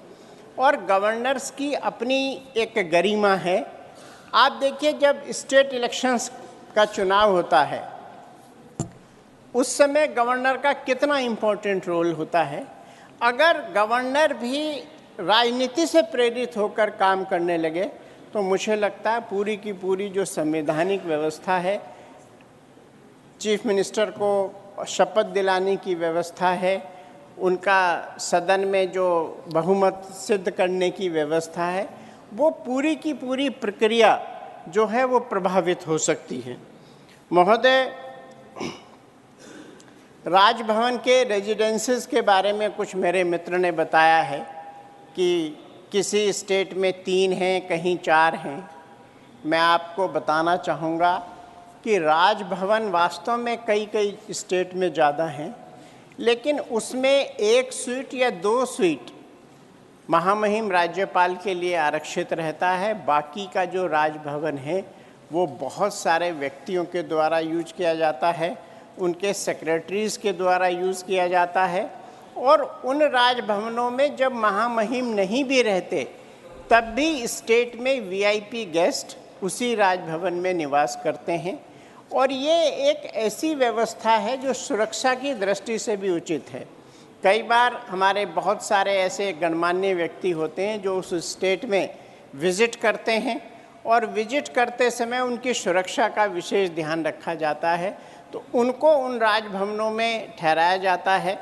और गवर्नर्स की अपनी एक गरिमा है। आप देखिए, जब स्टेट इलेक्शंस का चुनाव होता है उस समय गवर्नर का कितना इम्पोर्टेंट रोल होता है। अगर गवर्नर भी राजनीति से प्रेरित होकर काम करने लगे तो मुझे लगता है पूरी की पूरी जो संवैधानिक व्यवस्था है, चीफ मिनिस्टर को शपथ दिलाने की व्यवस्था है, उनका सदन में जो बहुमत सिद्ध करने की व्यवस्था है, वो पूरी की पूरी प्रक्रिया जो है वो प्रभावित हो सकती है। महोदय, राजभवन के रेजिडेंसेस के बारे में कुछ मेरे मित्र ने बताया है कि किसी स्टेट में 3 हैं, कहीं 4 हैं। मैं आपको बताना चाहूँगा कि राजभवन वास्तव में कई स्टेट में ज़्यादा हैं, लेकिन उसमें 1 सीट या 2 सीट महामहिम राज्यपाल के लिए आरक्षित रहता है। बाकी का जो राजभवन है वो बहुत सारे व्यक्तियों के द्वारा यूज किया जाता है, उनके सेक्रेटरीज़ के द्वारा यूज़ किया जाता है और उन राजभवनों में जब महामहिम नहीं भी रहते तब भी स्टेट में वीआईपी गेस्ट उसी राजभवन में निवास करते हैं। और ये एक ऐसी व्यवस्था है जो सुरक्षा की दृष्टि से भी उचित है। कई बार हमारे बहुत सारे ऐसे गणमान्य व्यक्ति होते हैं जो उस स्टेट में विजिट करते हैं और विजिट करते समय उनकी सुरक्षा का विशेष ध्यान रखा जाता है, तो उनको उन राजभवनों में ठहराया जाता है।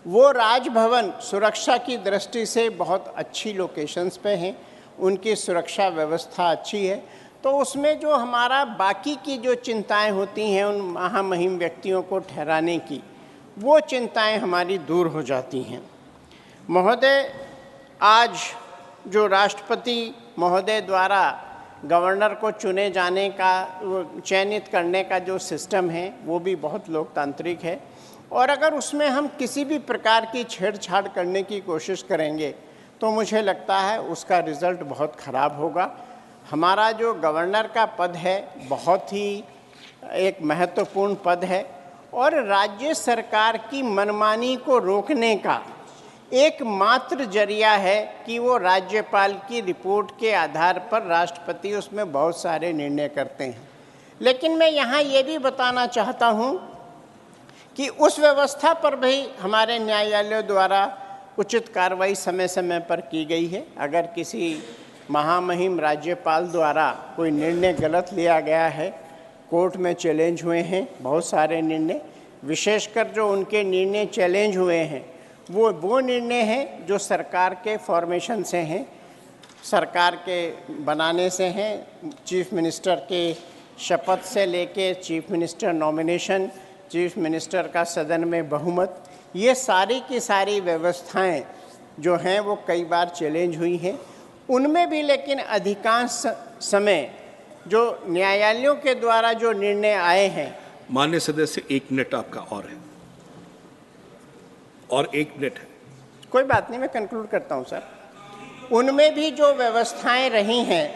वो राजभवन सुरक्षा की दृष्टि से बहुत अच्छी लोकेशंस पे हैं, उनकी सुरक्षा व्यवस्था अच्छी है, तो उसमें जो हमारा बाकी की जो चिंताएं होती हैं उन महामहिम व्यक्तियों को ठहराने की, वो चिंताएं हमारी दूर हो जाती हैं। महोदय, आज जो राष्ट्रपति महोदय द्वारा गवर्नर को चुने जाने का, चयनित करने का जो सिस्टम है वो भी बहुत लोकतांत्रिक है, और अगर उसमें हम किसी भी प्रकार की छेड़छाड़ करने की कोशिश करेंगे तो मुझे लगता है उसका रिज़ल्ट बहुत ख़राब होगा। हमारा जो गवर्नर का पद है बहुत ही एक महत्वपूर्ण पद है और राज्य सरकार की मनमानी को रोकने का एकमात्र जरिया है कि वो राज्यपाल की रिपोर्ट के आधार पर राष्ट्रपति उसमें बहुत सारे निर्णय करते हैं। लेकिन मैं यहाँ ये भी बताना चाहता हूँ कि उस व्यवस्था पर भी हमारे न्यायालयों द्वारा उचित कार्रवाई समय समय पर की गई है। अगर किसी महामहिम राज्यपाल द्वारा कोई निर्णय गलत लिया गया है, कोर्ट में चैलेंज हुए हैं बहुत सारे निर्णय, विशेषकर जो उनके निर्णय चैलेंज हुए हैं वो निर्णय हैं जो सरकार के फॉर्मेशन से हैं, सरकार के बनाने से हैं, चीफ मिनिस्टर के शपथ से लेके chief minister nomination, chief minister का सदन में बहुमत, ये सारी की सारी व्यवस्थाएं जो हैं वो कई बार चैलेंज हुई हैं। उनमें भी लेकिन अधिकांश समय जो न्यायालयों के द्वारा जो निर्णय आए हैं। माननीय सदस्य, 1 मिनट आपका और है, और 1 मिनट है। कोई बात नहीं, मैं कंक्लूड करता हूं सर। उनमें भी जो व्यवस्थाएं रही हैं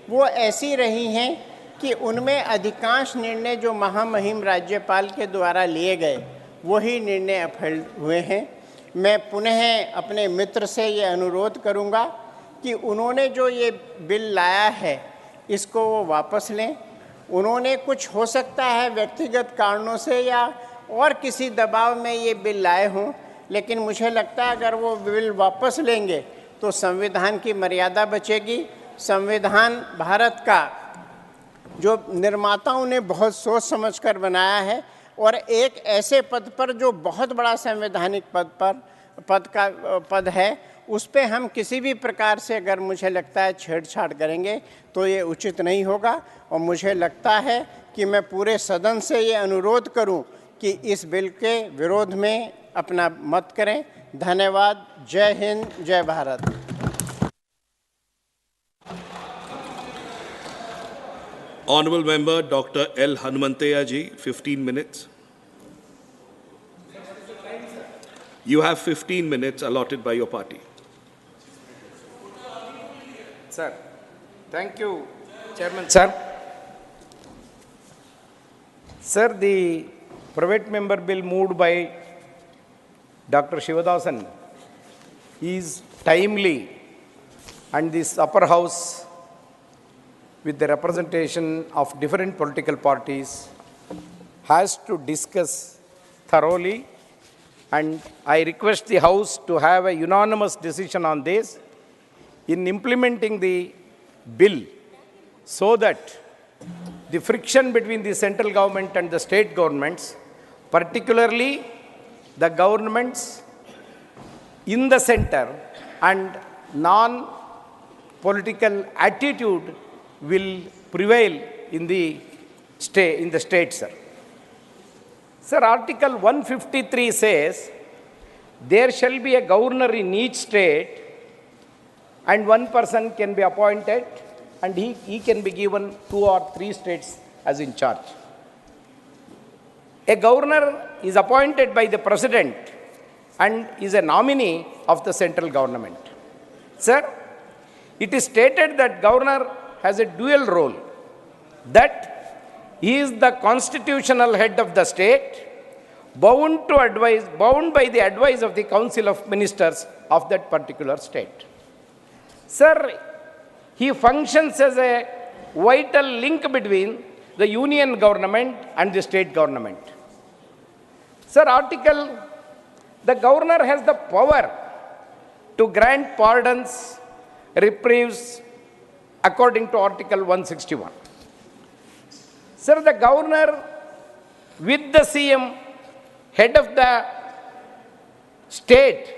वो ऐसी रही हैं कि उनमें अधिकांश निर्णय जो महामहिम राज्यपाल के द्वारा लिए गए वही निर्णय अपहेल्ड हुए हैं। मैं पुनः अपने मित्र से ये अनुरोध करूंगा कि उन्होंने जो ये बिल लाया है इसको वो वापस लें। उन्होंने कुछ हो सकता है व्यक्तिगत कारणों से या और किसी दबाव में ये बिल लाए हों, लेकिन मुझे लगता है अगर वो बिल वापस लेंगे तो संविधान की मर्यादा बचेगी। संविधान भारत का जो निर्माताओं ने बहुत सोच समझकर बनाया है और एक ऐसे पद पर जो बहुत बड़ा संवैधानिक पद है, उस पे हम किसी भी प्रकार से अगर मुझे लगता है छेड़छाड़ करेंगे तो ये उचित नहीं होगा। और मुझे लगता है कि मैं पूरे सदन से ये अनुरोध करूं कि इस बिल के विरोध में अपना मत करें। धन्यवाद। जय हिंद, जय Bharat. Honorable Member Dr. L. Hanumanteya ji, 15 minutes. You have 15 minutes allotted by your party. Sir, thank you, Chairman. Sir, the private member bill moved by Dr. Shivadasan is timely, and this upper house with the representation of different political parties has to discuss thoroughly, and I request the House to have a unanimous decision on this in implementing the bill so that the friction between the central government and the state governments, particularly the governments in the center and non-political attitude will prevail in the state, sir. Sir, Article 153 says, there shall be a governor in each state and one person can be appointed and he can be given 2 or 3 states as in charge. A governor is appointed by the president and is a nominee of the central government. Sir, it is stated that governor has a dual role, that he is the constitutional head of the state, bound by the advice of the Council of Ministers of that particular state. Sir, he functions as a vital link between the union government and the state government. Sir, the governor has the power to grant pardons, reprieves, according to Article 161. Sir, the governor with the CM, head of the state,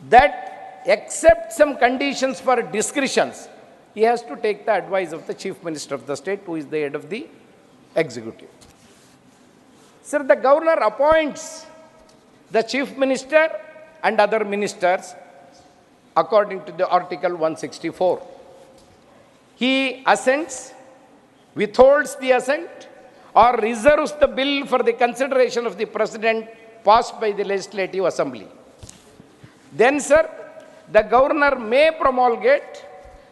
that except some conditions for discretions, he has to take the advice of the chief minister of the state, who is the head of the executive. Sir, the governor appoints the chief minister and other ministers according to the Article 164. He assents, withholds the assent, or reserves the bill for the consideration of the president passed by the legislative assembly. Then, sir, the governor may promulgate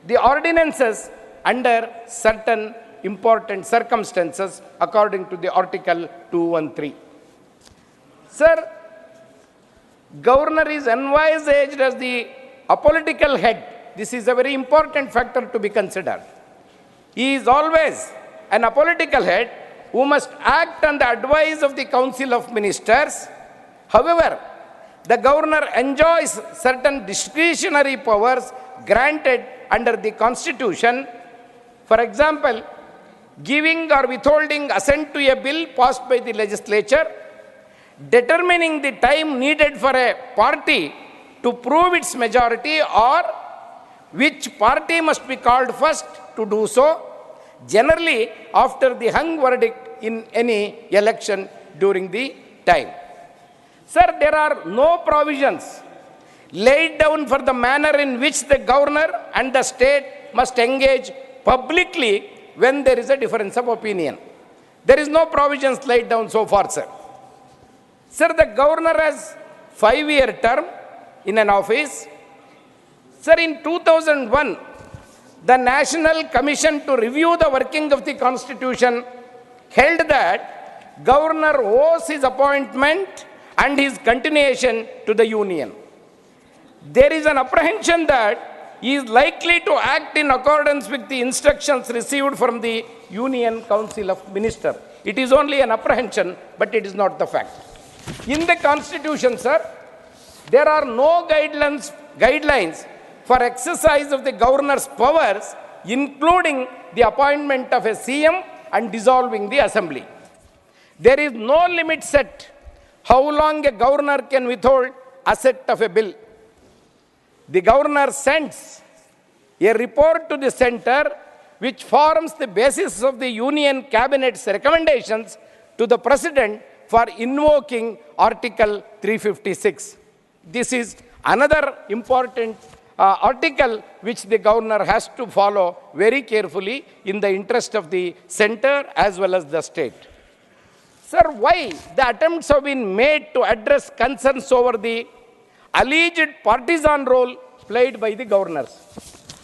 the ordinances under certain important circumstances according to the Article 213. Sir, governor is envisaged as the apolitical head. This is a very important factor to be considered. He is always an apolitical head who must act on the advice of the Council of Ministers. However, the governor enjoys certain discretionary powers granted under the Constitution. For example, giving or withholding assent to a bill passed by the legislature, determining the time needed for a party to prove its majority, or which party must be called first to do so, generally after the hung verdict in any election during the time. Sir, there are no provisions laid down for the manner in which the governor and the state must engage publicly when there is a difference of opinion. There is no provisions laid down so far, sir. Sir, the governor has 5-year term in an office. Sir, in 2001, the National Commission to Review the Working of the Constitution held that governor owes his appointment and his continuation to the union. There is an apprehension that he is likely to act in accordance with the instructions received from the Union Council of Ministers. It is only an apprehension, but it is not the fact. In the Constitution, sir, there are no guidelines for exercise of the governor's powers, including the appointment of a CM and dissolving the assembly. There is no limit set how long a governor can withhold assent of a bill. The governor sends a report to the center which forms the basis of the Union Cabinet's recommendations to the President for invoking Article 356. This is another important article which the governor has to follow very carefully in the interest of the center as well as the state. Sir, why the attempts have been made to address concerns over the alleged partisan role played by the governors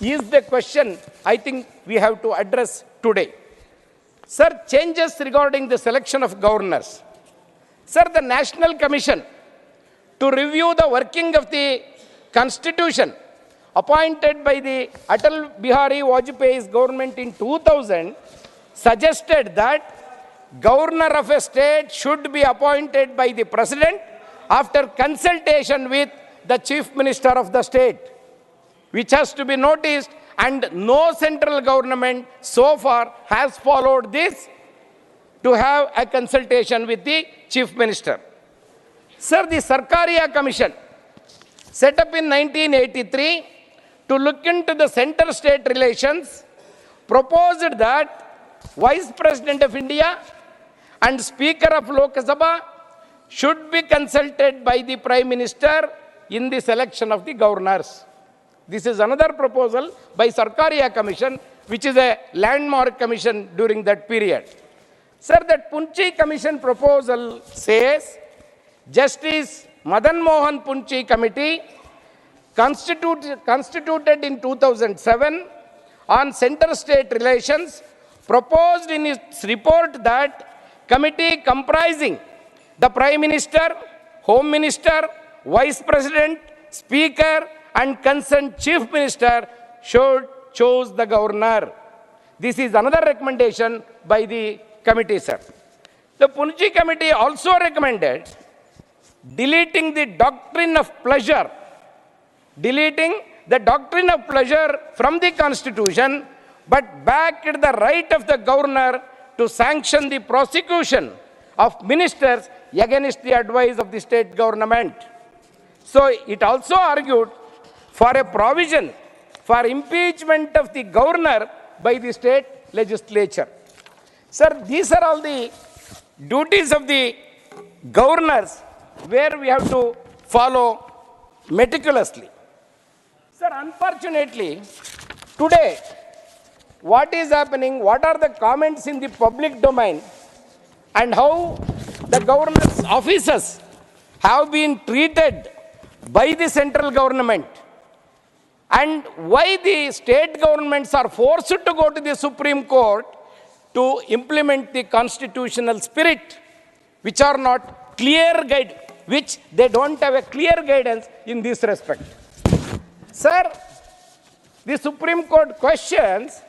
is the question I think we have to address today. Sir, changes regarding the selection of governors. Sir, the National Commission to Review the Working of the Constitution, appointed by the Atal Bihari Vajpayee's government in 2000, suggested that governor of a state should be appointed by the president after consultation with the chief minister of the state, which has to be noticed, and no central government so far has followed this to have a consultation with the chief minister. Sir, the Sarkaria Commission, set up in 1983 to look into the center-state relations, proposed that Vice President of India and Speaker of Lok Sabha should be consulted by the Prime Minister in the selection of the governors. This is another proposal by Sarkaria Commission, which is a landmark commission during that period. Sir, that Punchi Commission proposal says Justice Madan Mohan Punchi Committee, constituted in 2007 on center-state relations, proposed in its report that committee comprising the Prime Minister, Home Minister, Vice President, Speaker, and concerned Chief Minister should chose the governor. This is another recommendation by the committee, sir. The Punji committee also recommended deleting the doctrine of pleasure, from the constitution, but backed the right of the governor to sanction the prosecution of ministers against the advice of the state government. So it also argued for a provision for impeachment of the governor by the state legislature. Sir, these are all the duties of the governors where we have to follow meticulously. Sir, unfortunately, today, what is happening, what are the comments in the public domain, and how the governor's officers have been treated by the central government, and why the state governments are forced to go to the Supreme Court to implement the constitutional spirit, which are not clear guide, which they don't have a clear guidance in this respect. Sir, the Supreme Court questions,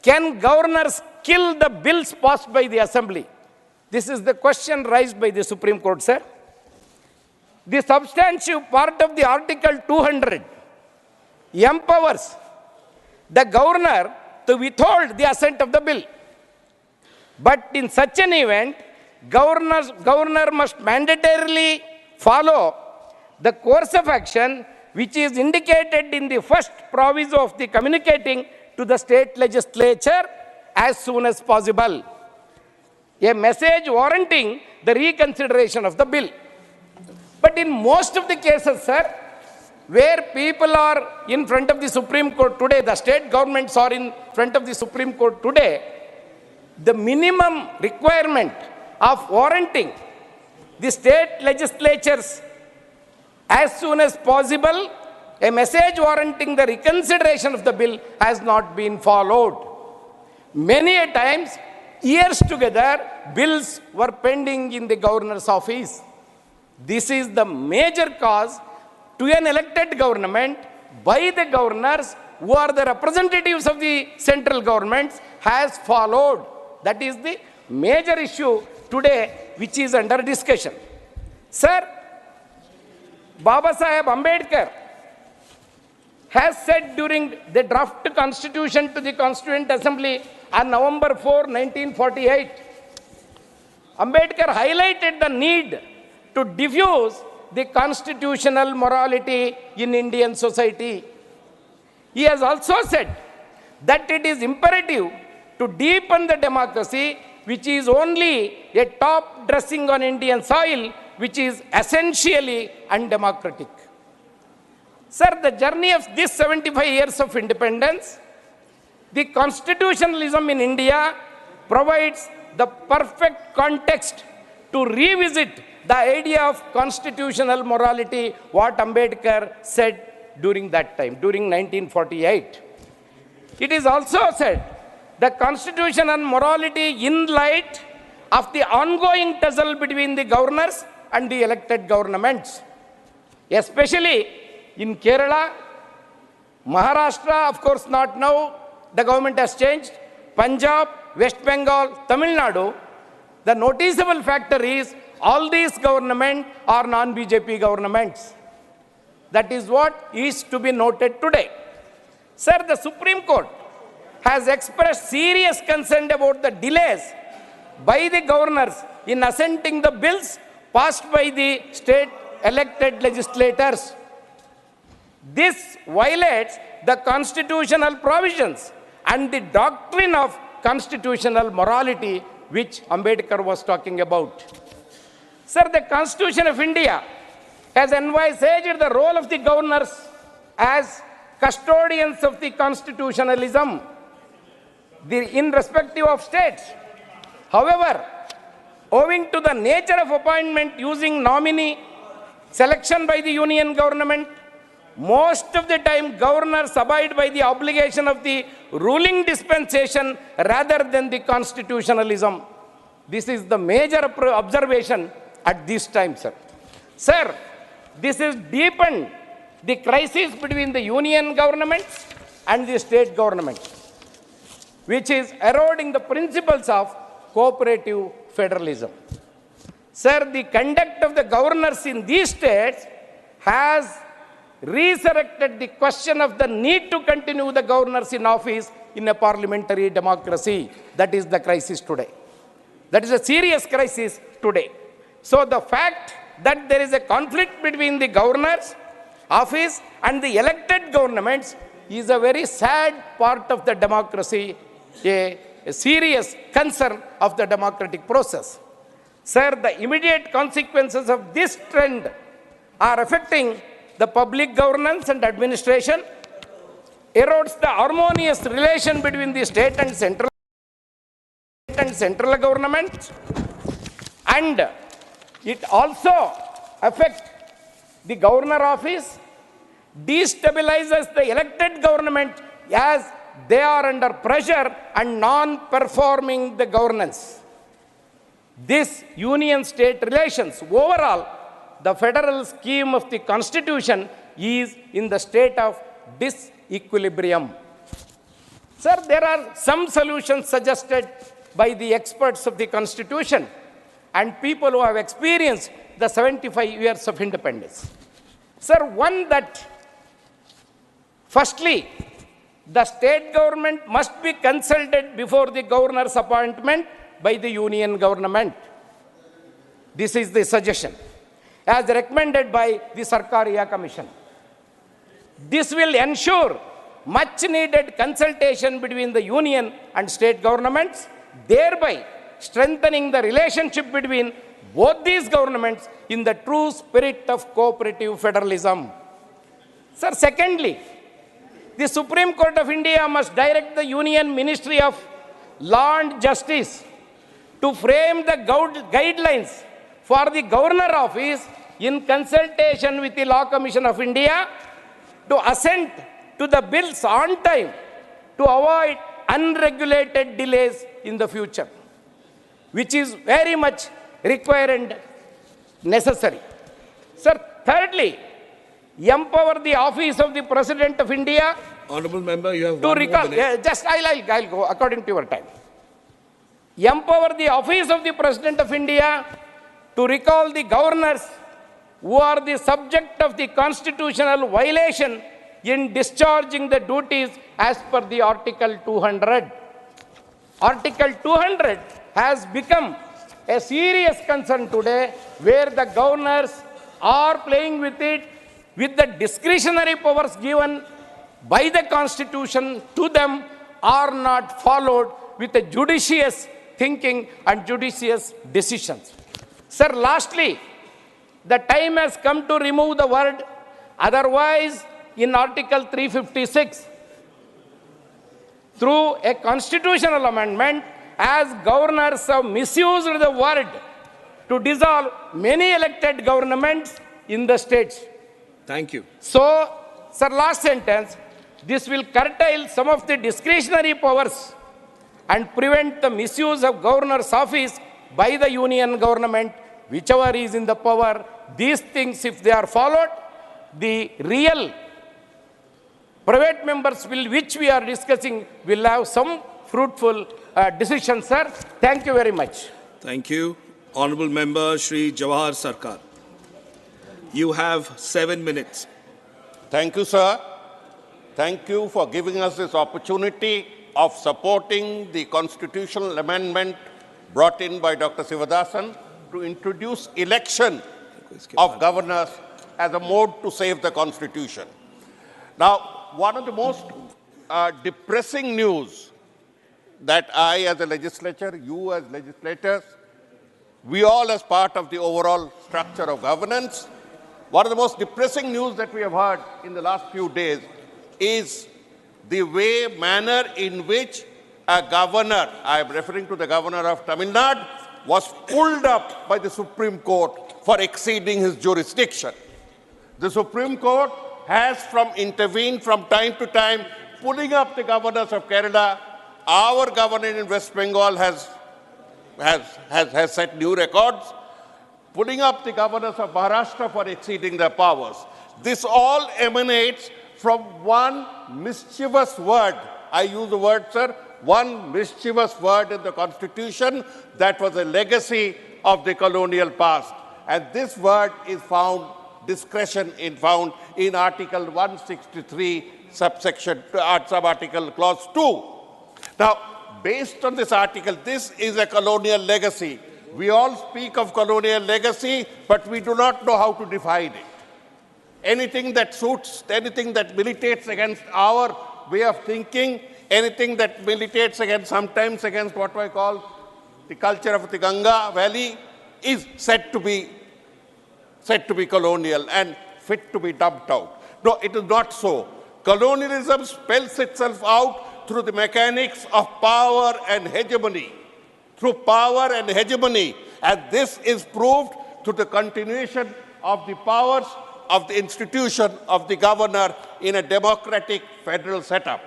can governors kill the bills passed by the Assembly? This is the question raised by the Supreme Court, sir. The substantive part of the Article 200 empowers the governor to withhold the assent of the bill. But in such an event, governor must mandatorily follow the course of action which is indicated in the first proviso of the communicating to the state legislature as soon as possible. A message warranting the reconsideration of the bill. But in most of the cases, sir, where people are in front of the Supreme Court today, the state governments are in front of the Supreme Court today, the minimum requirement of warranting the state legislatures as soon as possible, a message warranting the reconsideration of the bill has not been followed. Many a times, years together, bills were pending in the governor's office. This is the major cause to an elected government by the governors who are the representatives of the central governments has followed. That is the major issue today which is under discussion. Sir, Baba Saheb Ambedkar has said during the draft constitution to the Constituent Assembly on November 4, 1948, Ambedkar highlighted the need to diffuse the constitutional morality in Indian society. He has also said that it is imperative to deepen the democracy, which is only a top dressing on Indian soil, which is essentially undemocratic. Sir, the journey of this 75 years of independence, the constitutionalism in India provides the perfect context to revisit the idea of constitutional morality, what Ambedkar said during that time, during 1948. It is also said the constitution and morality in light of the ongoing tussle between the governors and the elected governments, especially in Kerala, Maharashtra, of course not now, the government has changed, Punjab, West Bengal, Tamil Nadu. The noticeable factor is all these governments are non-BJP governments. That is what is to be noted today. Sir, the Supreme Court has expressed serious concern about the delays by the governors in assenting the bills passed by the state elected legislators. This violates the constitutional provisions and the doctrine of constitutional morality which Ambedkar was talking about. Sir, the Constitution of India has envisaged the role of the governors as custodians of the constitutionalism in respective of states. However, owing to the nature of appointment using nominee selection by the union government, most of the time governors abide by the obligation of the ruling dispensation rather than the constitutionalism. This is the major observation at this time, sir. Sir, this has deepened the crisis between the union governments and the state government, which is eroding the principles of cooperative federalism. Sir, the conduct of the governors in these states has resurrected the question of the need to continue the governors in office in a parliamentary democracy. That is the crisis today. That is a serious crisis today. So the fact that there is a conflict between the governor's office and the elected governments is a very sad part of the democracy, a serious concern of the democratic process. Sir, the immediate consequences of this trend are affecting the public governance and administration, erodes the harmonious relation between the state and central government, and it also affects the governor office, destabilizes the elected government as they are under pressure and non-performing the governance. This union-state relations, overall, the federal scheme of the constitution is in the state of disequilibrium. Sir, there are some solutions suggested by the experts of the constitution and people who have experienced the 75 years of independence. Sir, one that, firstly, the state government must be consulted before the governor's appointment by the union government. This is the suggestion, as recommended by the Sarkariya Commission. This will ensure much needed consultation between the union and state governments, thereby strengthening the relationship between both these governments in the true spirit of cooperative federalism. Sir, secondly, the Supreme Court of India must direct the Union Ministry of Law and Justice to frame the guidelines for the Governor Office in consultation with the Law Commission of India to assent to the bills on time to avoid unregulated delays in the future, which is very much required and necessary. Sir, thirdly, empower the office of the President of India. Honorable Member, you have to recall. I'll go according to your time. Empower the office of the President of India to recall the governors who are the subject of the constitutional violation in discharging the duties as per the Article 200. Article 200 has become a serious concern today, where the governors are playing with it, with the discretionary powers given by the Constitution to them are not followed with a judicious thinking and judicious decisions. Sir, lastly, the time has come to remove the word otherwise in Article 356 through a constitutional amendment, as governors have misused the word to dissolve many elected governments in the states. Thank you. So, sir, last sentence, this will curtail some of the discretionary powers and prevent the misuse of governor's office by the union government, whichever is in the power. These things, if they are followed, the real private members which we are discussing will have some fruitful decisions, sir. Thank you very much. Thank you. Honorable Member Shri Jawahar Sarkar. You have 7 minutes. Thank you, sir. Thank you for giving us this opportunity of supporting the constitutional amendment brought in by Dr. Sivadasan to introduce election of governors as a mode to save the Constitution. Now, one of the most depressing news that I as a legislature, you as legislators, we all as part of the overall structure of governance, one of the most depressing news that we have heard in the last few days is the manner in which a governor, I am referring to the governor of Tamil Nadu, was pulled up by the Supreme Court for exceeding his jurisdiction. The Supreme Court has intervened from time to time, pulling up the governors of Kerala. Our governor in West Bengal has set new records, pulling up the governors of Maharashtra for exceeding their powers. This all emanates from one mischievous word. I use the word, sir, one mischievous word in the Constitution that was a legacy of the colonial past. And this word is found, discretion is found in Article 163, subsection, sub-article clause 2. Now, based on this article, this is a colonial legacy. We all speak of colonial legacy, but we do not know how to define it. Anything that suits, anything that militates against our way of thinking, anything that militates against, sometimes against what I call the culture of the Ganga Valley, is said to be colonial and fit to be dumped out. No, it is not so. Colonialism spells itself out through the mechanics of power and hegemony. Through power and hegemony. And this is proved through the continuation of the powers of the institution of the governor in a democratic federal setup.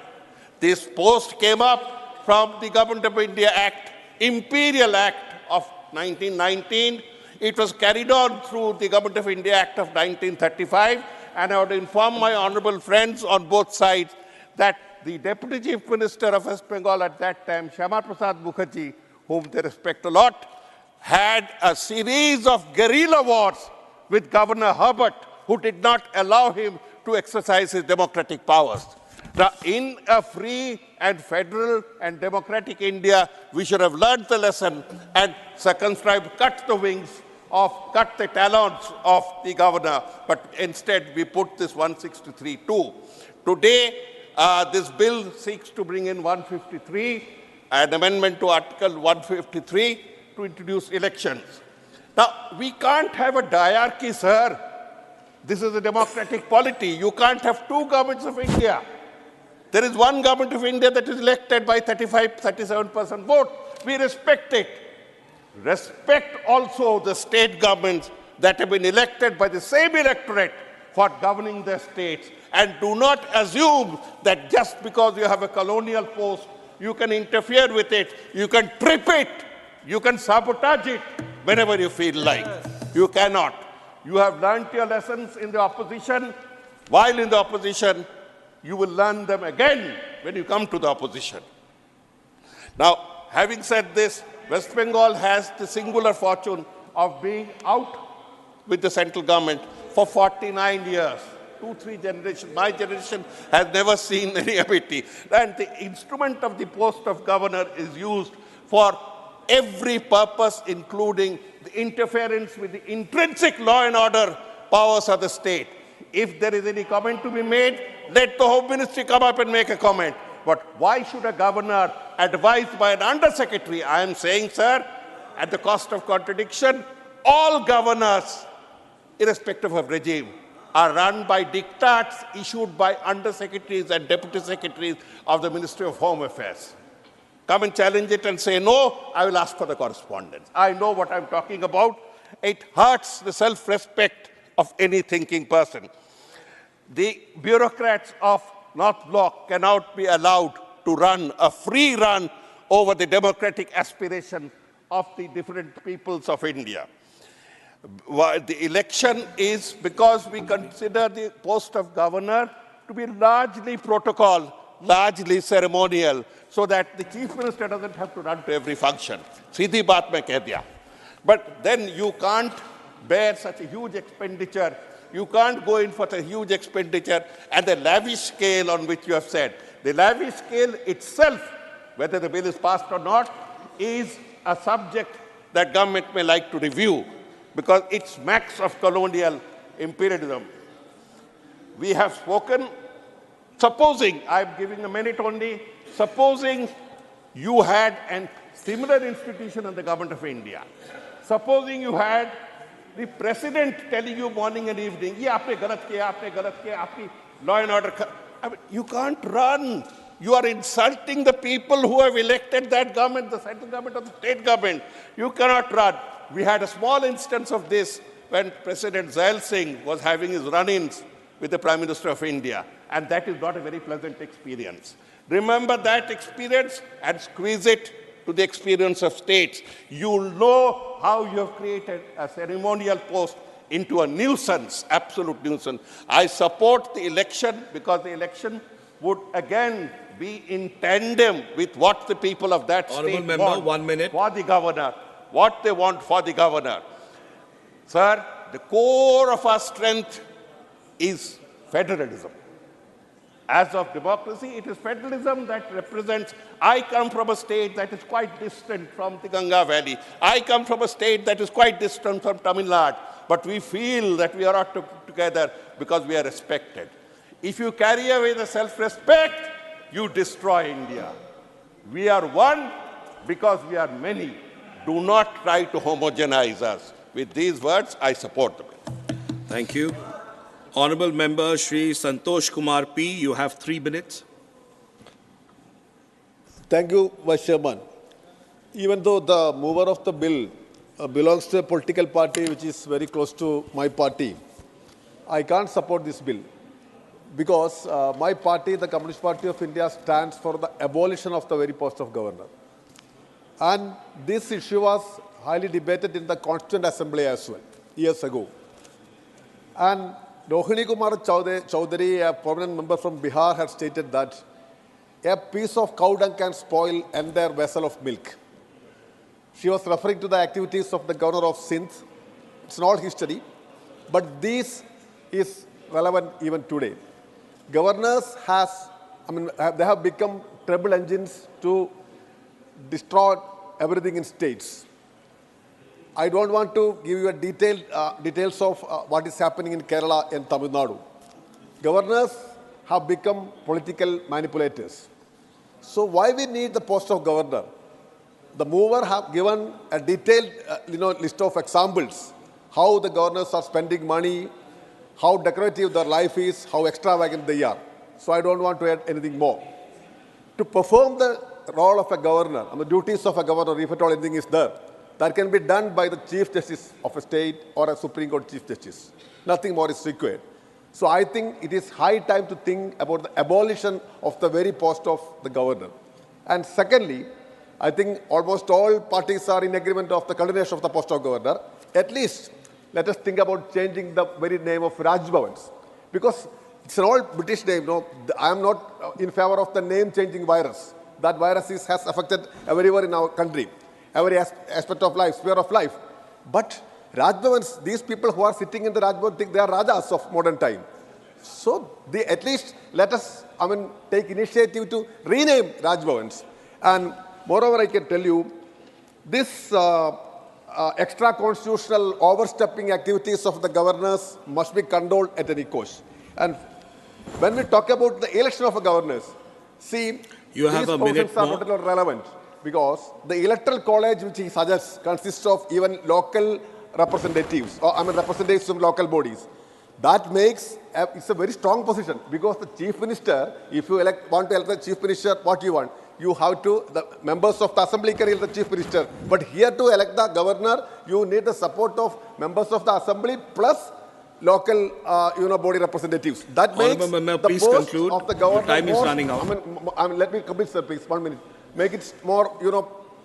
This post came up from the Government of India Act, Imperial Act of 1919. It was carried on through the Government of India Act of 1935. And I would inform my honorable friends on both sides that the Deputy Chief Minister of West Bengal at that time, Shyama Prasad Mukherjee, whom they respect a lot, had a series of guerrilla wars with Governor Herbert, who did not allow him to exercise his democratic powers. Now, in a free and federal and democratic India, we should have learned the lesson and circumscribed, cut the talons of the governor, but instead we put this 163(2). Today, this bill seeks to bring in 153, an amendment to Article 153 to introduce elections. Now, we can't have a diarchy, sir. This is a democratic polity. You can't have two governments of India. There is one government of India that is elected by 37% vote. We respect it. Respect also the state governments that have been elected by the same electorate for governing their states. And do not assume that just because you have a colonial post, you can interfere with it, you can trip it, you can sabotage it whenever you feel like. You cannot. You have learned your lessons in the opposition. While in the opposition, you will learn them again when you come to the opposition. Now, having said this, West Bengal has the singular fortune of being out with the central government for 49 years. 2-3 generations. My generation has never seen any ability. And the instrument of the post of governor is used for every purpose, including the interference with the intrinsic law and order powers of the state. If there is any comment to be made, let the Home Ministry come up and make a comment. But why should a governor, advised by an undersecretary, I am saying, sir, at the cost of contradiction, all governors, irrespective of regime, are run by diktats issued by undersecretaries and deputy secretaries of the Ministry of Home Affairs. Come and challenge it and say, no, I will ask for the correspondence. I know what I'm talking about. It hurts the self-respect of any thinking person. The bureaucrats of North Block cannot be allowed to run a free run over the democratic aspiration of the different peoples of India. The election is because we consider the post of governor to be largely protocol, largely ceremonial, so that the chief minister doesn't have to run to every function. Seedhi baat mein keh diya. But then you can't bear such a huge expenditure. You can't go in for a huge expenditure at the lavish scale on which you have said. The lavish scale itself, whether the bill is passed or not, is a subject that government may like to review because it smacks of colonial imperialism. We have spoken, supposing, I'm giving a minute only, supposing you had a similar institution in the government of India. Supposing you had the president telling you morning and evening, ye aapne galat kiya, aapki law and order. I mean, you can't run. You are insulting the people who have elected that government, the central government or the state government. You cannot run. We had a small instance of this when President Zail Singh was having his run-ins with the Prime Minister of India. And that is not a very pleasant experience. Remember that experience and squeeze it to the experience of states. You'll know how you have created a ceremonial post into a nuisance, absolute nuisance. I support the election because the election would again be in tandem with what the people of that Honourable state member, want 1 minute. for the governor, what they want for the governor. Sir, the core of our strength is federalism. As of democracy, it is federalism that represents. I come from a state that is quite distant from the Ganga Valley. I come from a state that is quite distant from Tamil Nadu. But we feel that we are all together because we are respected. If you carry away the self-respect, you destroy India. We are one because we are many. Do not try to homogenize us. With these words, I support the bill. Thank you. Honourable Member Shri Santosh Kumar P., you have 3 minutes. Thank you, Vice Chairman. Even though the mover of the bill belongs to a political party which is very close to my party, I can't support this bill because my party, the Communist Party of India, stands for the abolition of the very post of governor. And this issue was highly debated in the Constituent Assembly as well, years ago. And Rohini Kumar Chowdhury, a prominent member from Bihar, had stated that a piece of cow dung can spoil an entire vessel of milk. She was referring to the activities of the governor of Sindh. It's not history, but this is relevant even today. Governors they have become trouble engines to destroy everything in states. I don't want to give you a details of what is happening in Kerala and Tamil Nadu. Governors have become political manipulators. So why we need the post of governor? The mover have given a detailed list of examples, how the governors are spending money, how decorative their life is, how extravagant they are. So I don't want to add anything more. To perform the role of a governor and the duties of a governor, if at all anything is there, that can be done by the Chief Justice of a state or a Supreme Court Chief Justice. Nothing more is required. So I think it is high time to think about the abolition of the very post of the governor. And secondly, I think almost all parties are in agreement of the continuation of the post of governor. At least let us think about changing the very name of Rajbhavans. Because it's an old British name. No, I am not in favor of the name-changing virus. That virus has affected everywhere in our country, every aspect of life, sphere of life. But Rajbhavans, these people who are sitting in the Rajbhavan think they are Rajas of modern time. So at least let us, take initiative to rename Rajbhavans. And moreover, I can tell you, this extra-constitutional overstepping activities of the governors must be condoned at any cost. And when we talk about the election of a governors, see, you have these a minute are not relevant because the electoral college which he suggests consists of even local representatives, or representatives from local bodies. That makes it's a very strong position because the chief minister, if you want to elect the chief minister, what you want? You have to, the members of the assembly can elect the chief minister. But here to elect the governor, you need the support of members of the assembly plus local, body representatives. That makes the post of the governor time is running out. Let me complete, sir, please. 1 minute. Make it more,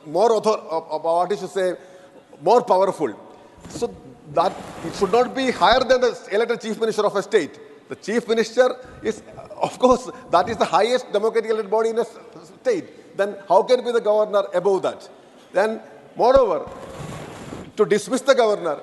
more powerful. So that it should not be higher than the elected chief minister of a state. The chief minister is, of course, that is the highest democratically elected body in a state. Then how can be the governor above that? Then, moreover, to dismiss the governor,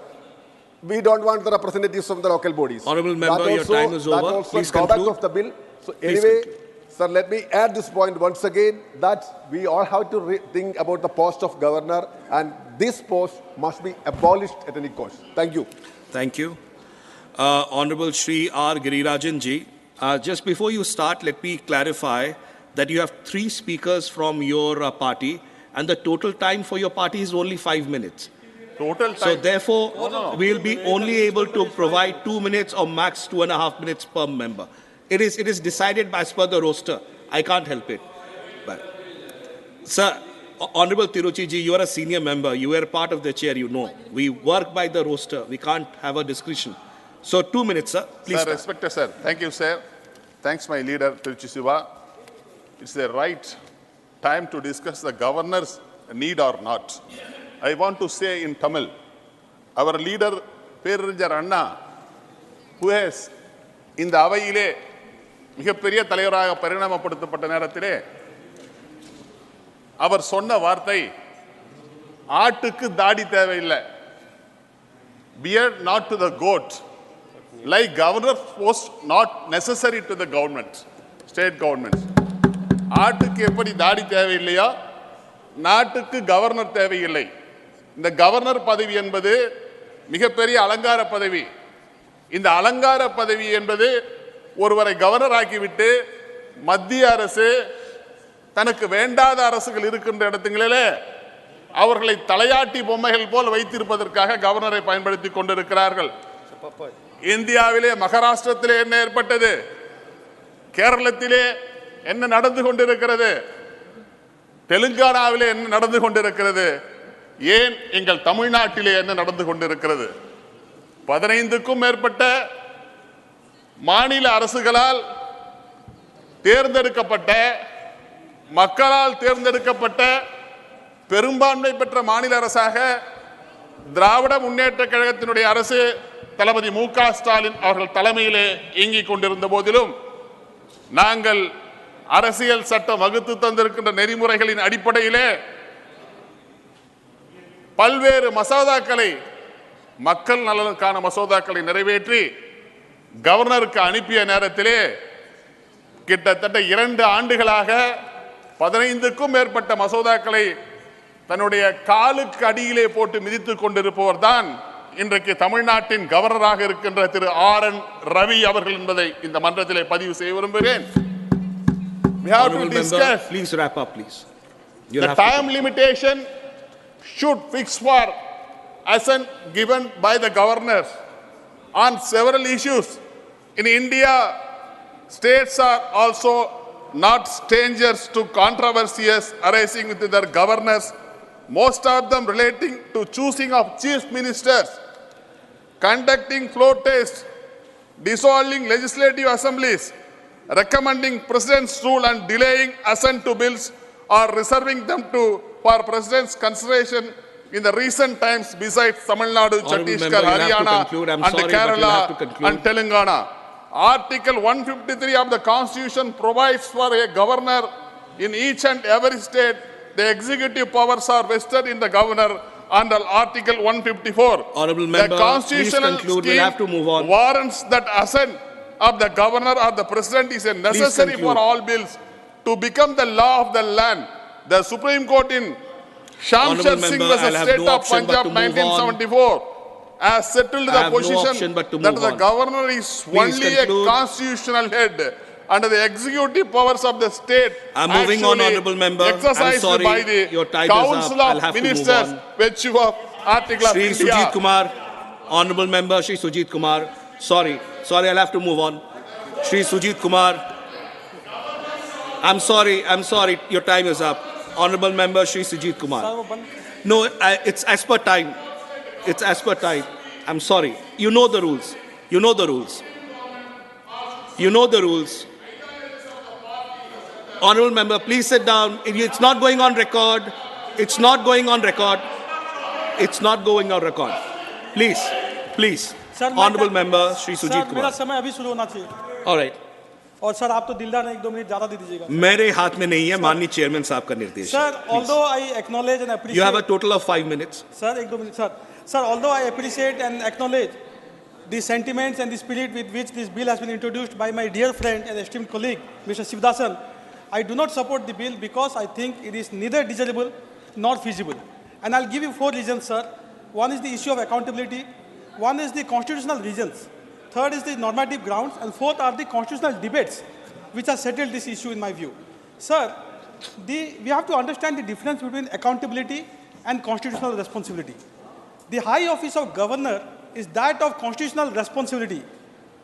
we don't want the representatives from the local bodies. Honourable member, your time is over. That also Please drawback conclude. of the bill. So Please anyway, conclude. sir, let me add this point once again, that we all have to think about the post of governor, and this post must be abolished at any cost. Thank you. Thank you. Honourable Shri R. Girirajan ji, just before you start, let me clarify that you have 3 speakers from your party, and the total time for your party is only 5 minutes. Total time. So therefore, we'll be only able to provide 2 minutes or max 2.5 minutes per member. It is decided as per the roster. I can't help it. But, sir, Honourable Tiruchi ji, you are a senior member. You were part of the chair, you know. We work by the roster. We can't have a discretion. So 2 minutes, sir. Please. Sir, respected sir. Thank you, sir. Thanks, my leader, Rajyasabha. It's the right time to discuss the governor's need or not. I want to say in Tamil, our leader பேரறிஞர் அண்ணா who has இந்த அவையிலே மிகப்பெரிய தலைவராக பரிணாமப்படுத்தப்பட்ட நேரத்திலே அவர் சொன்ன வார்த்தை, ஆட்டுக்கு தாடி தேவையில்லை. Beard not to the goat, like governor's post not necessary to the government, state governments. ஆட்டுக்கு எப்படி தாடி தேவையில்லையோ நாட்டுக்கு கவர்னர் தேவையில்லை. இந்த கவர்னர் பதவி என்பது மிகப்பெரிய அலங்கார பதவி. இந்த அலங்கார பதவி என்பது ஒருவரை கவர்னர் ஆக்கிவிட்டு மத்திய அரசு தனக்கு வேண்டாத அரசுகள் இருக்கின்ற இடத்துங்களிலே அவர்களை தலையாட்டி பொம்மைகள் போல் வைத்திருப்பதற்காக கவர்னரை பயன்படுத்தி கொண்டிருக்கிறார்கள். இந்தியாவிலே மகாராஷ்டிரத்திலே என்ன ஏற்பட்டது, கேரளத்திலே என்ன நடந்து கொண்டிருக்கிறது, தெலுங்கானாவிலே என்ன நடந்து கொண்டிருக்கிறது, ஏன் எங்கள் தமிழ்நாட்டிலே என்ன நடந்து கொண்டிருக்கிறது? 15க்கும் மேற்பட்ட மாநில அரசுகளால் தேர்ந்தெடுக்கப்பட்ட, மக்களால் தேர்ந்தெடுக்கப்பட்ட பெரும்பான்மை பெற்ற மாநில அரசாக திராவிட முன்னேற்ற கழகத்தினுடைய அரசு தளபதி மு.க. ஸ்டாலின் அவர்கள் தலைமையிலே இயங்கிக் கொண்டிருந்த போதிலும் நாங்கள் அரசியல் சட்டம் வகுத்து தந்திருக்கின்ற நெறிமுறைகளின் அடிப்படையிலே பல்வேறு மசோதாக்களை, மக்கள் நலனுக்கான மசோதாக்களை நிறைவேற்றி கவர்னருக்கு அனுப்பிய நேரத்திலே கிட்டத்தட்ட 2 ஆண்டுகளாக 15க்கும் மேற்பட்ட மசோதாக்களை தன்னுடைய காலுக்கு அடியிலே போட்டு மிதித்துக் கொண்டிருப்பவர் தான் இன்றைக்கு தமிழ்நாட்டின் கவர்னராக இருக்கின்ற திரு R.N. ரவி அவர்கள் என்பதை இந்த மன்றத்திலே பதிவு செய்ய விரும்புகிறேன். We have to discuss. Please wrap up, please. The time limitation should fix for assent given by the governors on several issues. In India, states are also not strangers to controversies arising with their governors, most of them relating to choosing of chief ministers, conducting floor tests, dissolving legislative assemblies, recommending president's rule and delaying assent to bills or reserving them for president's consideration in the recent times besides Tamil Nadu, Chhattisgarh, Haryana and Kerala and Telangana. Article 153 of the Constitution provides for a governor in each and every state. The executive powers are vested in the governor under Article 154. Honorable member, the constitutional please conclude. scheme We'll have to move on. warrants that assent of the governor or the president is a necessary for all bills to become the law of the land. The Supreme Court in Shamshad Singh versus State of Punjab 1974 has settled the position that the governor is only a constitutional head under the executive powers of the state. I'm moving on, honorable member. Exercised I'm sorry, by the your time Council is up. I'll of have Ministers, to move on. which you have Article of Shri India. Sujit Kumar, honorable member, Shri Sujit Kumar. Sorry, I'll have to move on. Shri Sujit Kumar. I'm sorry, your time is up. Honorable member, Shri Sujit Kumar. No, it's as per time. It's as per time. I'm sorry. You know the rules. You know the rules. You know the rules. Honorable member, please sit down. It's not going on record. It's not going on record. It's not going on record. Please, please. Honorable member, Shri Sujit Kumar. मेरा समय अभी शुरू होना चाहिए. All right. और sir आप तो दिलदार हैं, 1-2 मिनट ज़्यादा दे दीजिएगा. मेरे हाथ में नहीं है, माननीय चेयरमैन साहब का निर्देश. Sir, although I acknowledge and appreciate. You have a total of 5 minutes. Sir, 1-2 minutes, sir. Sir, although I appreciate and acknowledge the sentiments and the spirit with which this bill has been introduced by my dear friend and esteemed colleague, Mr. Shivdasan, I do not support the bill because I think it is neither desirable nor feasible. And I'll give you 4 reasons, sir. One is the issue of accountability. One is the constitutional reasons. Third is the normative grounds. And fourth are the constitutional debates which have settled this issue in my view. Sir, we have to understand the difference between accountability and constitutional responsibility. The high office of governor is that of constitutional responsibility,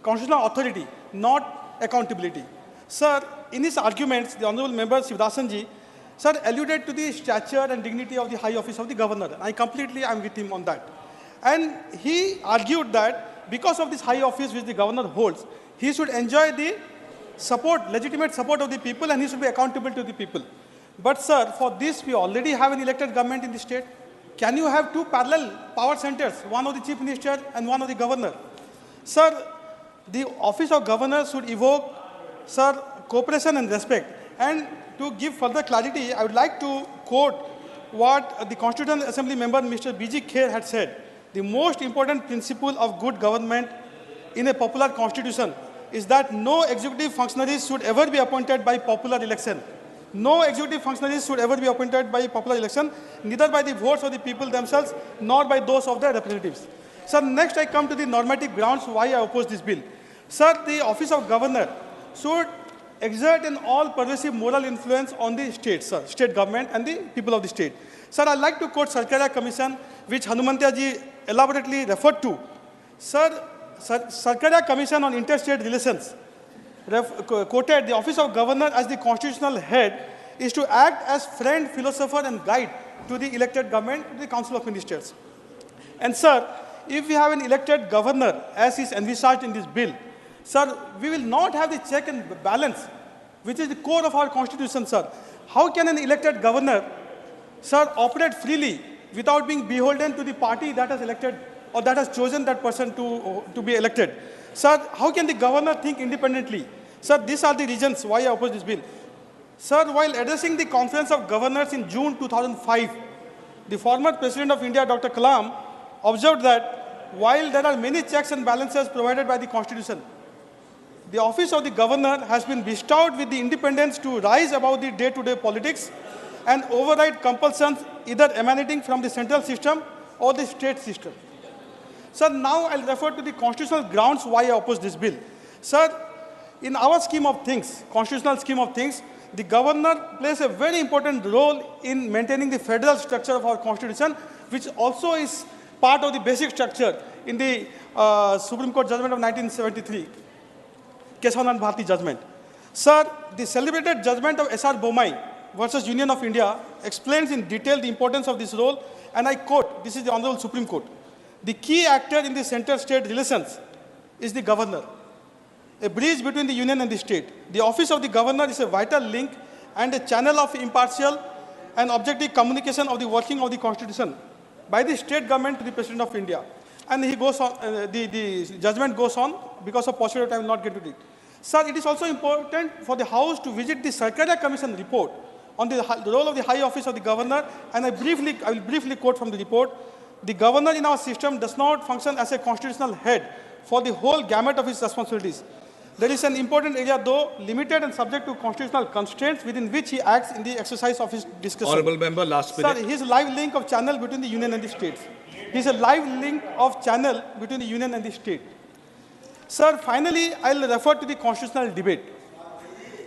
constitutional authority, not accountability. Sir, in his arguments, the Honorable Member Shivdasan ji, sir, alluded to the stature and dignity of the high office of the governor. I completely am with him on that. And he argued that because of this high office which the governor holds, he should enjoy the support, legitimate support of the people, and he should be accountable to the people. But sir, for this we already have an elected government in the state. can you have two parallel power centers, one of the Chief Minister and one of the Governor? Sir, the office of Governor should evoke, sir, cooperation and respect. And to give further clarity, I would like to quote what the Constitutional Assembly member, Mr. B.G. Kher, had said. The most important principle of good government in a popular constitution is that no executive functionaries should ever be appointed by popular election. No executive functionaries should ever be appointed by popular election, neither by the votes of the people themselves, nor by those of their representatives. Sir, next I come to the normative grounds why I oppose this bill. Sir, the office of governor should exert an all-pervasive moral influence on the state, sir, state government and the people of the state. Sir, I'd like to quote Sarkaria Commission, which Hanumantia ji elaborately referred to. Sir, Sarkaria Commission on Interstate Relations quoted the office of governor as the constitutional head is to act as friend, philosopher and guide to the elected government, to the Council of Ministers. And sir, if we have an elected governor as is envisaged in this bill, sir, we will not have the check and balance, which is the core of our constitution, sir. How can an elected governor, sir, operate freely without being beholden to the party that has elected or that has chosen that person to be elected? Sir, how can the governor think independently? Sir, these are the reasons why I oppose this bill. Sir, while addressing the Conference of Governors in June 2005, the former President of India, Dr. Kalam, observed that while there are many checks and balances provided by the Constitution, the office of the governor has been bestowed with the independence to rise above the day-to-day politics and override compulsions either emanating from the central system or the state system. Sir, now I'll refer to the constitutional grounds why I oppose this bill. Sir, in our scheme of things, constitutional scheme of things, the governor plays a very important role in maintaining the federal structure of our constitution, which also is part of the basic structure in the Supreme Court judgment of 1973, Kesavanand Bharati judgment. Sir, the celebrated judgment of S.R. Bomai versus Union of India explains in detail the importance of this role, and I quote, this is the Honorable Supreme Court. The key actor in the center-state relations is the governor, a bridge between the union and the state. The office of the governor is a vital link and a channel of impartial and objective communication of the working of the constitution by the state government to the President of India. And he goes on, the judgment goes on, because of paucity of time, I will not get to it. Sir, it is also important for the House to visit the Sarkaria Commission report on the role of the High Office of the Governor, and I will briefly quote from the report. The governor in our system does not function as a constitutional head for the whole gamut of his responsibilities. There is an important area, though, limited and subject to constitutional constraints within which he acts in the exercise of his discretion. Honourable Member, last minute. Sir, he is a live link of channel between the union and the states. He is a live link of channel between the union and the state. Sir, finally, I will refer to the constitutional debate.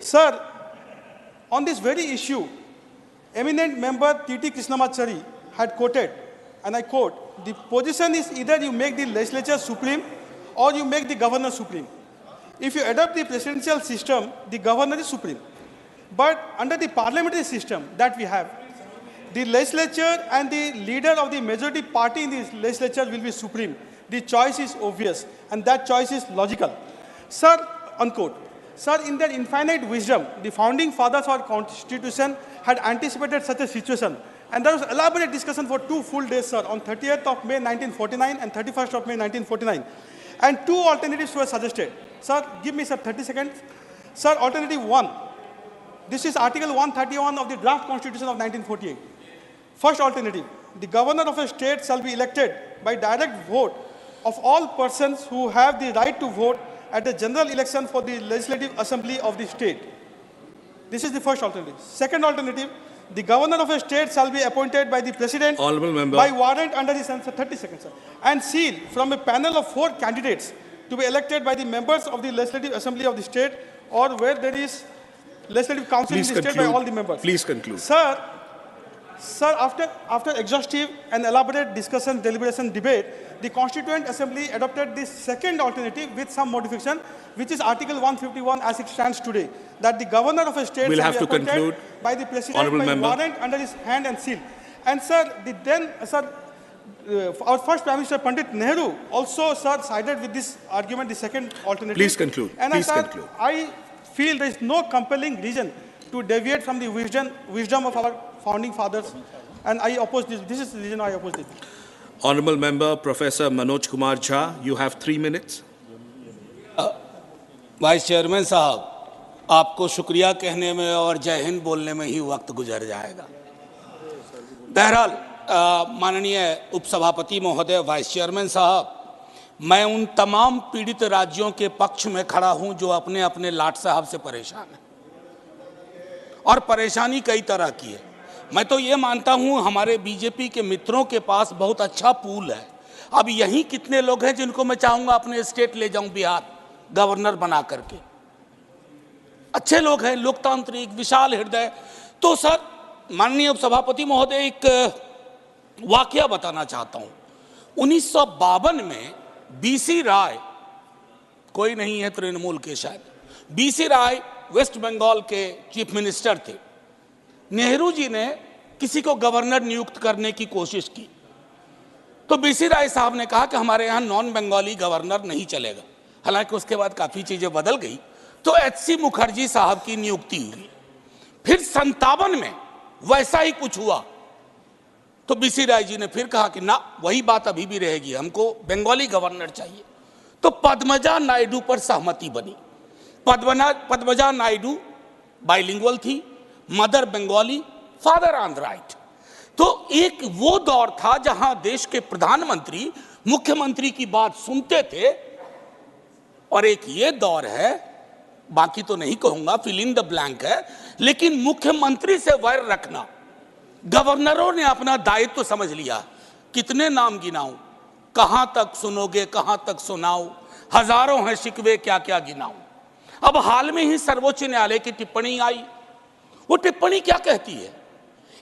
Sir, on this very issue, eminent member T.T. Krishnamachari had quoted, and I quote, the position is either you make the legislature supreme or you make the governor supreme. If you adopt the presidential system, the governor is supreme. But under the parliamentary system that we have, the legislature and the leader of the majority party in the legislature will be supreme. The choice is obvious, and that choice is logical. Sir, unquote. Sir, in their infinite wisdom, the founding fathers of our constitution had anticipated such a situation. And there was elaborate discussion for 2 full days, sir, on 30th of May 1949 and 31st of May 1949. And 2 alternatives were suggested. Sir, give me, sir, 30 seconds. Sir, alternative 1. This is Article 131 of the draft Constitution of 1948. First alternative, the governor of a state shall be elected by direct vote of all persons who have the right to vote at the general election for the legislative assembly of the state. This is the first alternative. Second alternative, the governor of a state shall be appointed by the president by warrant under his 30 seconds, sir, and sealed from a panel of 4 candidates to be elected by the members of the legislative assembly of the state, or where there is legislative council in the state by all the members. Please conclude. Sir, after exhaustive and elaborate discussion, deliberation, debate, the Constituent Assembly adopted this second alternative with some modification, which is Article 151 as it stands today, that the governor of a state shall be appointed by the president by warrant under his hand and seal. And sir, our first Prime Minister Pandit Nehru also, sir, sided with this argument, the second alternative. Please conclude. And Please conclude. I feel there is no compelling reason to deviate from the wisdom of our founding fathers and I oppose this. This is the reason I oppose it. Honorable Member Professor Manoj Kumar Jha, you have 3 minutes. Vice chairman साहब, आपको शुक्रिया कहने में और जय हिंद बोलने में ही वक्त गुजर जाएगा। बहरहाल माननीय उपसभापति महोदय, वाइस चेयरमैन साहब, मैं उन तमाम पीड़ित राज्यों के पक्ष में खड़ा हूं जो अपने अपने लाट साहब से परेशान हैं, और परेशानी कई तरह की है। मैं तो ये मानता हूं हमारे बीजेपी के मित्रों के पास बहुत अच्छा पूल है। अब यहीं कितने लोग हैं जिनको मैं चाहूंगा अपने स्टेट ले जाऊं, बिहार गवर्नर बना करके। अच्छे लोग हैं, लोकतांत्रिक, विशाल हृदय। तो सर, माननीय उपसभापति महोदय, एक वाकया बताना चाहता हूं। 1952 में बीसी राय, कोई नहीं है तृणमूल के शायद, बीसी राय वेस्ट बंगाल के चीफ मिनिस्टर थे। नेहरू जी ने किसी को गवर्नर नियुक्त करने की कोशिश की, तो बीसी राय साहब ने कहा कि हमारे यहाँ नॉन बंगाली गवर्नर नहीं चलेगा। हालांकि उसके बाद काफी चीजें बदल गई, तो एचसी मुखर्जी साहब की नियुक्ति हुई। फिर 57 में वैसा ही कुछ हुआ, तो बीसी राय जी ने फिर कहा कि ना, वही बात अभी भी रहेगी, हमको बंगाली गवर्नर चाहिए। तो पद्मजा नायडू पर सहमति बनी। पद्मजा नायडू बाइलिंगुअल थी, मदर बंगाली, फादर आंध्राइट। तो एक वो दौर था जहां देश के प्रधानमंत्री मुख्यमंत्री की बात सुनते थे, और एक ये दौर है, बाकी तो नहीं कहूंगा, फिल इन द ब्लैंक है, लेकिन मुख्यमंत्री से वैर रखना। गवर्नरों ने अपना दायित्व समझ लिया। कितने नाम गिनाऊं, कहां तक सुनोगे, कहां तक सुनाऊं, हजारों हैं शिकवे, क्या क्या गिनाऊं। अब हाल में ही सर्वोच्च न्यायालय की टिप्पणी आई। वो टिप्पणी क्या कहती है?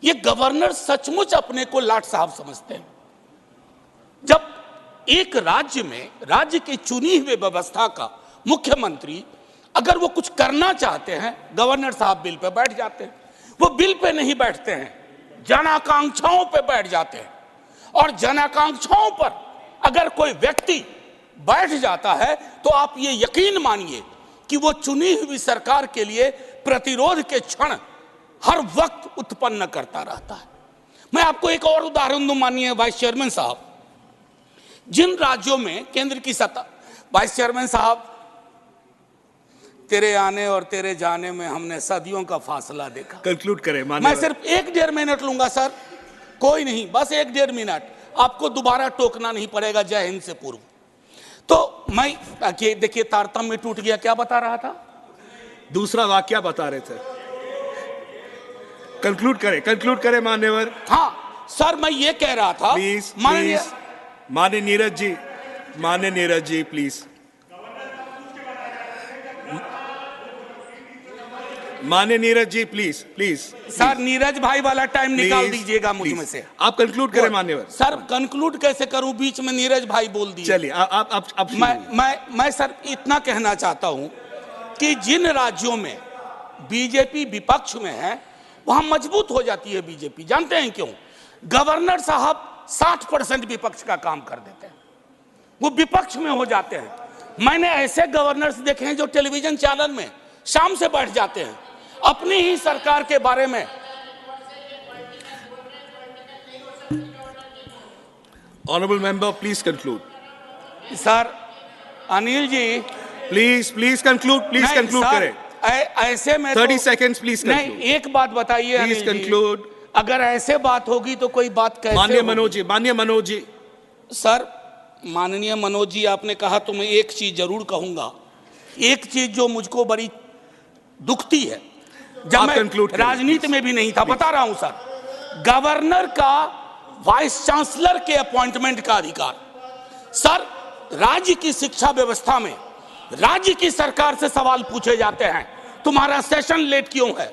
ये गवर्नर सचमुच अपने को लाट साहब समझते हैं। जब एक राज्य में राज्य की चुनी हुई व्यवस्था का मुख्यमंत्री अगर वो कुछ करना चाहते हैं, गवर्नर साहब बिल पे बैठ जाते हैं। वो बिल पे नहीं बैठते हैं, जन आकांक्षाओं पे बैठ जाते हैं। और जन आकांक्षाओं पर अगर कोई व्यक्ति बैठ जाता है, तो आप ये यकीन मानिए कि वो चुनी हुई सरकार के लिए प्रतिरोध के क्षण हर वक्त उत्पन्न करता रहता है। मैं आपको एक और उदाहरण दूं, माननीय वाइस चेयरमैन साहब। जिन राज्यों में केंद्र की सत्ता, वाइस चेयरमैन साहब, तेरे आने और तेरे जाने में हमने सदियों का फासला देखा। कंक्लूड करें। मैं सिर्फ 1-1.5 मिनट लूंगा सर, कोई नहीं, बस 1-1.5 मिनट। आपको दोबारा टोकना नहीं पड़ेगा जय हिंद से पूर्व। तो मैं देखिए तारतम्य टूट गया। क्या बता रहा था? दूसरा वाक्य बता रहे थे। कंक्लूड करें मान्यवर। हाँ सर, मैं ये कह रहा था, प्लीज माननीय नीरज जी प्लीज। माननीय नीरज जी प्लीज। सर, नीरज भाई वाला टाइम निकाल दीजिएगा मुझ में से। आप कंक्लूड करें मान्यवर। सर, कंक्लूड कैसे करूं? बीच में नीरज भाई बोल दिए। चलिए आप मैं सर इतना कहना चाहता हूं कि जिन राज्यों में बीजेपी विपक्ष में है, वहां मजबूत हो जाती है बीजेपी। जानते हैं क्यों? गवर्नर साहब 60% विपक्ष का काम कर देते हैं, वो विपक्ष में हो जाते हैं। मैंने ऐसे गवर्नर्स देखे हैं जो टेलीविजन चैनल में शाम से बैठ जाते हैं, अपनी ही सरकार के बारे में। Honourable member please conclude. Sir, Anil ji please conclude करें। ऐसे में 30 सेकेंड्स प्लीज कंक्लूड। नहीं, एक बात बताइए प्लीज कंक्लूड। अगर ऐसे बात होगी तो कोई बात कैसे? माननीय मनोज जी। सर, माननीय मनोज जी, आपने कहा तो मैं एक चीज जरूर कहूंगा। एक चीज जो मुझको बड़ी दुखती है, जब मैं राजनीति में भी नहीं था, बता रहा हूं सर, गवर्नर का वाइस चांसलर के अपॉइंटमेंट का अधिकार। सर, राज्य की शिक्षा व्यवस्था में राज्य की सरकार से सवाल पूछे जाते हैं, तुम्हारा सेशन लेट क्यों है,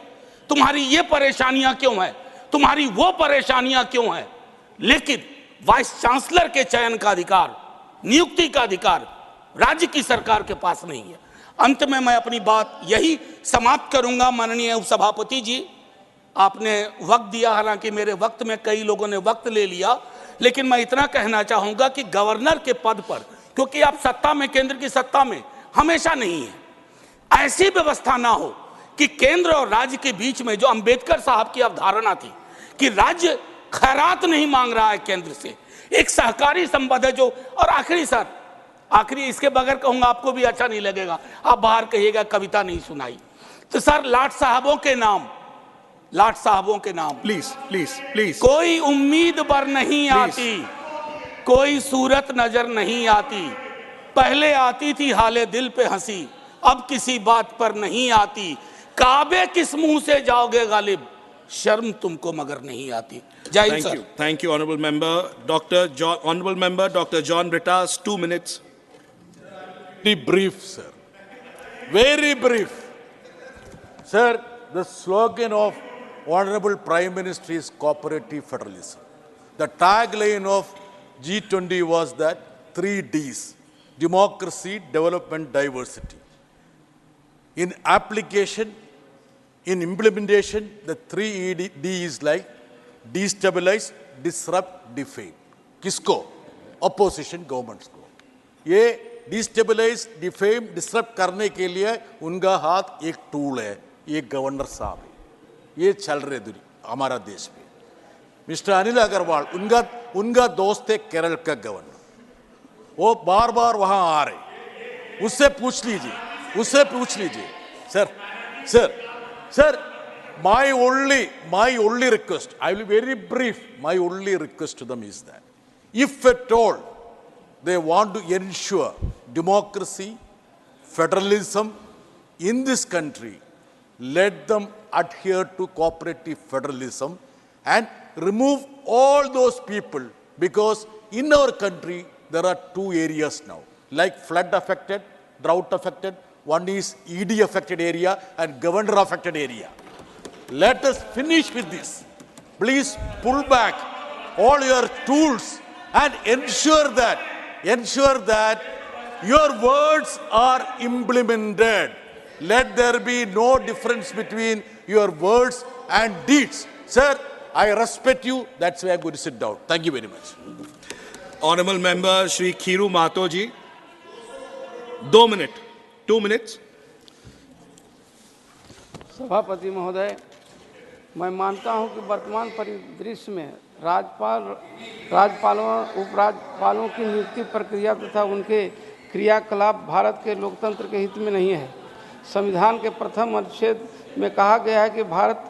तुम्हारी ये परेशानियां क्यों है, तुम्हारी वो परेशानियां क्यों है। लेकिन वाइस चांसलर के चयन का अधिकार, नियुक्ति का अधिकार राज्य की सरकार के पास नहीं है। अंत में मैं अपनी बात यही समाप्त करूंगा। माननीय उपसभापति जी, आपने वक्त दिया, हालांकि मेरे वक्त में कई लोगों ने वक्त ले लिया, लेकिन मैं इतना कहना चाहूंगा कि गवर्नर के पद पर, क्योंकि आप सत्ता में, केंद्र की सत्ता में हमेशा नहीं है, ऐसी व्यवस्था ना हो कि केंद्र और राज्य के बीच में जो अंबेडकर साहब की अवधारणा थी कि राज्य खैरात नहीं मांग रहा है केंद्र से, एक सहकारी संबंध है जो। और आखिरी सर, आखिरी इसके बगैर कहूंगा आपको भी अच्छा नहीं लगेगा, आप बाहर कहिएगा कविता नहीं सुनाई। तो सर लाट साहबों के नाम, लाट साहबों के नाम प्लीज प्लीज प्लीज, कोई उम्मीद पर नहीं आती, कोई सूरत नजर नहीं आती, पहले आती थी हाले दिल पे हंसी, अब किसी बात पर नहीं आती, काबे किस मुंह से जाओगे गालिब, शर्म तुमको मगर नहीं आती। जय Hind sir. Thank you, honorable member. Honorable member Dr. John Brittas, 2 minutes. Very brief, sir. Very brief. Sir, the slogan of Honorable Prime Minister is cooperative federalism. The tagline of G20 was that 3 Ds: democracy, development, diversity. In application, in implementation, the 3 D is like destabilize, disrupt, defame. किसको? Opposition governments को. ये destabilise, defame, disrupt करने के लिए उनका हाथ एक tool है, ये गवर्नर साहब है। ये चल रहे हमारा देश में। मिस्टर अनिल अग्रवाल उनका दोस्त है, केरल का गवर्नर, वो बार बार वहां आ रहे, उससे पूछ लीजिए। Sir my only request, I will be very brief, my only request to them is that if at all they want to ensure democracy, federalism in this country, let them adhere to cooperative federalism and remove all those people, because in our country there are 2 areas now, like flood affected, drought affected. One is ED affected area and governor affected area. Let us finish with this. Please pull back all your tools and ensure that your words are implemented. Let there be no difference between your words and deeds. Sir, I respect you. That's why I'm going to sit down. Thank you very much. Honorable member Shri Khiru Mato ji, 2 minutes. सभापति महोदय, मैं मानता हूं कि वर्तमान परिदृश्य में राज्यपालों उपराज्यपालों की नियुक्ति प्रक्रिया तथा उनके क्रियाकलाप भारत के लोकतंत्र के हित में नहीं है। संविधान के प्रथम अनुच्छेद में कहा गया है कि भारत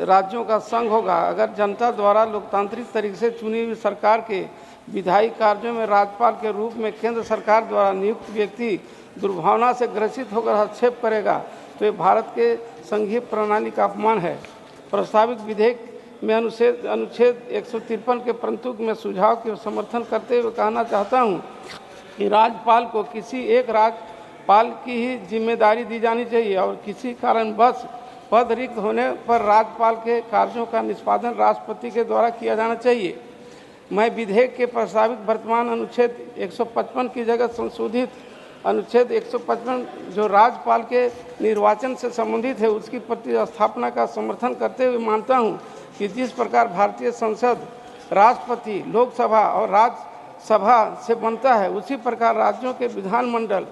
राज्यों का संघ होगा। अगर जनता द्वारा लोकतांत्रिक तरीके से चुनी हुई सरकार के विधायी कार्यों में राज्यपाल के रूप में केंद्र सरकार द्वारा नियुक्त व्यक्ति दुर्भावना से ग्रसित होकर हस्तक्षेप करेगा तो ये भारत के संघीय प्रणाली का अपमान है। प्रस्तावित विधेयक में अनुच्छेद 153 के प्रस्तुत में सुझाव के समर्थन करते हुए कहना चाहता हूं कि राज्यपाल को किसी एक राज्यपाल की ही जिम्मेदारी दी जानी चाहिए और किसी कारणवश पद रिक्त होने पर राज्यपाल के कार्यों का निष्पादन राष्ट्रपति के द्वारा किया जाना चाहिए। मैं विधेयक के प्रस्तावित वर्तमान अनुच्छेद 155 की जगह संशोधित अनुच्छेद 155 जो राज्यपाल के निर्वाचन से संबंधित है उसकी प्रतिस्थापना का समर्थन करते हुए मानता हूं कि जिस प्रकार भारतीय संसद राष्ट्रपति, लोकसभा और राज्यसभा से बनता है उसी प्रकार राज्यों के विधानमंडल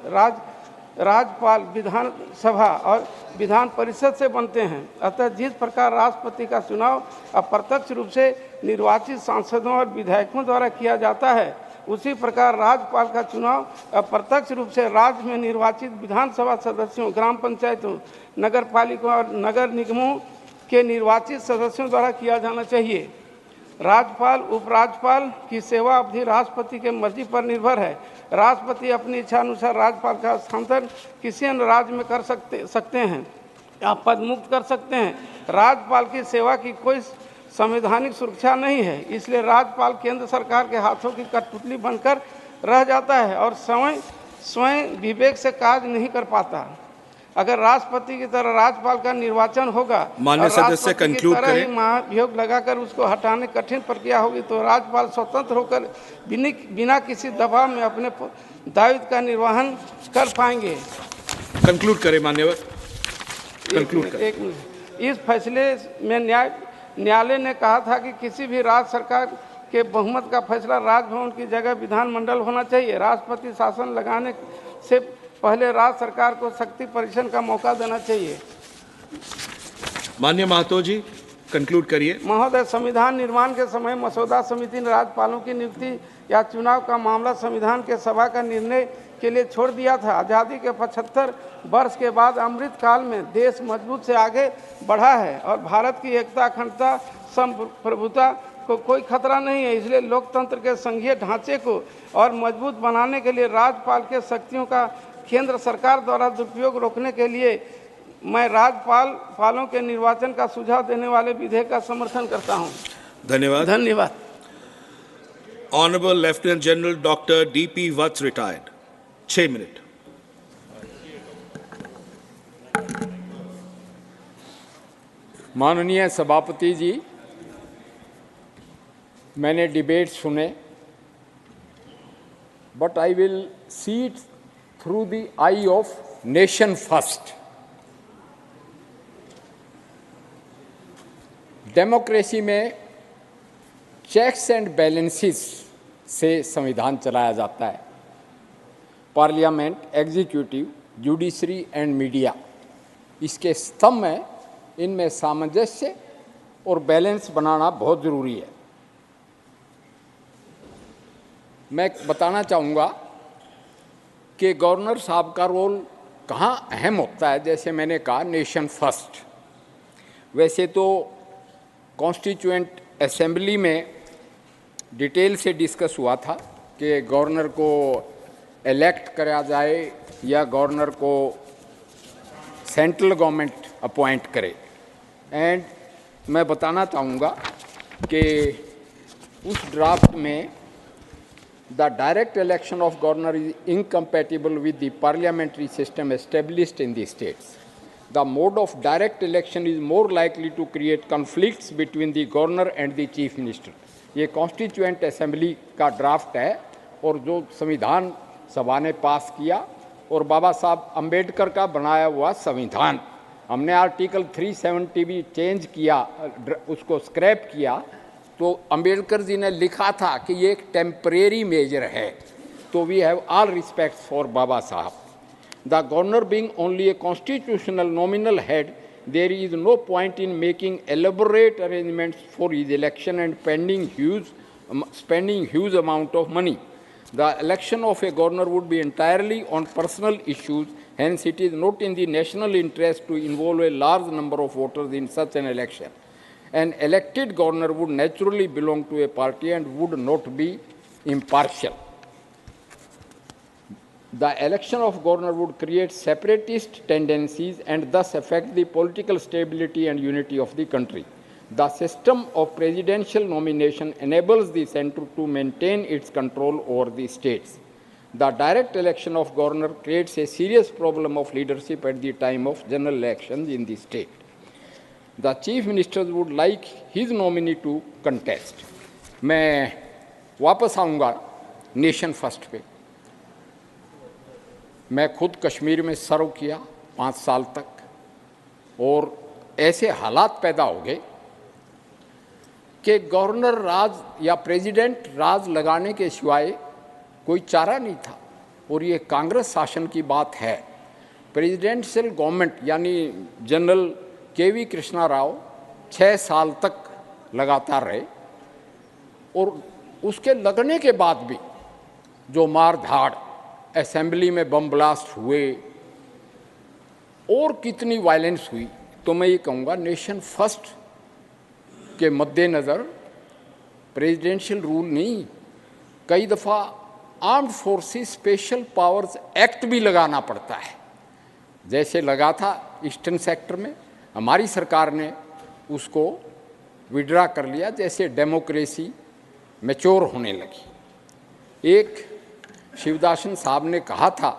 राज्यपाल, विधानसभा और विधान परिषद से बनते हैं। अतः जिस प्रकार राष्ट्रपति का चुनाव अप्रत्यक्ष रूप से निर्वाचित सांसदों और विधायकों द्वारा किया जाता है उसी प्रकार राज्यपाल का चुनाव अप्रत्यक्ष रूप से राज्य में निर्वाचित विधानसभा सदस्यों, ग्राम पंचायतों, नगर पालिका और नगर निगमों के निर्वाचित सदस्यों द्वारा किया जाना चाहिए। राज्यपाल उपराज्यपाल की सेवा अवधि राष्ट्रपति के मर्जी पर निर्भर है। राष्ट्रपति अपनी इच्छा अनुसार राज्यपाल का स्थानांतरण किसी अन्य राज्य में कर सकते हैं या पद मुक्त कर सकते हैं। राज्यपाल की सेवा की कोई संवैधानिक सुरक्षा नहीं है, इसलिए राज्यपाल केंद्र सरकार के हाथों की कठपुतली बनकर रह जाता है और स्वयं विवेक से कार्य नहीं कर पाता। अगर राष्ट्रपति की तरह राज्यपाल का निर्वाचन होगा, माननीय सदस्य कंक्लूड करें, महाभियोग लगाकर उसको हटाने कठिन प्रक्रिया होगी तो राज्यपाल स्वतंत्र होकर बिना किसी दबाव में अपने दायित्व का निर्वहन कर पाएंगे। कंक्लूड करें माननीय, कंक्लूड करें। इस फैसले में न्यायालय ने कहा था कि किसी भी राज्य सरकार के बहुमत का फैसला राजभवन की जगह विधानमंडल होना चाहिए। राष्ट्रपति शासन लगाने से पहले राज्य सरकार को शक्ति परीक्षण का मौका देना चाहिए। माननीय महतो जी, कंक्लूड करिए। महोदय, संविधान निर्माण के समय मसौदा समिति ने राज्यपालों की नियुक्ति या चुनाव का मामला संविधान के सभा का निर्णय के लिए छोड़ दिया था। आज़ादी के 75 वर्ष के बाद अमृत काल में देश मजबूत से आगे बढ़ा है और भारत की एकता, अखंडता, संप्रभुता को कोई खतरा नहीं है। इसलिए लोकतंत्र के संघीय ढांचे को और मजबूत बनाने के लिए राज्यपाल के शक्तियों का केंद्र सरकार द्वारा दुरुपयोग रोकने के लिए मैं राज्यपालों के निर्वाचन का सुझाव देने वाले विधेयक का समर्थन करता हूं। धन्यवाद। धन्यवाद। Honourable lieutenant general doctor D.P. वत्स रिटायर्ड, 6 मिनट। माननीय सभापति जी, मैंने डिबेट सुने, but I will see it through the I of nation first. Democracy में चेक्स एंड बैलेंसेस से संविधान चलाया जाता है। Parliament, executive, judiciary and media, इसके स्तंभ में इनमें सामंजस्य और बैलेंस बनाना बहुत ज़रूरी है। मैं बताना चाहूँगा कि गवर्नर साहब का रोल कहाँ अहम होता है। जैसे मैंने कहा, नेशन फर्स्ट। वैसे तो कॉन्स्टिट्यूएंट असेंबली में डिटेल से डिस्कस हुआ था कि गवर्नर को इलेक्ट करा जाए या गवर्नर को सेंट्रल गवर्नमेंट अपॉइंट करे। एंड मैं बताना चाहूँगा कि उस ड्राफ्ट में the direct election of governor is incompatible with the parliamentary system established in the states. The mode of direct election is more likely to create conflicts between the governor and the chief minister. ये constituent assembly का draft है और जो संविधान सभा ने पास किया और बाबा साहब अंबेडकर का बनाया हुआ संविधान, हमने आर्टिकल 370 भी चेंज किया, उसको स्क्रैप किया, तो अंबेडकर जी ने लिखा था कि ये एक टेम्परेरी मेजर है। तो we have all respect for Baba Saheb. The governor being only a constitutional nominal head, there is no point in making elaborate arrangements for his election and spending huge amount of money. The election of a governor would be entirely on personal issues, hence it is not in the national interest to involve a large number of voters in such an election. An elected governor would naturally belong to a party and would not be impartial. The election of governor would create separatist tendencies and thus affect the political stability and unity of the country. The system of presidential nomination enables the center to maintain its control over the states. The direct election of governor creates a serious problem of leadership at the time of general elections in the state. The chief minister would like his nominee to contest. मैं वापस आऊँगा nation first पे। मैं खुद कश्मीर में सर्व किया 5 साल तक और ऐसे हालात पैदा हो गए कि गवर्नर राज या प्रेसिडेंट राज लगाने के सिवाय कोई चारा नहीं था। और ये कांग्रेस शासन की बात है। प्रेसिडेंशियल गवर्नमेंट यानी जनरल के.वी. कृष्णा राव 6 साल तक लगातार रहे और उसके लगने के बाद भी जो मार धाड़, असेंबली में बम ब्लास्ट हुए और कितनी वायलेंस हुई, तो मैं ये कहूँगा नेशन फर्स्ट के मद्देनज़र प्रेसिडेंशियल रूल नहीं, कई दफ़ा armed forces special powers act भी लगाना पड़ता है। जैसे लगा था ईस्टर्न सेक्टर में, हमारी सरकार ने उसको विड्रा कर लिया जैसे डेमोक्रेसी मैच्योर होने लगी। एक शिवदासन साहब ने कहा था,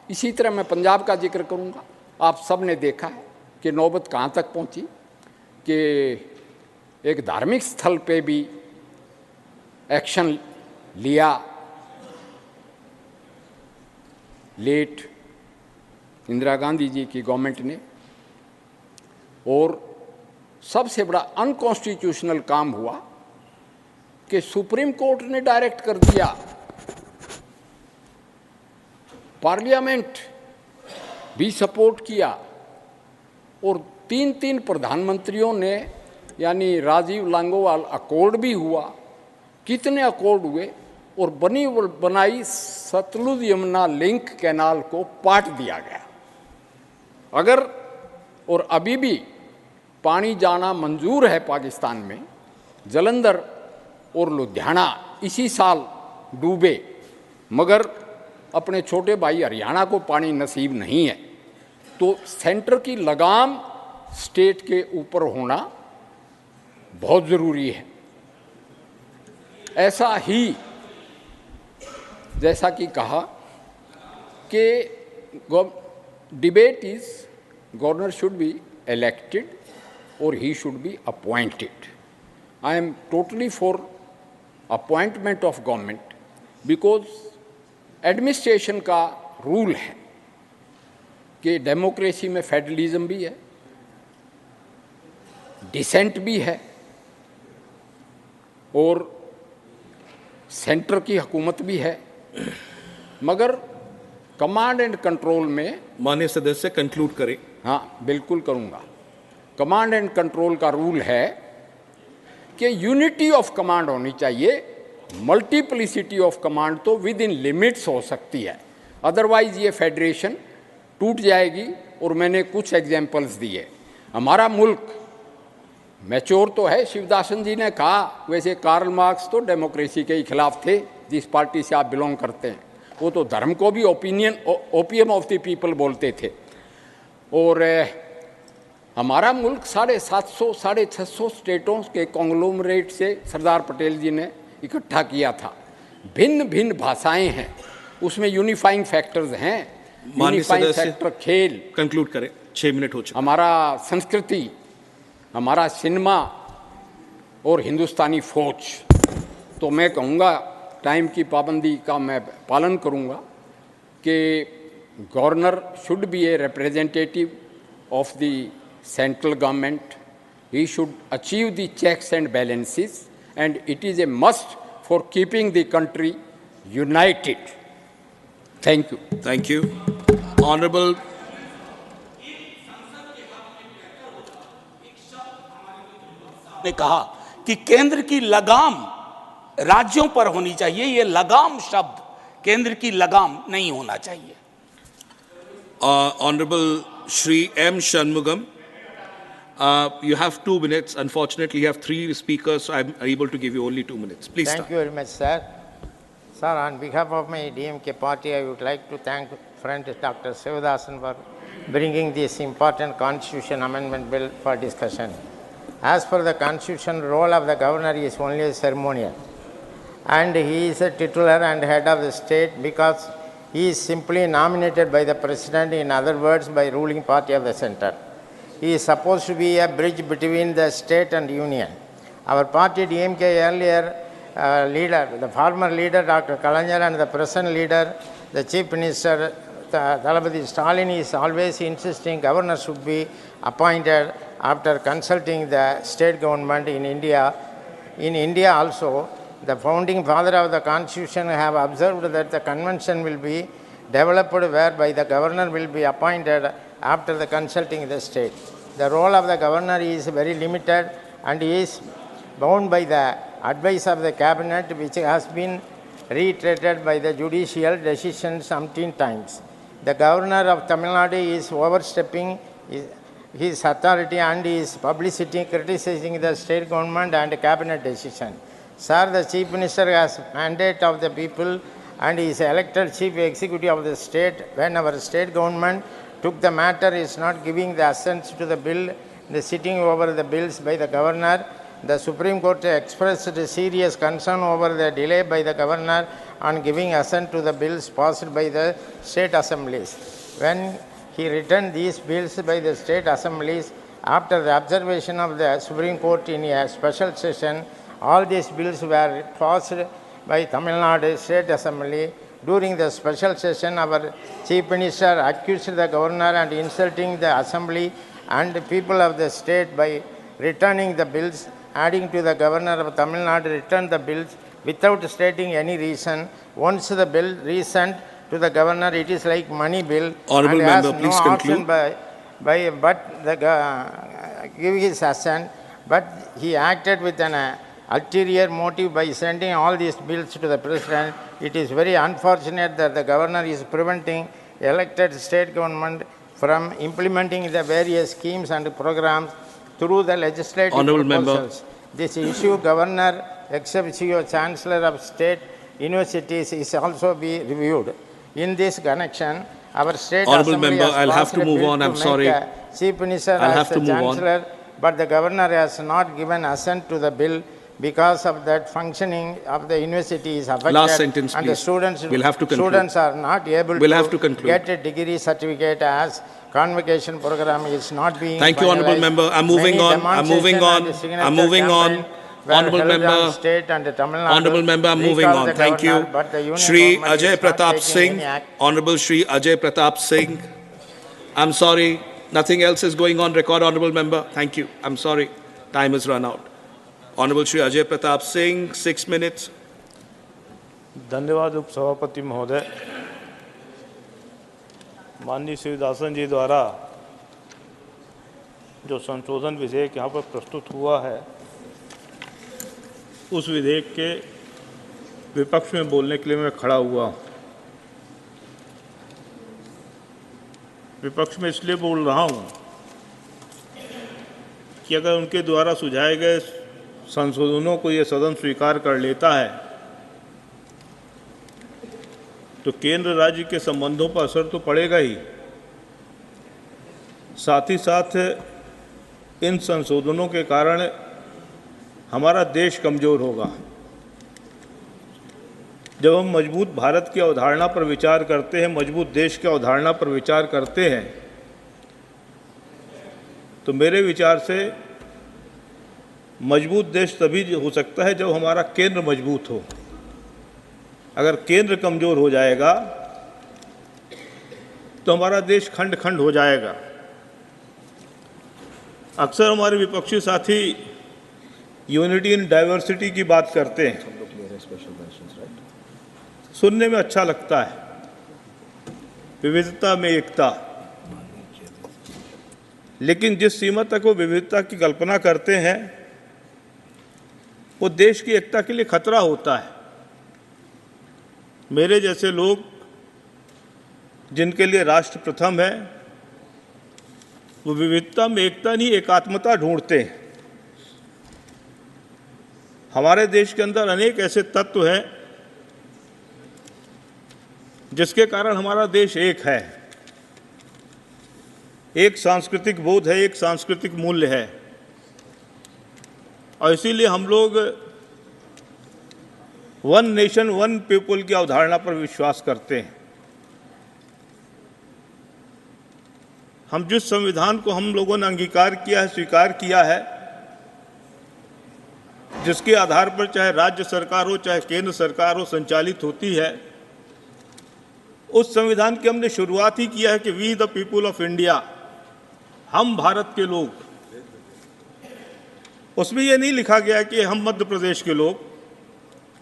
इसी तरह मैं पंजाब का जिक्र करूंगा। आप सब ने देखा है कि नौबत कहाँ तक पहुंची कि एक धार्मिक स्थल पे भी एक्शन लिया लेट इंदिरा गांधी जी की गवर्नमेंट ने। और सबसे बड़ा अनकॉन्स्टिट्यूशनल काम हुआ कि सुप्रीम कोर्ट ने डायरेक्ट कर दिया, पार्लियामेंट भी सपोर्ट किया और 3 प्रधानमंत्रियों ने यानी राजीव लांगोवाल अकॉर्ड भी हुआ, कितने अकॉर्ड हुए, और बनी बनाई सतलुज यमुना लिंक कैनाल को पाट दिया गया। अगर और अभी भी पानी जाना मंजूर है पाकिस्तान में, जलंधर और लुधियाना इसी साल डूबे, मगर अपने छोटे भाई हरियाणा को पानी नसीब नहीं है। तो सेंटर की लगाम स्टेट के ऊपर होना बहुत ज़रूरी है। ऐसा ही जैसा कि कहा कि debate is governor should B elected or he should be appointed. I am totally for appointment of government because administration का रूल है कि डेमोक्रेसी में फेडरलिज्म भी है, डिसेंट भी है और सेंटर की हुकूमत भी है, मगर कमांड एंड कंट्रोल में माननीय सदस्य कंक्लूड करें। हाँ, बिल्कुल करूँगा। कमांड एंड कंट्रोल का रूल है कि यूनिटी ऑफ कमांड होनी चाहिए, मल्टीप्लिसिटी ऑफ कमांड तो विद इन लिमिट्स हो सकती है, अदरवाइज ये फेडरेशन टूट जाएगी। और मैंने कुछ एग्जाम्पल्स दिए। हमारा मुल्क मैच्योर तो है, शिवदासन जी ने कहा, वैसे कार्ल मार्क्स तो डेमोक्रेसी के ही खिलाफ थे, जिस पार्टी से आप बिलोंग करते हैं। वो तो धर्म को भी ओपियम ऑफ द पीपल बोलते थे। और हमारा मुल्क 750 650 स्टेटों के कॉन्ग्लोमरेट से सरदार पटेल जी ने इकट्ठा किया था। भिन्न भिन्न भाषाएं हैं, उसमें यूनिफाइंग फैक्टर्स हैं। यूनिफाइंग फैक्टर खेल। कंक्लूड करें, 6 मिनट हो चुके। हमारा संस्कृति, हमारा सिनेमा और हिंदुस्तानी फौज। तो मैं कहूँगा, टाइम की पाबंदी का मैं पालन करूँगा कि governor should be a representative of the central government, he should achieve the checks and balances and it is a must for keeping the country united. Thank you. Thank you. Honorable ने कहा कि केंद्र की लगाम राज्यों पर होनी चाहिए। ये लगाम शब्द केंद्र की लगाम नहीं होना चाहिए। Honorable Shri M. Shanmugam, you have 2 minutes. Unfortunately, you have 3 speakers, so I'm able to give you only 2 minutes. Please Thank start. you very much, sir. Sir, on behalf of my DMK party, I would like to thank friend Dr. Sivadasan for bringing this important constitution amendment bill for discussion. As per the constitution, role of the governor is only ceremonial, and he is a titular and head of the state because he is simply nominated by the president, in other words, by ruling party of the center. He is supposed to be a bridge between the state and union. Our party DMK earlier leader, the former leader Dr. Kalaignar, and the present leader, the Chief Minister Thalapathy Stalin, is always insisting governor should be appointed after consulting the state government in India. In India also, the founding father of the constitution have observed that the convention will be developed whereby the governor will be appointed after the consulting the state. The role of the governor is very limited and is bound by the advice of the cabinet, which has been reiterated by the judicial decisions umpteen times. The governor of Tamil Nadu is overstepping his authority and his publicity criticizing the state government and cabinet decision. Sir, the chief minister has mandate of the people and is elected chief executive of the state. When our state government took the matter is not giving the assent to the bill, the sitting over the bills by the governor. The Supreme Court expressed serious concern over the delay by the governor on giving assent to the bills passed by the state assemblies. When he returned these bills by the state assemblies, after the observation of the Supreme Court in a special session, all these bills were passed by Tamil Nadu State Assembly. During the special session, our Chief Minister accused the governor and insulting the Assembly and the people of the state by returning the bills, adding to the governor of Tamil Nadu returned the bills without stating any reason. Once the bill resent to the governor, it is like money bill. Honourable and member, has please no conclude. option but give his assent. but he acted with an ulterior motive by sending all these bills to the president. It is very unfortunate that the governor is preventing elected state government from implementing the various schemes and programs through the legislative Honourable proposals. This issue, Governor ex officio Chancellor of State Universities, is also be reviewed. In this connection, our State Honourable Assembly member, has I'll have passed to a move bill on. to I'm make sorry. a Chief Minister I'll as have the to move on. Chancellor, but the Governor has not given assent to the bill. Because of that, functioning of the university is affected. Last sentence, and the please. students, We'll have to conclude. students are not able We'll to have to conclude. get a degree certificate as convocation program is not being Thank you, Honourable finalized. Member. I'm moving Many on. I'm moving demonstration on. and signature I'm moving on. campaign were Honourable held on Member. state and Tamil Nadu. Honourable Member, I'm moving Recall on. the Thank governor, you. but the union Shri government Ajay is not Pratap taking Singh. any act. Honourable Shri Ajay Pratap Singh. I'm sorry. Nothing else is going on record, Honourable Member. Thank you. I'm sorry. Time has run out. Honourable Shri Ajay Pratap Singh, 6 minutes. धन्यवाद उपसभापति महोदय। माननीय शिवदासन जी द्वारा जो संशोधन विधेयक यहाँ पर प्रस्तुत हुआ है, उस विधेयक के विपक्ष में बोलने के लिए मैं खड़ा हुआ हूँ। विपक्ष में इसलिए बोल रहा हूँ कि अगर उनके द्वारा सुझाए गए संशोधनों को ये सदन स्वीकार कर लेता है तो केंद्र राज्य के संबंधों पर असर तो पड़ेगा ही, साथ ही साथ इन संशोधनों के कारण हमारा देश कमज़ोर होगा। जब हम मजबूत भारत की अवधारणा पर विचार करते हैं, मजबूत देश की अवधारणा पर विचार करते हैं, तो मेरे विचार से मजबूत देश तभी हो सकता है जब हमारा केंद्र मजबूत हो। अगर केंद्र कमज़ोर हो जाएगा तो हमारा देश खंड खंड हो जाएगा। अक्सर हमारे विपक्षी साथी यूनिटी इन डाइवर्सिटी की बात करते हैं, सुनने में अच्छा लगता है, विविधता में एकता, लेकिन जिस सीमा तक वो विविधता की कल्पना करते हैं वो देश की एकता के लिए खतरा होता है। मेरे जैसे लोग जिनके लिए राष्ट्र प्रथम है, वो विविधता में एकता नहीं एकात्मता ढूंढते हैं। हमारे देश के अंदर अनेक ऐसे तत्व हैं जिसके कारण हमारा देश एक है, एक सांस्कृतिक बोध है, एक सांस्कृतिक मूल्य है, और इसीलिए हम लोग वन नेशन वन पीपल की अवधारणा पर विश्वास करते हैं। हम जिस संविधान को हम लोगों ने अंगीकार किया है, स्वीकार किया है, जिसके आधार पर चाहे राज्य सरकार हो चाहे केंद्र सरकार हो संचालित होती है, उस संविधान की हमने शुरुआत ही किया है कि we the people of India, हम भारत के लोग। उसमें यह नहीं लिखा गया कि हम मध्य प्रदेश के लोग,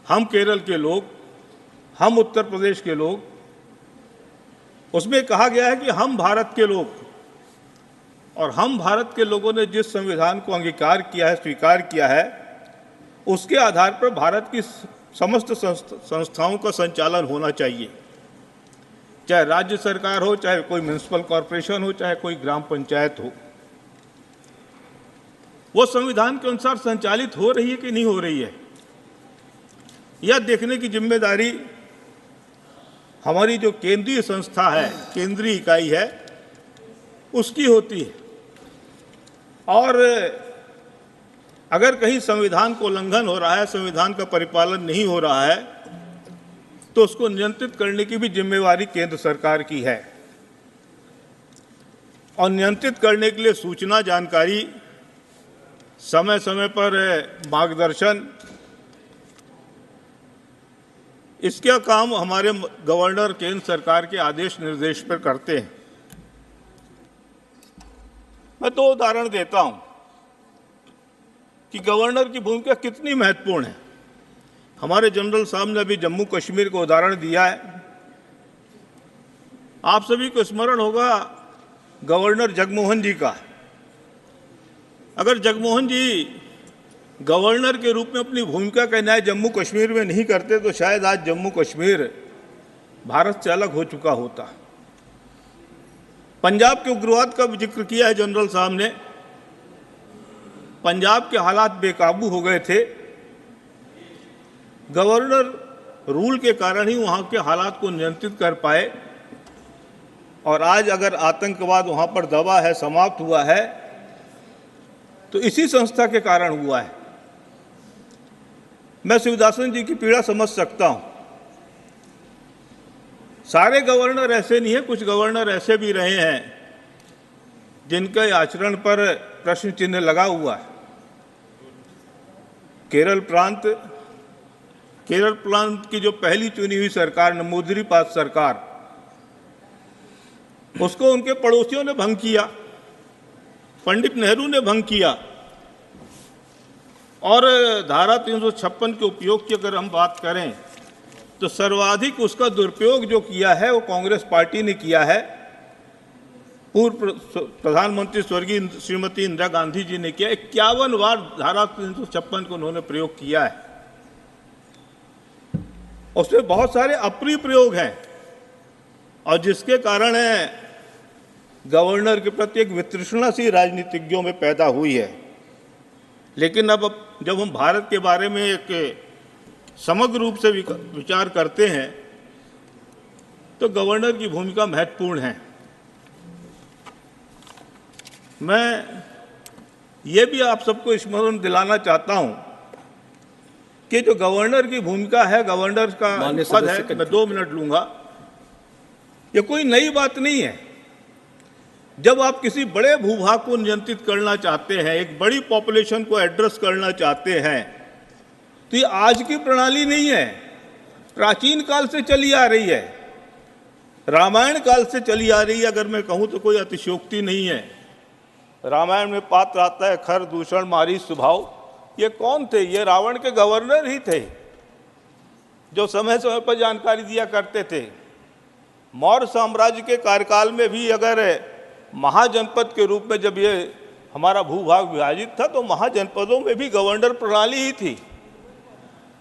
हम केरल के लोग, हम उत्तर प्रदेश के लोग। उसमें कहा गया है कि हम भारत के लोग, और हम भारत के लोगों ने जिस संविधान को अंगीकार किया है, स्वीकार किया है, उसके आधार पर भारत की समस्त संस्थाओं का संचालन होना चाहिए, चाहे राज्य सरकार हो, चाहे कोई म्युनिसिपल कॉरपोरेशन हो, चाहे कोई ग्राम पंचायत हो। वो संविधान के अनुसार संचालित हो रही है कि नहीं हो रही है, यह देखने की जिम्मेदारी हमारी जो केंद्रीय संस्था है, केंद्रीय इकाई है, उसकी होती है। और अगर कहीं संविधान को उल्लंघन हो रहा है, संविधान का परिपालन नहीं हो रहा है, तो उसको नियंत्रित करने की भी जिम्मेवारी केंद्र सरकार की है। और नियंत्रित करने के लिए सूचना, जानकारी, समय समय पर मार्गदर्शन, इसका काम हमारे गवर्नर केंद्र सरकार के आदेश निर्देश पर करते हैं। मैं दो उदाहरण देता हूं कि गवर्नर की भूमिका कितनी महत्वपूर्ण है। हमारे जनरल साहब ने अभी जम्मू कश्मीर का उदाहरण दिया है। आप सभी को स्मरण होगा गवर्नर जगमोहन जी का, अगर जगमोहन जी गवर्नर के रूप में अपनी भूमिका का न्याय जम्मू कश्मीर में नहीं करते तो शायद आज जम्मू कश्मीर भारत से अलग हो चुका होता। पंजाब के उग्रवाद का जिक्र किया है जनरल साहब ने। पंजाब के हालात बेकाबू हो गए थे। गवर्नर रूल के कारण ही वहाँ के हालात को नियंत्रित कर पाए और आज अगर आतंकवाद वहाँ पर दबा है, समाप्त हुआ है, तो इसी संस्था के कारण हुआ है। मैं शिवदासन जी की पीड़ा समझ सकता हूँ। सारे गवर्नर ऐसे नहीं हैं, कुछ गवर्नर ऐसे भी रहे हैं जिनके आचरण पर प्रश्न चिन्ह लगा हुआ है। केरल प्रांत की जो पहली चुनी हुई सरकार, नमूदरीपाद सरकार, उसको उनके पड़ोसियों ने भंग किया, पंडित नेहरू ने भंग किया। और धारा 356 के उपयोग की अगर हम बात करें तो सर्वाधिक उसका दुरुपयोग जो किया है वो कांग्रेस पार्टी ने किया है। पूर्व प्रधानमंत्री स्वर्गीय श्रीमती इंदिरा गांधी जी ने किया। 51 बार धारा 356 को उन्होंने प्रयोग किया है। उसमें बहुत सारे अप्रिय प्रयोग हैं और जिसके कारण गवर्नर के प्रति एक वितृष्णा सी राजनीतिज्ञों में पैदा हुई है। लेकिन अब जब हम भारत के बारे में एक समग्र रूप से विचार करते हैं तो गवर्नर की भूमिका महत्वपूर्ण है। मैं ये भी आप सबको स्मरण दिलाना चाहता हूं कि जो गवर्नर की भूमिका है, गवर्नर का पद है, मैं 2 मिनट लूंगा, ये कोई नई बात नहीं है। जब आप किसी बड़े भूभाग को नियंत्रित करना चाहते हैं, एक बड़ी पॉपुलेशन को एड्रेस करना चाहते हैं, तो ये आज की प्रणाली नहीं है, प्राचीन काल से चली आ रही है, रामायण काल से चली आ रही है। अगर मैं कहूँ तो कोई अतिशयोक्ति नहीं है। रामायण में पात्र आता है खर दूषण मारी स्वभाव। ये कौन थे? ये रावण के गवर्नर ही थे जो समय समय पर जानकारी दिया करते थे। मौर्य साम्राज्य के कार्यकाल में भी अगर महाजनपद के रूप में जब ये हमारा भूभाग विभाजित था तो महाजनपदों में भी गवर्नर प्रणाली ही थी।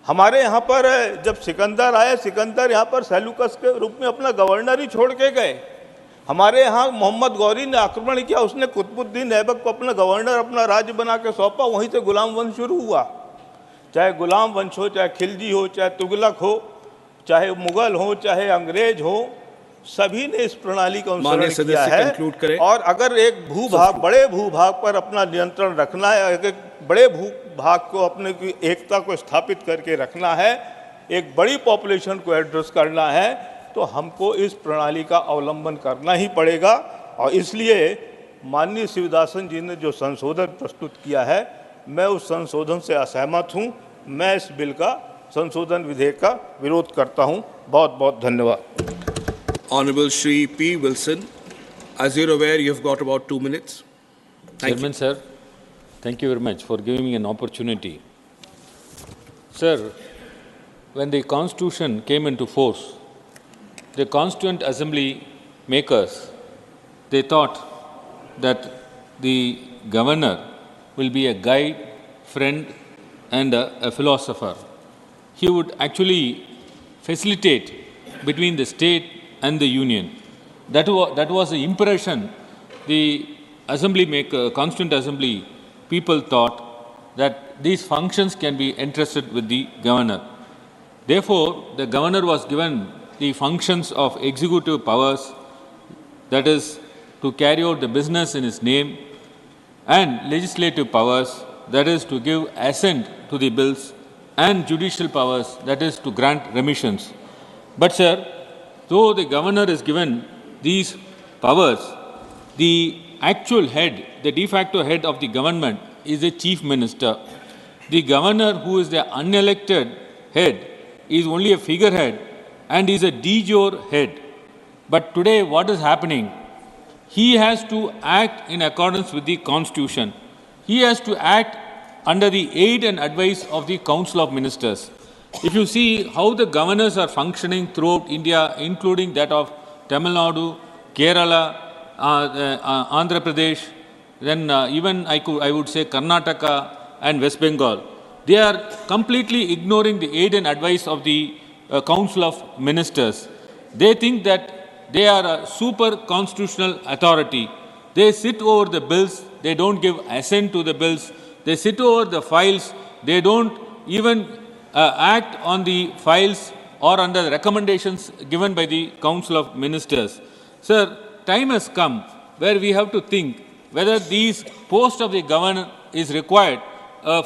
हमारे यहाँ पर जब सिकंदर आए, सिकंदर यहाँ पर सेल्यूकस के रूप में अपना गवर्नर ही छोड़ के गए। हमारे यहाँ मोहम्मद गौरी ने आक्रमण किया, उसने कुतुबुद्दीन ऐबक को अपना गवर्नर, अपना राज्य बना के सौंपा, वहीं से गुलाम वंश शुरू हुआ। चाहे गुलाम वंश हो, चाहे खिलजी हो, चाहे तुगलक हो, चाहे मुगल हो, चाहे अंग्रेज हो, सभी ने इस प्रणाली का अनुसरण किया है। और अगर एक भूभाग, बड़े भूभाग पर अपना नियंत्रण रखना है, एक बड़े भूभाग को अपने की एकता को स्थापित करके रखना है, एक बड़ी पॉपुलेशन को एड्रेस करना है, तो हमको इस प्रणाली का अवलंबन करना ही पड़ेगा। और इसलिए माननीय शिवदासन जी ने जो संशोधन प्रस्तुत किया है, मैं उस संशोधन से असहमत हूँ। मैं इस बिल का, संशोधन विधेयक का विरोध करता हूँ। बहुत बहुत धन्यवाद। Honorable Shri P. Wilson, as you're aware, you've got about 2 minutes. Chairman, sir, thank you very much for giving me an opportunity. Sir, when the Constitution came into force, the Constituent Assembly makers, they thought that the governor will be a guide, friend, and a philosopher. He would actually facilitate between the state and the union. That was the impression the Constituent Assembly people thought, that these functions can be entrusted with the governor. Therefore, the governor was given the functions of executive powers, that is, to carry out the business in his name, and legislative powers, that is, to give assent to the bills, and judicial powers, that is, to grant remissions. But, sir, though the governor is given these powers, the actual head, the de facto head of the government is the chief minister. The governor, who is the unelected head, is only a figurehead and is a de jure head. But today what is happening? He has to act in accordance with the Constitution. He has to act under the aid and advice of the Council of Ministers. If you see how the governors are functioning throughout India, including that of Tamil Nadu, Kerala, Andhra Pradesh, then even I would say Karnataka and West Bengal, they are completely ignoring the aid and advice of the Council of Ministers. They think that they are a super constitutional authority. They sit over the bills, they don't give assent to the bills, they sit over the files, they don't even act on the files or under the recommendations given by the Council of Ministers. Sir, time has come where we have to think whether these posts of the governor is required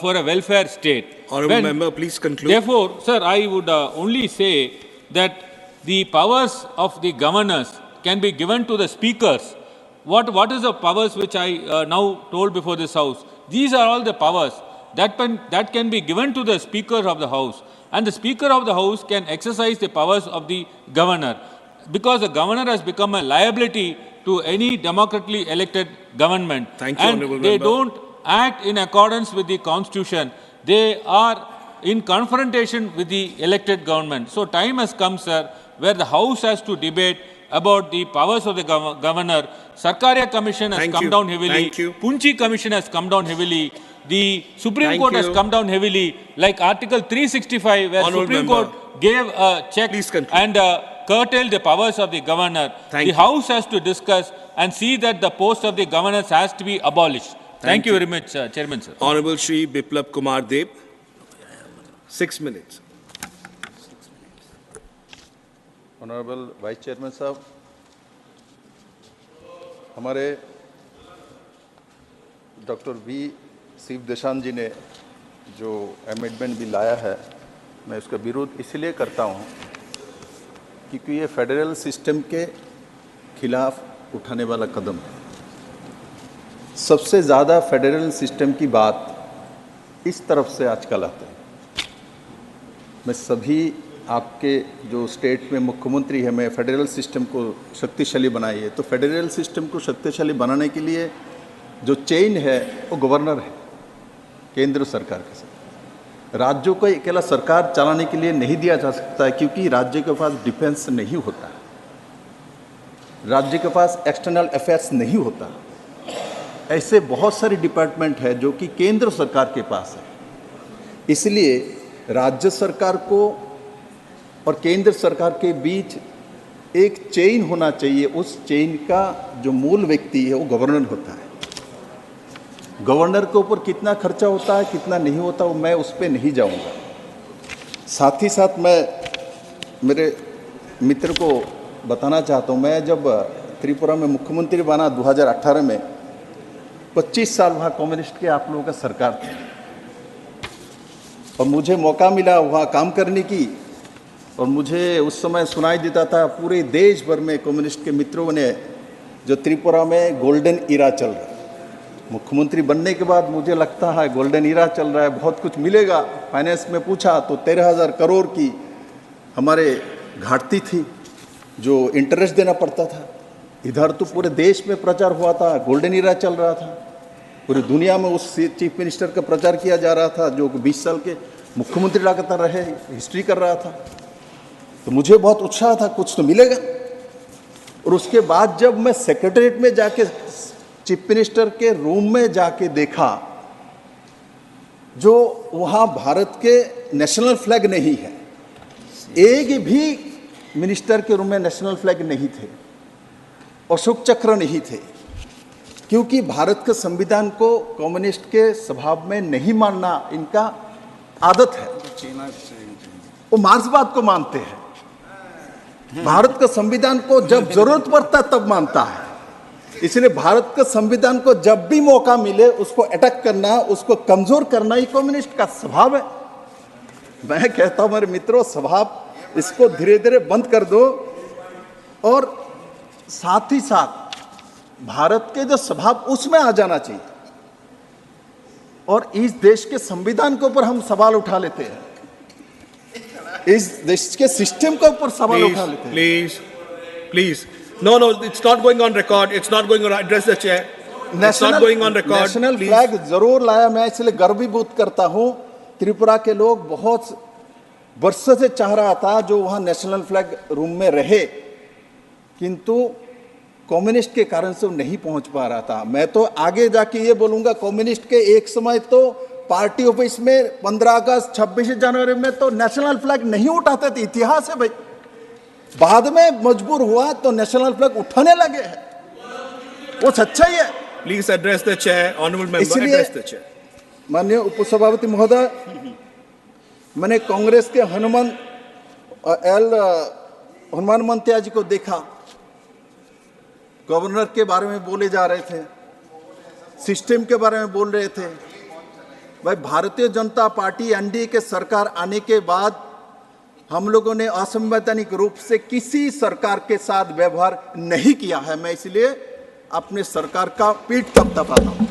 for a welfare state. Honourable Member, please conclude. Therefore, sir, I would only say that the powers of the governors can be given to the speakers. What is the powers which I now told before this House? These are all the powers that can be given to the Speaker of the House. And the Speaker of the House can exercise the powers of the governor. Because the governor has become a liability to any democratically elected government. Thank you, and Honourable they Member. don't act in accordance with the Constitution. They are in confrontation with the elected government. So time has come, sir, where the House has to debate about the powers of the governor. Sarkaria Commission has come down heavily. Thank you. Punchi Commission has come down heavily. The Supreme Thank Court you. has come down heavily, like Article 365, where Honourable Supreme Member. Court gave a check and curtailed the powers of the governor. Thank the you. House has to discuss and see that the post of the governors has to be abolished. Thank you very much, Chairman, sir. Honourable Shri Biplab Kumar Deb. 6 minutes. Honourable vice chairman साहब, हमारे doctor V शिवदेशान जी ने जो amendment भी लाया है, मैं उसका विरोध इसलिए करता हूं क्योंकि ये फेडरल सिस्टम के खिलाफ उठाने वाला कदम है। सबसे ज़्यादा फेडरल सिस्टम की बात इस तरफ से आजकल आते हैं। मैं सभी आपके जो स्टेट में मुख्यमंत्री है, मैं फेडरल सिस्टम को शक्तिशाली बनाइए, तो फेडरल सिस्टम को शक्तिशाली बनाने के लिए जो चेन है वो गवर्नर है केंद्र सरकार के साथ। राज्यों को अकेला सरकार चलाने के लिए नहीं दिया जा सकता है क्योंकि राज्य के पास डिफेंस नहीं होता, राज्य के पास एक्सटर्नल अफेयर्स नहीं होता। ऐसे बहुत सारे डिपार्टमेंट है जो कि केंद्र सरकार के पास है। इसलिए राज्य सरकार को और केंद्र सरकार के बीच एक चेन होना चाहिए। उस चेन का जो मूल व्यक्ति है वो गवर्नर होता है। गवर्नर के ऊपर कितना खर्चा होता है, कितना नहीं होता, वो मैं उस पर नहीं जाऊंगा। साथ ही साथ मैं मेरे मित्र को बताना चाहता हूँ, मैं जब त्रिपुरा में मुख्यमंत्री बना 2018 में, 25 साल वहाँ कम्युनिस्ट के आप लोगों का सरकार थी और मुझे मौका मिला वहाँ काम करने की। और मुझे उस समय सुनाई देता था पूरे देश भर में कम्युनिस्ट के मित्रों ने जो त्रिपुरा में गोल्डन इरा चल रहा है। मुख्यमंत्री बनने के बाद मुझे लगता है गोल्डन इरा चल रहा है, बहुत कुछ मिलेगा। फाइनेंस में पूछा तो 13,000 करोड़ की हमारे घाटती थी जो इंटरेस्ट देना पड़ता था। इधर तो पूरे देश में प्रचार हुआ था, गोल्डन इरा चल रहा था, पूरी दुनिया में उस चीफ मिनिस्टर का प्रचार किया जा रहा था जो 20 साल के मुख्यमंत्री लगातार रहे, हिस्ट्री कर रहा था। तो मुझे बहुत उत्साह था कुछ तो मिलेगा। और उसके बाद जब मैं सेक्रेटरीट में जाके चीफ मिनिस्टर के रूम में जाके देखा, जो वहाँ भारत के नेशनल फ्लैग नहीं है, एक भी मिनिस्टर के रूम में नेशनल फ्लैग नहीं थे, अशोक चक्र नहीं थे, क्योंकि भारत के संविधान को कम्युनिस्ट के स्वभाव में नहीं मानना इनका आदत है। वो मार्क्सवाद को मानते हैं। भारत का संविधान को जब जरूरत पड़ता है तब मानता है। इसलिए भारत के संविधान को जब भी मौका मिले उसको अटैक करना, उसको कमजोर करना, ये कम्युनिस्ट का स्वभाव है। मैं कहता हूं मेरे मित्रों, स्वभाव इसको धीरे धीरे बंद कर दो। और साथ ही साथ भारत के जो स्वभाव उसमें आ जाना चाहिए। और इस देश के संविधान के ऊपर हम सवाल उठा लेते हैं, इस देश के सिस्टम के ऊपर सवाल उठा लेते हैं। Please. No, it's not going on record. It's not going on. Address the chair. It's not going on record. National flag जरूर लाया, मैं इसलिए गर्वीभूत करता हूं। त्रिपुरा के लोग बहुत वर्षों से चाह रहा था जो वहां नेशनल फ्लैग रूम में रहे, किंतु कम्युनिस्ट के कारण से वो नहीं पहुंच पा रहा था। मैं तो आगे जाके ये बोलूंगा, कम्युनिस्ट के एक समय तो पार्टी ऑफिस में 15 अगस्त 26 जनवरी में तो नेशनल फ्लैग नहीं उठाते थे। इतिहास है भाई। बाद में मजबूर हुआ तो नेशनल फ्लैग उठाने लगे हैं, वो सच्चाई है। Please address the chair, honourable member, address the chair. माननीय उपसभापति महोदय, मैंने कांग्रेस के हनुमान मंतिया जी को देखा, गवर्नर के बारे में बोले जा रहे थे, सिस्टम के बारे में बोल रहे थे। भाई, भारतीय जनता पार्टी एनडीए के सरकार आने के बाद हम लोगों ने असंवैधानिक रूप से किसी सरकार के साथ व्यवहार नहीं किया है। मैं इसलिए अपने सरकार का पीठ थपथपाता हूं।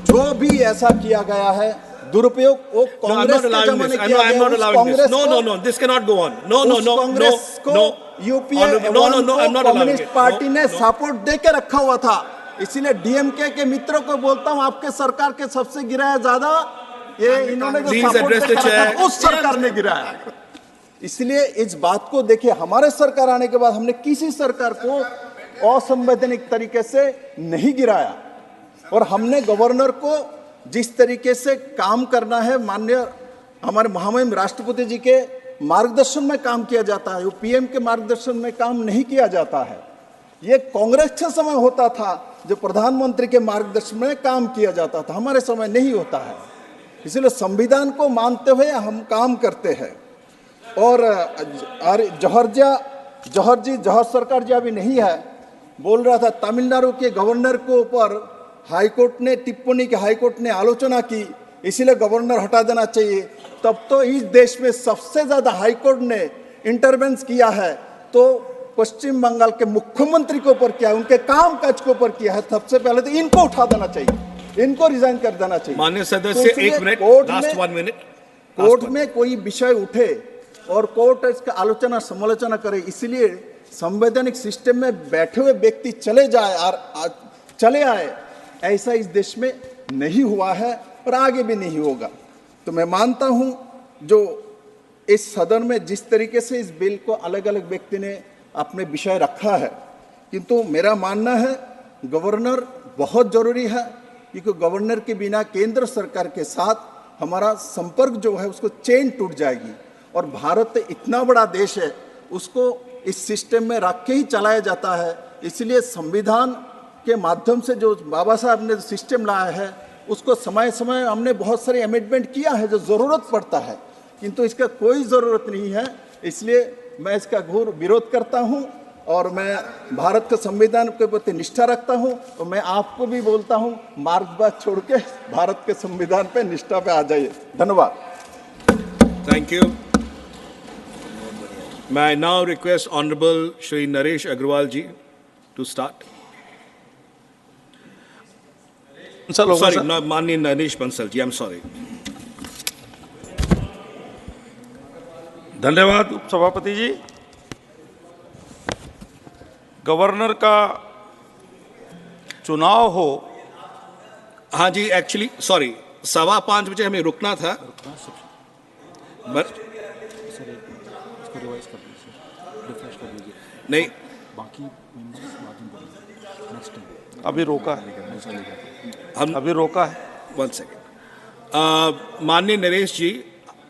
जो भी ऐसा किया गया है दुरुपयोग, वो कांग्रेस के जमाने किया गया। Congress no, this can not go on. No, Congress को यूपीए कम्युनिस्ट पार्टी ने सपोर्ट देके रखा हुआ था। इसीलिए डीएमके के मित्रों को बोलता हूं, आपके सरकार के सबसे गिराया ज्यादा ये इन्होंने जो सपोर्ट उस सरकार ने गिराया। इसलिए इस बात को देखिए, हमारे सरकार आने के बाद हमने किसी सरकार को असंवैधानिक तरीके से नहीं गिराया, और हमने गवर्नर को जिस तरीके से काम करना है, माननीय हमारे महामहिम राष्ट्रपति जी के मार्गदर्शन में काम किया जाता है, पीएम के मार्गदर्शन में काम नहीं किया जाता है। ये कांग्रेस के समय होता था जो प्रधानमंत्री के मार्गदर्शन में काम किया जाता था, हमारे समय नहीं होता है। इसलिए संविधान को मानते हुए हम काम करते हैं। और जौहर सरकार जी अभी नहीं है, बोल रहा था तमिलनाडु के गवर्नर के ऊपर हाईकोर्ट ने टिप्पणी की, हाईकोर्ट ने आलोचना की, इसीलिए गवर्नर हटा देना चाहिए। तब तो इस देश में सबसे ज्यादा हाईकोर्ट ने इंटरवेंस किया है तो पश्चिम बंगाल के मुख्यमंत्री के ऊपर किया है, उनके काम काज के ऊपर किया है। सबसे पहले तो इनको उठा देना चाहिए, इनको रिजाइन कर देना चाहिए। माननीय सदस्य, तो 1 मिनट, लास्ट 1 मिनट। कोर्ट में कोई विषय उठे और कोर्ट इसका आलोचना समालोचना करे, इसलिए संवैधानिक सिस्टम में बैठे हुए व्यक्ति चले जाए और चले आए, ऐसा इस देश में नहीं हुआ है और आगे भी नहीं होगा। तो मैं मानता हूं जो इस सदन में जिस तरीके से इस बिल को अलग अलग व्यक्ति ने अपने विषय रखा है, किंतु मेरा मानना है गवर्नर बहुत जरूरी है, क्योंकि गवर्नर के बिना केंद्र सरकार के साथ हमारा संपर्क जो है उसको चेन टूट जाएगी। और भारत इतना बड़ा देश है, उसको इस सिस्टम में रख के ही चलाया जाता है। इसलिए संविधान के माध्यम से जो बाबा साहब ने सिस्टम लाया है, उसको समय समय हमने बहुत सारे अमेंडमेंट किया है जो ज़रूरत पड़ता है, किंतु इसका कोई ज़रूरत नहीं है। इसलिए मैं इसका घोर विरोध करता हूं और मैं भारत के संविधान के प्रति निष्ठा रखता हूं। तो मैं आपको भी बोलता हूं, मार्क्सवाद छोड़ के भारत के संविधान पे निष्ठा पे आ जाइए। धन्यवाद। Thank you. May I now request Honorable Shri Naresh Agrawal ji to start? Sorry, no, Mani Naresh Bansal ji, I'm sorry. धन्यवाद उपसभापति जी। गवर्नर का चुनाव हो, हाँ जी, एक्चुअली सॉरी, 5:15 बजे हमें रुकना था। नहीं, अभी रोका है, हम अभी रोका है। 1 सेकेंड। माननीय नरेश जी,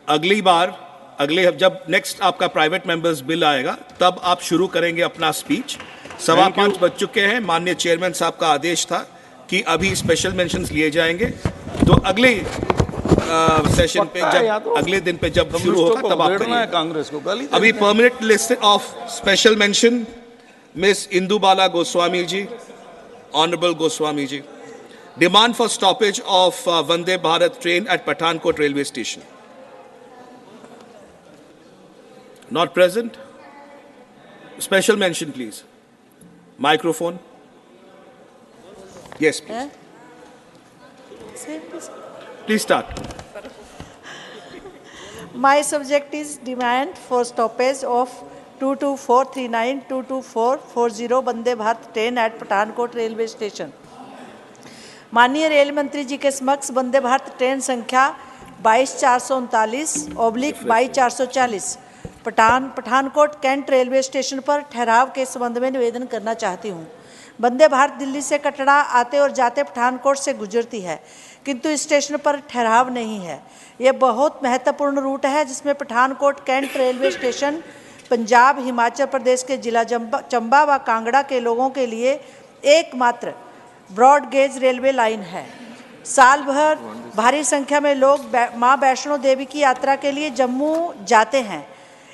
अगली बार जब नेक्स्ट आपका प्राइवेट मेंबर्स बिल आएगा तब आप शुरू करेंगे अपना स्पीच। 5:15 बज चुके हैं। माननीय चेयरमैन साहब का आदेश था कि अभी स्पेशल मेंशंस लिए जाएंगे, तो अगले सेशन पे जब अगले दिन पे जब शुरू होगा तब आप करिए। कांग्रेस को गाली अभी permanent list of special mention Miss Indu Bala Goswami ji, honourable Goswami ji, demand for stoppage of Vande Bharat train at Pathankot railway station. Not present? Special mention, please. Microphone. Yes, please. Please start. My subject is demand for stoppage of 22439 22440 Vande Bharat train at Pathankot railway station. माननीय rail मंत्री जी के समक्ष वंदे Bharat train संख्या 22439/22440 Pathankot cantt railway station पर ठहराव के संबंध में निवेदन करना चाहती हूँ। वंदे भारत दिल्ली से कटरा आते और जाते पठानकोट से गुजरती है, किंतु इस स्टेशन पर ठहराव नहीं है। यह बहुत महत्वपूर्ण रूट है जिसमें Pathankot cantt railway station Punjab, Himachal Pradesh के जिला चंबा व कांगड़ा के लोगों के लिए एकमात्र ब्रॉड गेज रेलवे लाइन है। साल भर भारी संख्या में लोग मां वैष्णो देवी की यात्रा के लिए जम्मू जाते हैं।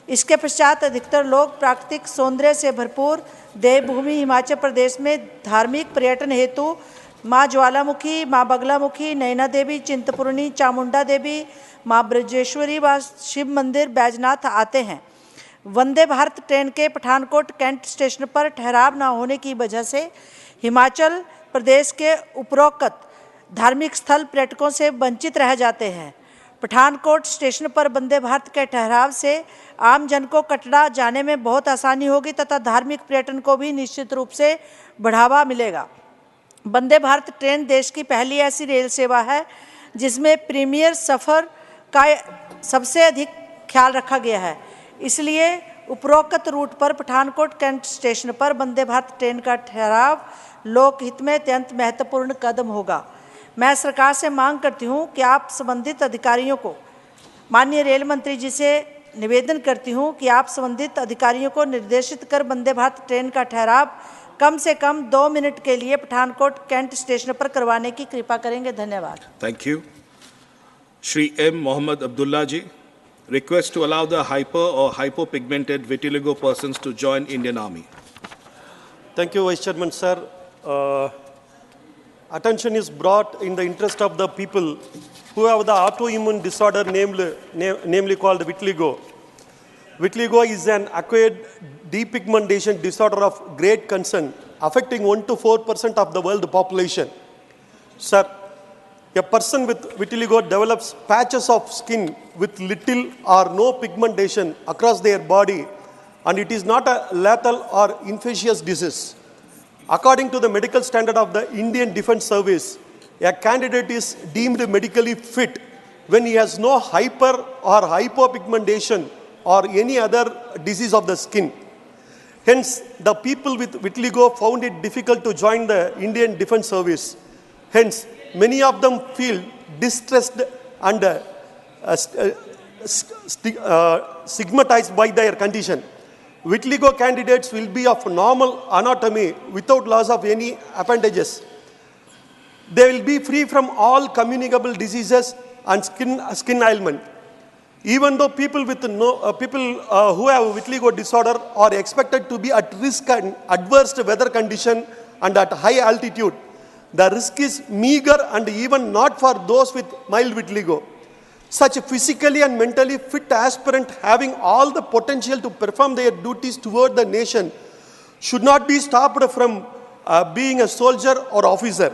इसके पश्चात अधिकतर लोग प्राकृतिक सौंदर्य से भरपूर देवभूमि हिमाचल प्रदेश में धार्मिक पर्यटन हेतु मां ज्वालामुखी, मां बगलामुखी, नैना देवी, चिंतपूर्णी, चामुंडा देवी, मां ब्रजेश्वरी व शिव मंदिर बैजनाथ आते हैं। वंदे भारत ट्रेन के पठानकोट कैंट स्टेशन पर ठहराव न होने की वजह से हिमाचल प्रदेश के उपरोक्त धार्मिक स्थल पर्यटकों से वंचित रह जाते हैं। पठानकोट स्टेशन पर वंदे भारत के ठहराव से आम जन को कटरा जाने में बहुत आसानी होगी तथा धार्मिक पर्यटन को भी निश्चित रूप से बढ़ावा मिलेगा। वंदे भारत ट्रेन देश की पहली ऐसी रेल सेवा है जिसमें प्रीमियर सफ़र का सबसे अधिक ख्याल रखा गया है। इसलिए उपरोक्त रूट पर पठानकोट कैंट स्टेशन पर वंदे भारत ट्रेन का ठहराव लोकहित में अत्यंत महत्वपूर्ण कदम होगा। मैं सरकार से मांग करती हूं कि आप संबंधित अधिकारियों को, माननीय रेल मंत्री जी से निवेदन करती हूं कि आप संबंधित अधिकारियों को निर्देशित कर वंदे भारत ट्रेन का ठहराव कम से कम 2 मिनट के लिए पठानकोट कैंट स्टेशन पर करवाने की कृपा करेंगे। धन्यवाद। Thank you. Shri M. Mohammad Abdullah ji, request to allow the hyper or hypopigmented vitiligo persons to join Indian Army. Thank you, Vice Chairman, sir. Attention is brought in the interest of the people who have the autoimmune disorder namely called vitiligo. Vitiligo is an acquired depigmentation disorder of great concern affecting 1 to 4% of the world population. Sir, a person with vitiligo develops patches of skin with little or no pigmentation across their body, and it is not a lethal or infectious disease. According to the medical standard of the Indian Defence Service, a candidate is deemed medically fit when he has no hyper or hypopigmentation or any other disease of the skin. Hence, the people with vitiligo found it difficult to join the Indian Defence Service. Hence, many of them feel distressed and stigmatized by their condition. Vitiligo candidates will be of normal anatomy without loss of any appendages. They will be free from all communicable diseases and skin ailment. Even though people who have vitiligo disorder are expected to be at risk and adverse weather condition and at high altitude, the risk is meager and even not for those with mild vitiligo. Such physically and mentally fit aspirant having all the potential to perform their duties toward the nation should not be stopped from being a soldier or officer.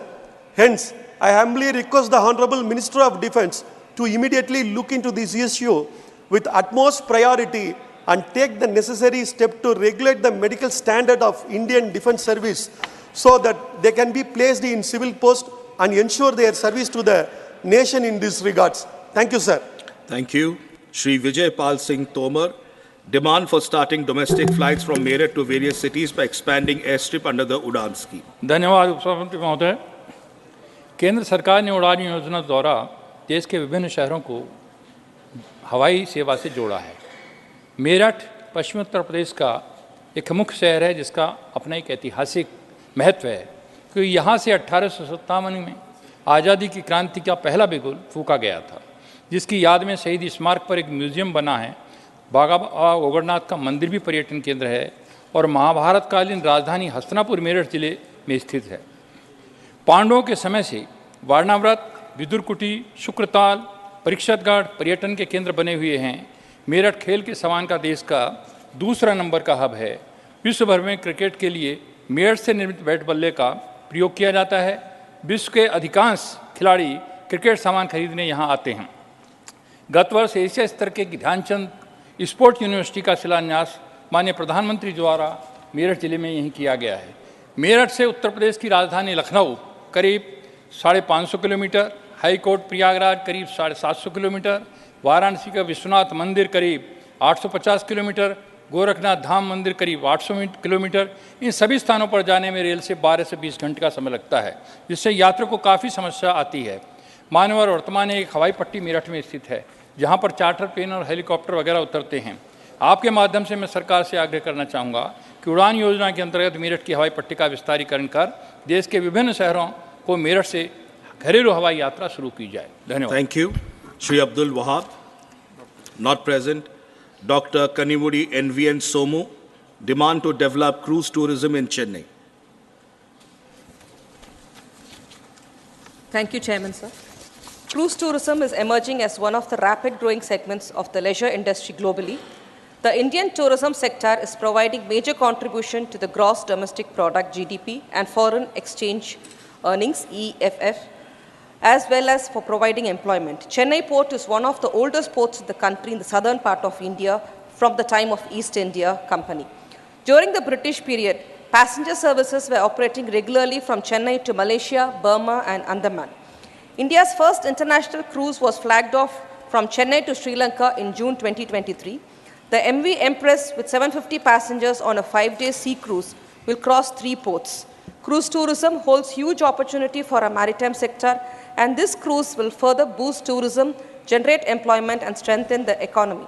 Hence, I humbly request the Honorable Minister of Defence to immediately look into this issue with utmost priority and take the necessary step to regulate the medical standard of Indian Defence Service so that they can be placed in civil post and ensure their service to the nation in these regards. Thank you, sir. Thank you. Shri Vijay Pal Singh Tomar, demand for starting domestic flights from Meerut to various cities by expanding airstrip under the Udan scheme. धन्यवाद उपसभापति महोदय। केंद्र सरकार ने उड़ान योजना द्वारा देश के विभिन्न शहरों को हवाई सेवा से जोड़ा है। मेरठ पश्चिमी उत्तर प्रदेश का एक मुख्य शहर है जिसका अपना एक ऐतिहासिक महत्व है, क्योंकि यहाँ से 1857 में आज़ादी की क्रांति का पहला बिगुल फूंका गया था, जिसकी याद में शहीद स्मारक पर एक म्यूजियम बना है। बागा ओगरनाथ का मंदिर भी पर्यटन केंद्र है और महाभारत कालीन राजधानी हस्तिनापुर मेरठ जिले में स्थित है। पांडवों के समय से वारणाव्रत, विदुरकुटी, शुक्रताल, परीक्षतगढ़ पर्यटन के केंद्र बने हुए हैं। मेरठ खेल के समान का देश का दूसरा नंबर का हब है। विश्व भर में क्रिकेट के लिए मेरठ से निर्मित बैट बल्ले का प्रयोग किया जाता है। विश्व के अधिकांश खिलाड़ी क्रिकेट सामान खरीदने यहाँ आते हैं। गत वर्ष एशिया स्तर के ध्यानचंद स्पोर्ट्स यूनिवर्सिटी का शिलान्यास माननीय प्रधानमंत्री द्वारा मेरठ जिले में यहीं किया गया है। मेरठ से उत्तर प्रदेश की राजधानी लखनऊ करीब 550 किलोमीटर, हाई कोर्ट प्रयागराज करीब 750 किलोमीटर, वाराणसी का विश्वनाथ मंदिर करीब 850 किलोमीटर, गोरखनाथ धाम मंदिर करीब 800 किलोमीटर। इन सभी स्थानों पर जाने में रेल से 12 से 20 घंटे का समय लगता है, जिससे यात्रियों को काफ़ी समस्या आती है। मान्यवर वर्तमान एक हवाई पट्टी मेरठ में स्थित है, जहां पर चार्टर प्लेन और हेलीकॉप्टर वगैरह उतरते हैं। आपके माध्यम से मैं सरकार से आग्रह करना चाहूँगा कि उड़ान योजना के अंतर्गत मेरठ की हवाई पट्टी का विस्तारीकरण कर देश के विभिन्न शहरों को मेरठ से घरेलू हवाई यात्रा शुरू की जाए। धन्यवाद। Thank you. Shri Abdul Wahab, not present. Dr. Kanivudi NVN Somu, demand to develop cruise tourism in Chennai. Thank you, Chairman, sir. Cruise tourism is emerging as one of the rapid growing segments of the leisure industry globally. The Indian tourism sector is providing major contribution to the gross domestic product GDP and foreign exchange earnings EFF, as well as for providing employment. Chennai port is one of the oldest ports in the country in the southern part of India from the time of East India Company. During the British period, passenger services were operating regularly from Chennai to Malaysia, Burma and Andaman. India's first international cruise was flagged off from Chennai to Sri Lanka in June 2023. The MV Empress, with 750 passengers on a 5-day sea cruise, will cross 3 ports. Cruise tourism holds huge opportunity for our maritime sector, and this cruise will further boost tourism, generate employment, and strengthen the economy.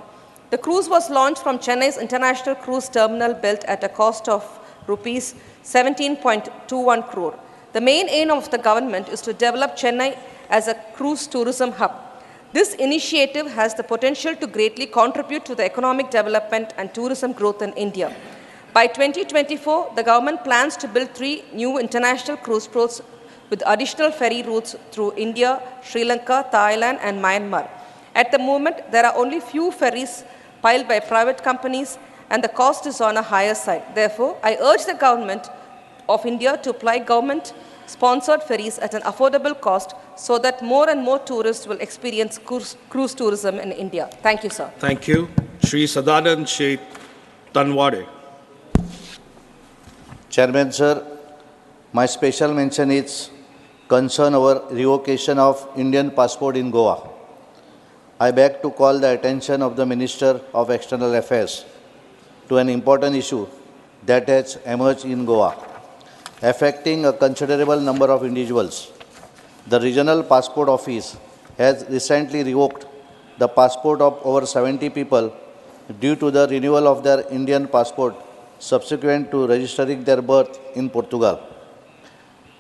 The cruise was launched from Chennai's International Cruise Terminal, built at a cost of Rs 17.21 crore. The main aim of the government is to develop Chennai as a cruise tourism hub. This initiative has the potential to greatly contribute to the economic development and tourism growth in India. By 2024, the government plans to build 3 new international cruise ports with additional ferry routes through India, Sri Lanka, Thailand, and Myanmar. At the moment, there are only few ferries piled by private companies, and the cost is on a higher side. Therefore, I urge the government of India to apply government-sponsored ferries at an affordable cost so that more and more tourists will experience cruise tourism in India. Thank you, sir. Thank you. Shri Sadanand Shri Tanwade. Chairman, sir, my special mention is concern over revocation of Indian passport in Goa. I beg to call the attention of the Minister of External Affairs to an important issue that has emerged in Goa, affecting a considerable number of individuals. The Regional Passport Office has recently revoked the passport of over 70 people due to the renewal of their Indian passport subsequent to registering their birth in Portugal.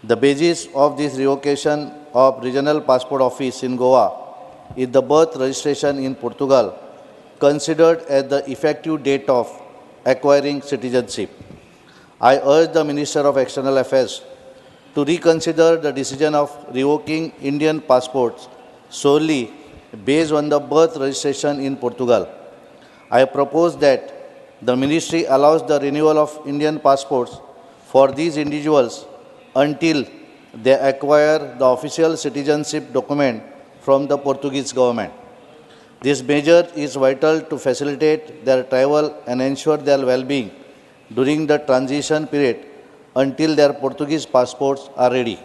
The basis of this revocation of Regional Passport Office in Goa is the birth registration in Portugal, considered as the effective date of acquiring citizenship. I urge the Minister of External Affairs to reconsider the decision of revoking Indian passports solely based on the birth registration in Portugal. I propose that the Ministry allows the renewal of Indian passports for these individuals until they acquire the official citizenship document from the Portuguese government. This measure is vital to facilitate their travel and ensure their well-being during the transition period until their Portuguese passports are ready.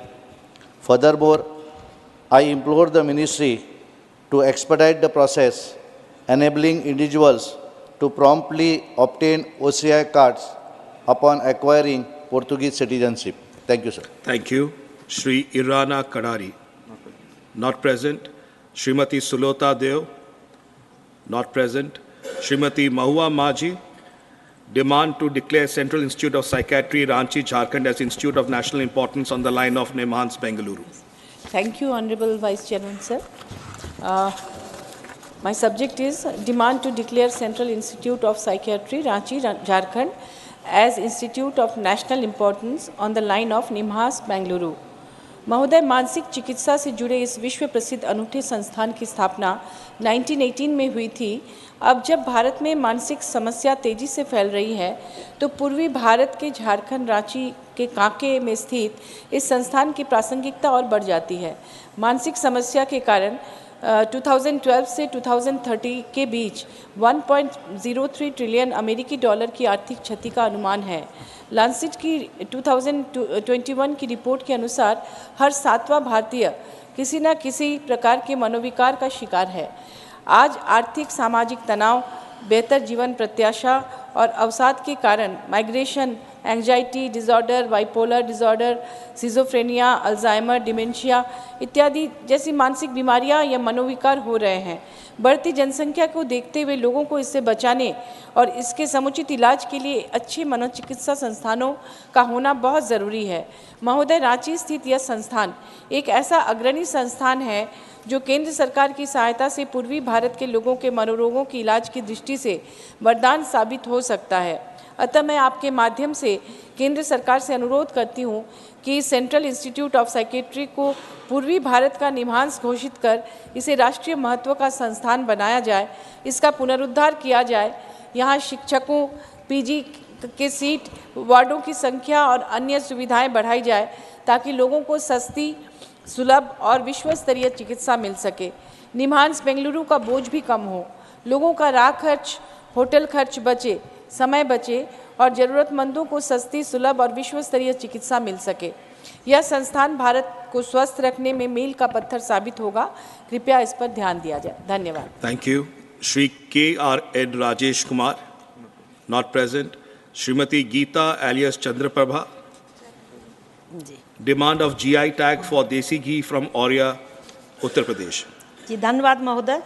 Furthermore, I implore the Ministry to expedite the process, enabling individuals to promptly obtain OCI cards upon acquiring Portuguese citizenship. Thank you, sir. Thank you. Shri Irana Kadari. Not present. Srimati Sulota Deo. Not present. Srimati Mahua Maji. Demand to declare Central Institute of Psychiatry, Ranchi, Jharkhand as Institute of National Importance on the line of Nimhans, Bengaluru. Thank you, Honorable Vice Chairman, sir. My subject is demand to declare Central Institute of Psychiatry, Ranchi, Jharkhand as Institute of National Importance on the line of Nimhas, Bengaluru. महोदय, मानसिक चिकित्सा से जुड़े इस विश्व प्रसिद्ध अनूठे संस्थान की स्थापना 1918 में हुई थी। अब जब भारत में मानसिक समस्या तेजी से फैल रही है, तो पूर्वी भारत के झारखंड, रांची के कांके में स्थित इस संस्थान की प्रासंगिकता और बढ़ जाती है। मानसिक समस्या के कारण 2012 से 2030 के बीच 1.03 ट्रिलियन अमेरिकी डॉलर की आर्थिक क्षति का अनुमान है। लांसेट की 2021 की रिपोर्ट के अनुसार हर 7वां भारतीय किसी न किसी प्रकार के मनोविकार का शिकार है। आज आर्थिक सामाजिक तनाव, बेहतर जीवन प्रत्याशा और अवसाद के कारण migration, anxiety disorder, bipolar disorder, schizophrenia, Alzheimer, dementia इत्यादि जैसी मानसिक बीमारियां या मनोविकार हो रहे हैं। बढ़ती जनसंख्या को देखते हुए लोगों को इससे बचाने और इसके समुचित इलाज के लिए अच्छे मनोचिकित्सा संस्थानों का होना बहुत ज़रूरी है। महोदय, रांची स्थित यह संस्थान एक ऐसा अग्रणी संस्थान है जो केंद्र सरकार की सहायता से पूर्वी भारत के लोगों के मनोरोगों के इलाज की दृष्टि से वरदान साबित हो सकता है। अतः मैं आपके माध्यम से केंद्र सरकार से अनुरोध करती हूं कि सेंट्रल इंस्टीट्यूट ऑफ साइकेट्री को पूर्वी भारत का निमांस घोषित कर इसे राष्ट्रीय महत्व का संस्थान बनाया जाए, इसका पुनरुद्धार किया जाए, यहाँ शिक्षकों, पीजी के सीट, वार्डों की संख्या और अन्य सुविधाएं बढ़ाई जाए ताकि लोगों को सस्ती, सुलभ और विश्व स्तरीय चिकित्सा मिल सके। निमांस बेंगलुरु का बोझ भी कम हो, लोगों का राह खर्च, होटल खर्च बचे, समय बचे और ज़रूरतमंदों को सस्ती, सुलभ और विश्व स्तरीय चिकित्सा मिल सके। यह संस्थान भारत को स्वस्थ रखने में मील का पत्थर साबित होगा। कृपया इस पर ध्यान दिया जाए। धन्यवाद। Thank you. Shri K.R.N. Rajesh Kumar, not present. Shrimati Geeta alias Chandraprabha, demand of GI tag for desi ghee from Auriya, Uttar Pradesh. जी धन्यवाद महोदय।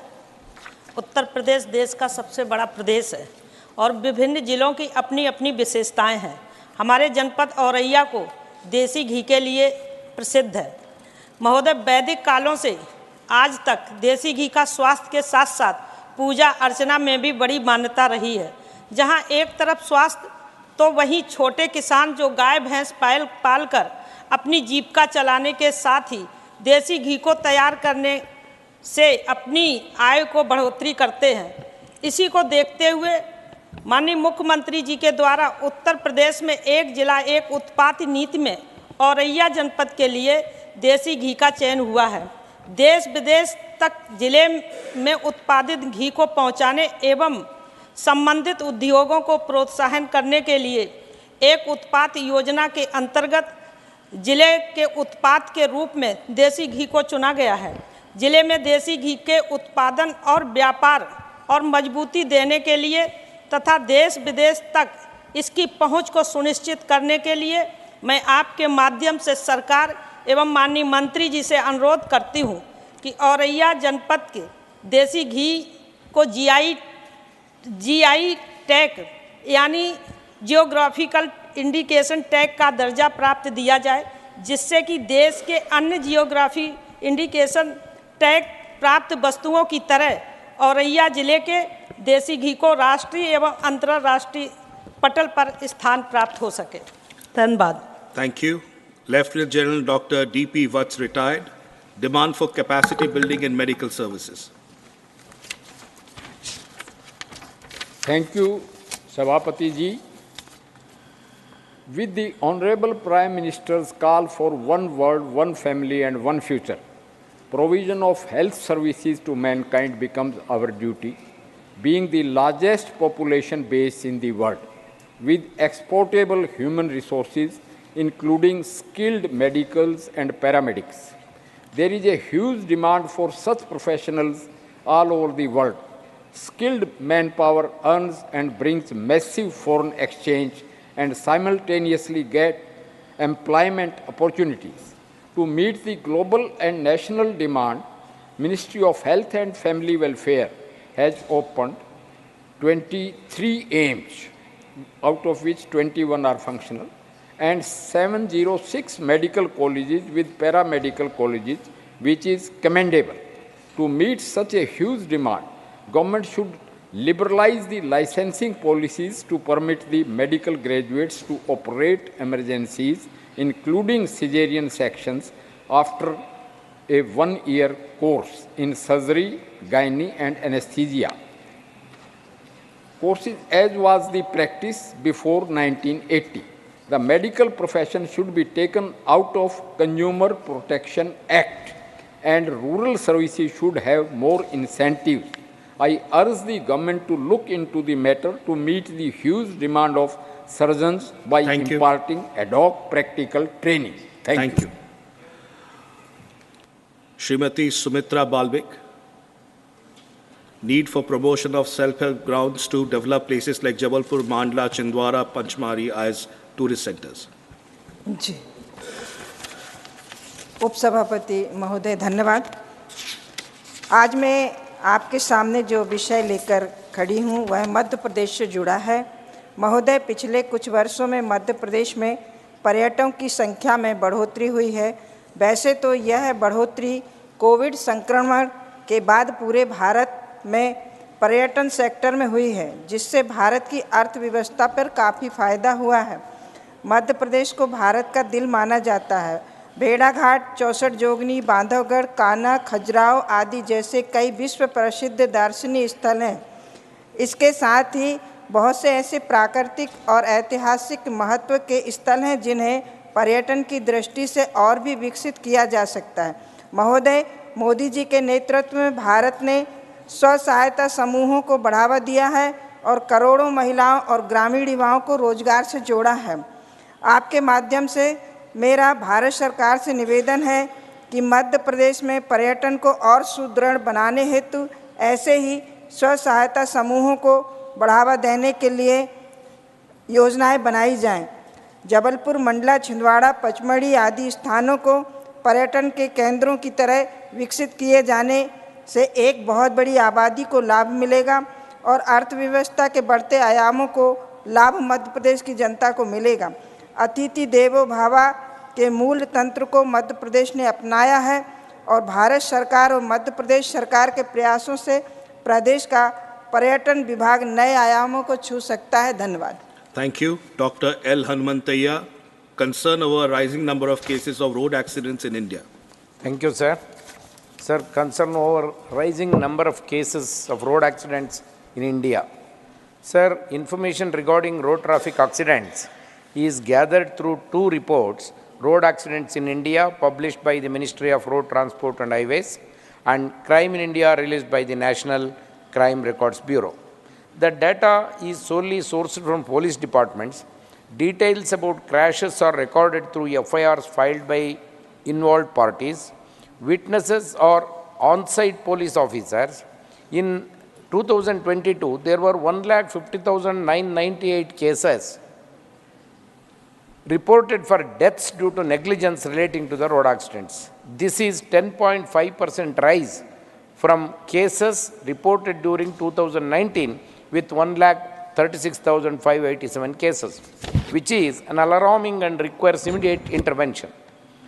उत्तर प्रदेश देश का सबसे बड़ा प्रदेश है और विभिन्न जिलों की अपनी अपनी विशेषताएं हैं। हमारे जनपद औरैया को देसी घी के लिए प्रसिद्ध है। महोदय, वैदिक कालों से आज तक देसी घी का स्वास्थ्य के साथ साथ पूजा अर्चना में भी बड़ी मान्यता रही है। जहां एक तरफ स्वास्थ्य तो वहीं छोटे किसान जो गाय भैंस पाल कर अपनी जीविका चलाने के साथ ही देसी घी को तैयार करने से अपनी आय को बढ़ोतरी करते हैं। इसी को देखते हुए माननीय मुख्यमंत्री जी के द्वारा उत्तर प्रदेश में एक जिला एक उत्पाद नीति में औरैया जनपद के लिए देसी घी का चयन हुआ है। देश विदेश तक जिले में उत्पादित घी को पहुंचाने एवं संबंधित उद्योगों को प्रोत्साहन करने के लिए एक उत्पाद योजना के अंतर्गत जिले के उत्पाद के रूप में देसी घी को चुना गया है। जिले में देसी घी के उत्पादन और व्यापार और मजबूती देने के लिए तथा देश विदेश तक इसकी पहुंच को सुनिश्चित करने के लिए मैं आपके माध्यम से सरकार एवं माननीय मंत्री जी से अनुरोध करती हूं कि औरैया जनपद के देसी घी को GI टैग यानी जियोग्राफिकल इंडिकेशन टैग का दर्जा प्राप्त दिया जाए, जिससे कि देश के अन्य जियोग्राफी इंडिकेशन टैग प्राप्त वस्तुओं की तरह औरैया जिले के देसी घी को राष्ट्रीय एवं अंतर्राष्ट्रीय पटल पर स्थान प्राप्त हो सके। धन्यवाद। Thank you. Lieutenant General Dr. D.P. Vats, retired. Demand for capacity building in medical services. Thank you, Sabhapati ji. With the Honorable Prime Minister's call for one world, one family and one future, provision of health services to mankind becomes our duty, being the largest population base in the world, with exportable human resources, including skilled medicals and paramedics. There is a huge demand for such professionals all over the world. Skilled manpower earns and brings massive foreign exchange and simultaneously get employment opportunities. To meet the global and national demand, Ministry of Health and Family Welfare has opened 23 AIMS, out of which 21 are functional, and 706 medical colleges with paramedical colleges, which is commendable. To meet such a huge demand, government should liberalize the licensing policies to permit the medical graduates to operate emergencies, including cesarean sections, after a one-year course in surgery, gynae, and anesthesia. Courses as was the practice before 1980. The medical profession should be taken out of Consumer Protection Act, and rural services should have more incentives. I urge the government to look into the matter to meet the huge demand of surgeons by imparting ad hoc practical training. Thank you. Srimati Sumitra Balvik. need for promotion of self-help grounds to develop places like Jabalpur, Mandla, Chindwara, Panchmari as tourist centers. जी, उपसभापति महोदय धन्यवाद। आज मैं आपके सामने जो विषय लेकर खड़ी हूँ वह मध्य प्रदेश से जुड़ा है। महोदय, पिछले कुछ वर्षों में मध्य प्रदेश में पर्यटकों की संख्या में बढ़ोतरी हुई है। वैसे तो यह बढ़ोतरी कोविड संक्रमण के बाद पूरे भारत में पर्यटन सेक्टर में हुई है, जिससे भारत की अर्थव्यवस्था पर काफ़ी फायदा हुआ है। मध्य प्रदेश को भारत का दिल माना जाता है। भेड़ाघाट, चौसठ जोगनी, बांधवगढ़, कान्हा, खजुराहो आदि जैसे कई विश्व प्रसिद्ध दार्शनिक स्थल हैं। इसके साथ ही बहुत से ऐसे प्राकृतिक और ऐतिहासिक महत्व के स्थल हैं जिन्हें पर्यटन की दृष्टि से और भी विकसित किया जा सकता है। महोदय, मोदी जी के नेतृत्व में भारत ने स्व सहायता समूहों को बढ़ावा दिया है और करोड़ों महिलाओं और ग्रामीण युवाओं को रोजगार से जोड़ा है। आपके माध्यम से मेरा भारत सरकार से निवेदन है कि मध्य प्रदेश में पर्यटन को और सुदृढ़ बनाने हेतु ऐसे ही स्व सहायता समूहों को बढ़ावा देने के लिए योजनाएं बनाई जाएं। जबलपुर, मंडला, छिंदवाड़ा, पचमढ़ी आदि स्थानों को पर्यटन के केंद्रों की तरह विकसित किए जाने से एक बहुत बड़ी आबादी को लाभ मिलेगा और अर्थव्यवस्था के बढ़ते आयामों को लाभ मध्य प्रदेश की जनता को मिलेगा। अतिथि देवो भव के मूल तंत्र को मध्य प्रदेश ने अपनाया है और भारत सरकार और मध्य प्रदेश सरकार के प्रयासों से प्रदेश का पर्यटन विभाग नए आयामों को छू सकता है। धन्यवाद। Thank you. Dr. L. Hanumantaiah, concern over rising number of cases of road accidents in India. Thank you, sir. Sir, concern over rising number of cases of road accidents in India. Sir, information regarding road traffic accidents is gathered through two reports, Road Accidents in India, published by the Ministry of Road Transport and Highways, and Crime in India, released by the National Crime Records Bureau. The data is solely sourced from police departments. Details about crashes are recorded through FIRs filed by involved parties. Witnesses or on-site police officers. In 2022, there were 1,50,998 cases reported for deaths due to negligence relating to the road accidents. This is 10.5% rise from cases reported during 2019 with 1,36,587 cases, which is an alarming and requires immediate intervention.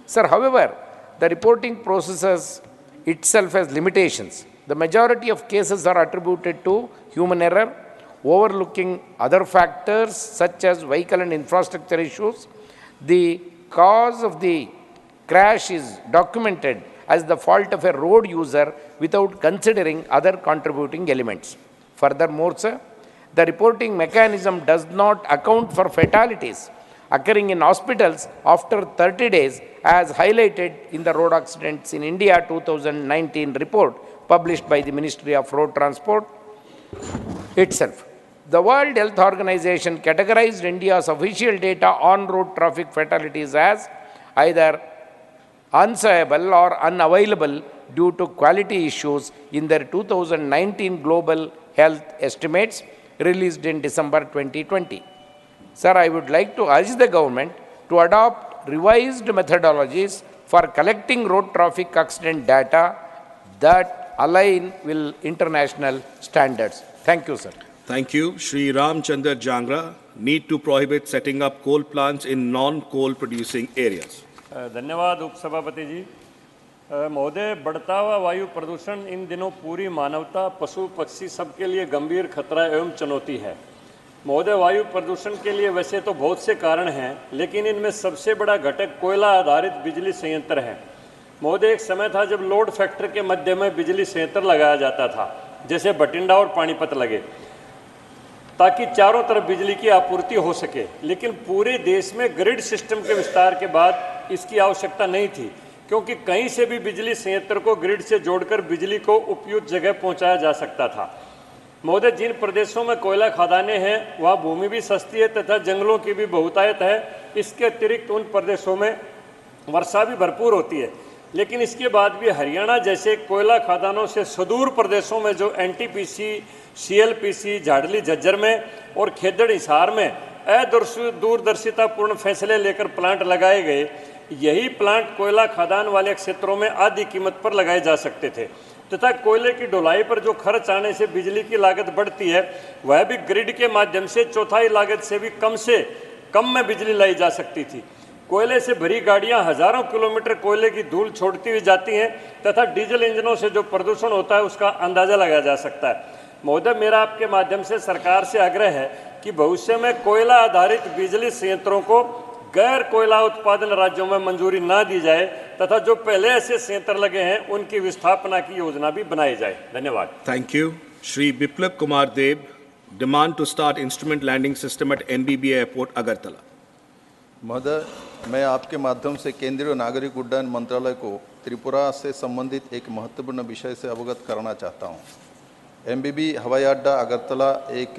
Sir, however, the reporting process itself has limitations. The majority of cases are attributed to human error, overlooking other factors such as vehicle and infrastructure issues. The cause of the crash is documented as the fault of a road user without considering other contributing elements. Furthermore, sir, the reporting mechanism does not account for fatalities occurring in hospitals after 30 days as highlighted in the Road Accidents in India 2019 report published by the Ministry of Road Transport itself. The World Health Organization categorized India's official data on road traffic fatalities as either unsayable or unavailable due to quality issues in their 2019 Global Health Estimates released in December 2020. Sir, I would like to urge the government to adopt revised methodologies for collecting road traffic accident data that align with international standards. Thank you, sir. Thank you. Shri Ram Chandra Jangra, need to prohibit setting up coal plants in non-coal producing areas. धन्यवाद उपसभापति जी। महोदय, बढ़ता हुआ वायु प्रदूषण इन दिनों पूरी मानवता, पशु पक्षी सबके लिए गंभीर खतरा एवं चुनौती है। महोदय, वायु प्रदूषण के लिए वैसे तो बहुत से कारण हैं, लेकिन इनमें सबसे बड़ा घटक कोयला आधारित बिजली संयंत्र है। महोदय, एक समय था जब लोड फैक्टर के मध्य में बिजली संयंत्र लगाया जाता था, जैसे बठिंडा और पानीपत लगे, ताकि चारों तरफ बिजली की आपूर्ति हो सके। लेकिन पूरे देश में ग्रिड सिस्टम के विस्तार के बाद इसकी आवश्यकता नहीं थी, क्योंकि कहीं से भी बिजली संयंत्र को ग्रिड से जोड़कर बिजली को उपयुक्त जगह पहुंचाया जा सकता था। महोदय, जिन प्रदेशों में कोयला खदानें हैं वहाँ भूमि भी सस्ती है तथा जंगलों की भी बहुतायत है। इसके अतिरिक्त उन प्रदेशों में वर्षा भी भरपूर होती है। लेकिन इसके बाद भी हरियाणा जैसे कोयला खदानों से सुदूर प्रदेशों में जो एनटीपीसी, सीएलपीसी, झाड़ली झज्जर में और खेदड़ हिसार में दूरदर्शितापूर्ण फैसले लेकर प्लांट लगाए गए, यही प्लांट कोयला खदान वाले क्षेत्रों में आधी कीमत पर लगाए जा सकते थे तथा कोयले की ढुलाई पर जो खर्च आने से बिजली की लागत बढ़ती है वह भी ग्रिड के माध्यम से चौथाई लागत से भी कम में बिजली लाई जा सकती थी। कोयले से भरी गाड़ियां हजारों किलोमीटर कोयले की धूल छोड़ती हुई जाती हैं तथा डीजल इंजनों से जो प्रदूषण होता है उसका अंदाजा लगाया जा सकता है। महोदय, मेरा आपके माध्यम से सरकार से आग्रह है कि भविष्य में कोयला आधारित बिजली संयंत्रों को गैर कोयला उत्पादन राज्यों में मंजूरी ना दी जाए तथा जो पहले ऐसे संयंत्र लगे हैं उनकी विस्थापना की योजना भी बनाई जाए। धन्यवाद। Thank you. Shri Biplab Kumar Deb, demand to start instrument landing system at MBBA Airport, Agartala. महोदय, मैं आपके माध्यम से केंद्रीय नागरिक उड्डयन मंत्रालय को त्रिपुरा से संबंधित एक महत्वपूर्ण विषय से अवगत कराना चाहता हूँ। MBB हवाई अड्डा अगरतला एक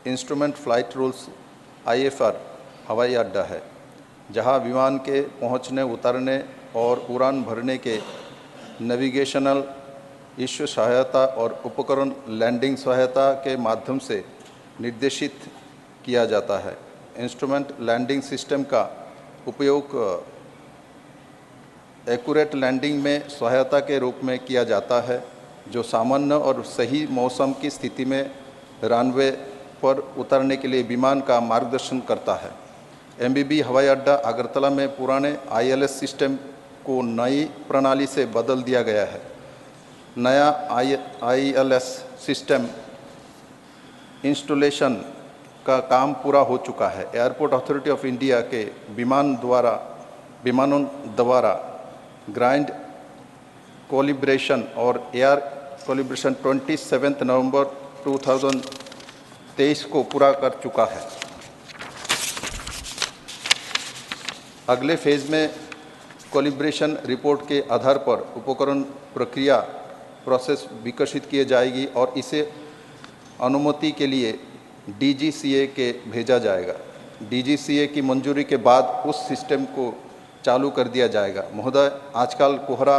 इंस्ट्रूमेंट फ्लाइट रूल्स IFR हवाई अड्डा है, जहां विमान के पहुंचने, उतरने और उड़ान भरने के नेविगेशनल इश्यू सहायता और उपकरण लैंडिंग सहायता के माध्यम से निर्देशित किया जाता है। इंस्ट्रूमेंट लैंडिंग सिस्टम का उपयोग एक्यूरेट लैंडिंग में सहायता के रूप में किया जाता है, जो सामान्य और सही मौसम की स्थिति में रनवे पर उतरने के लिए विमान का मार्गदर्शन करता है। MBB हवाई अड्डा अगरतला में पुराने ILS सिस्टम को नई प्रणाली से बदल दिया गया है। नया ILS सिस्टम इंस्टॉलेशन का काम पूरा हो चुका है। एयरपोर्ट अथॉरिटी ऑफ इंडिया के विमानों द्वारा ग्राउंड कैलिब्रेशन और एयर कैलिब्रेशन 27 नवंबर 2023 को पूरा कर चुका है। अगले फेज में कैलिब्रेशन रिपोर्ट के आधार पर उपकरण प्रक्रिया प्रोसेस विकसित किए जाएगी और इसे अनुमति के लिए DGCA के भेजा जाएगा। DGCA की मंजूरी के बाद उस सिस्टम को चालू कर दिया जाएगा। महोदय, आजकल कोहरा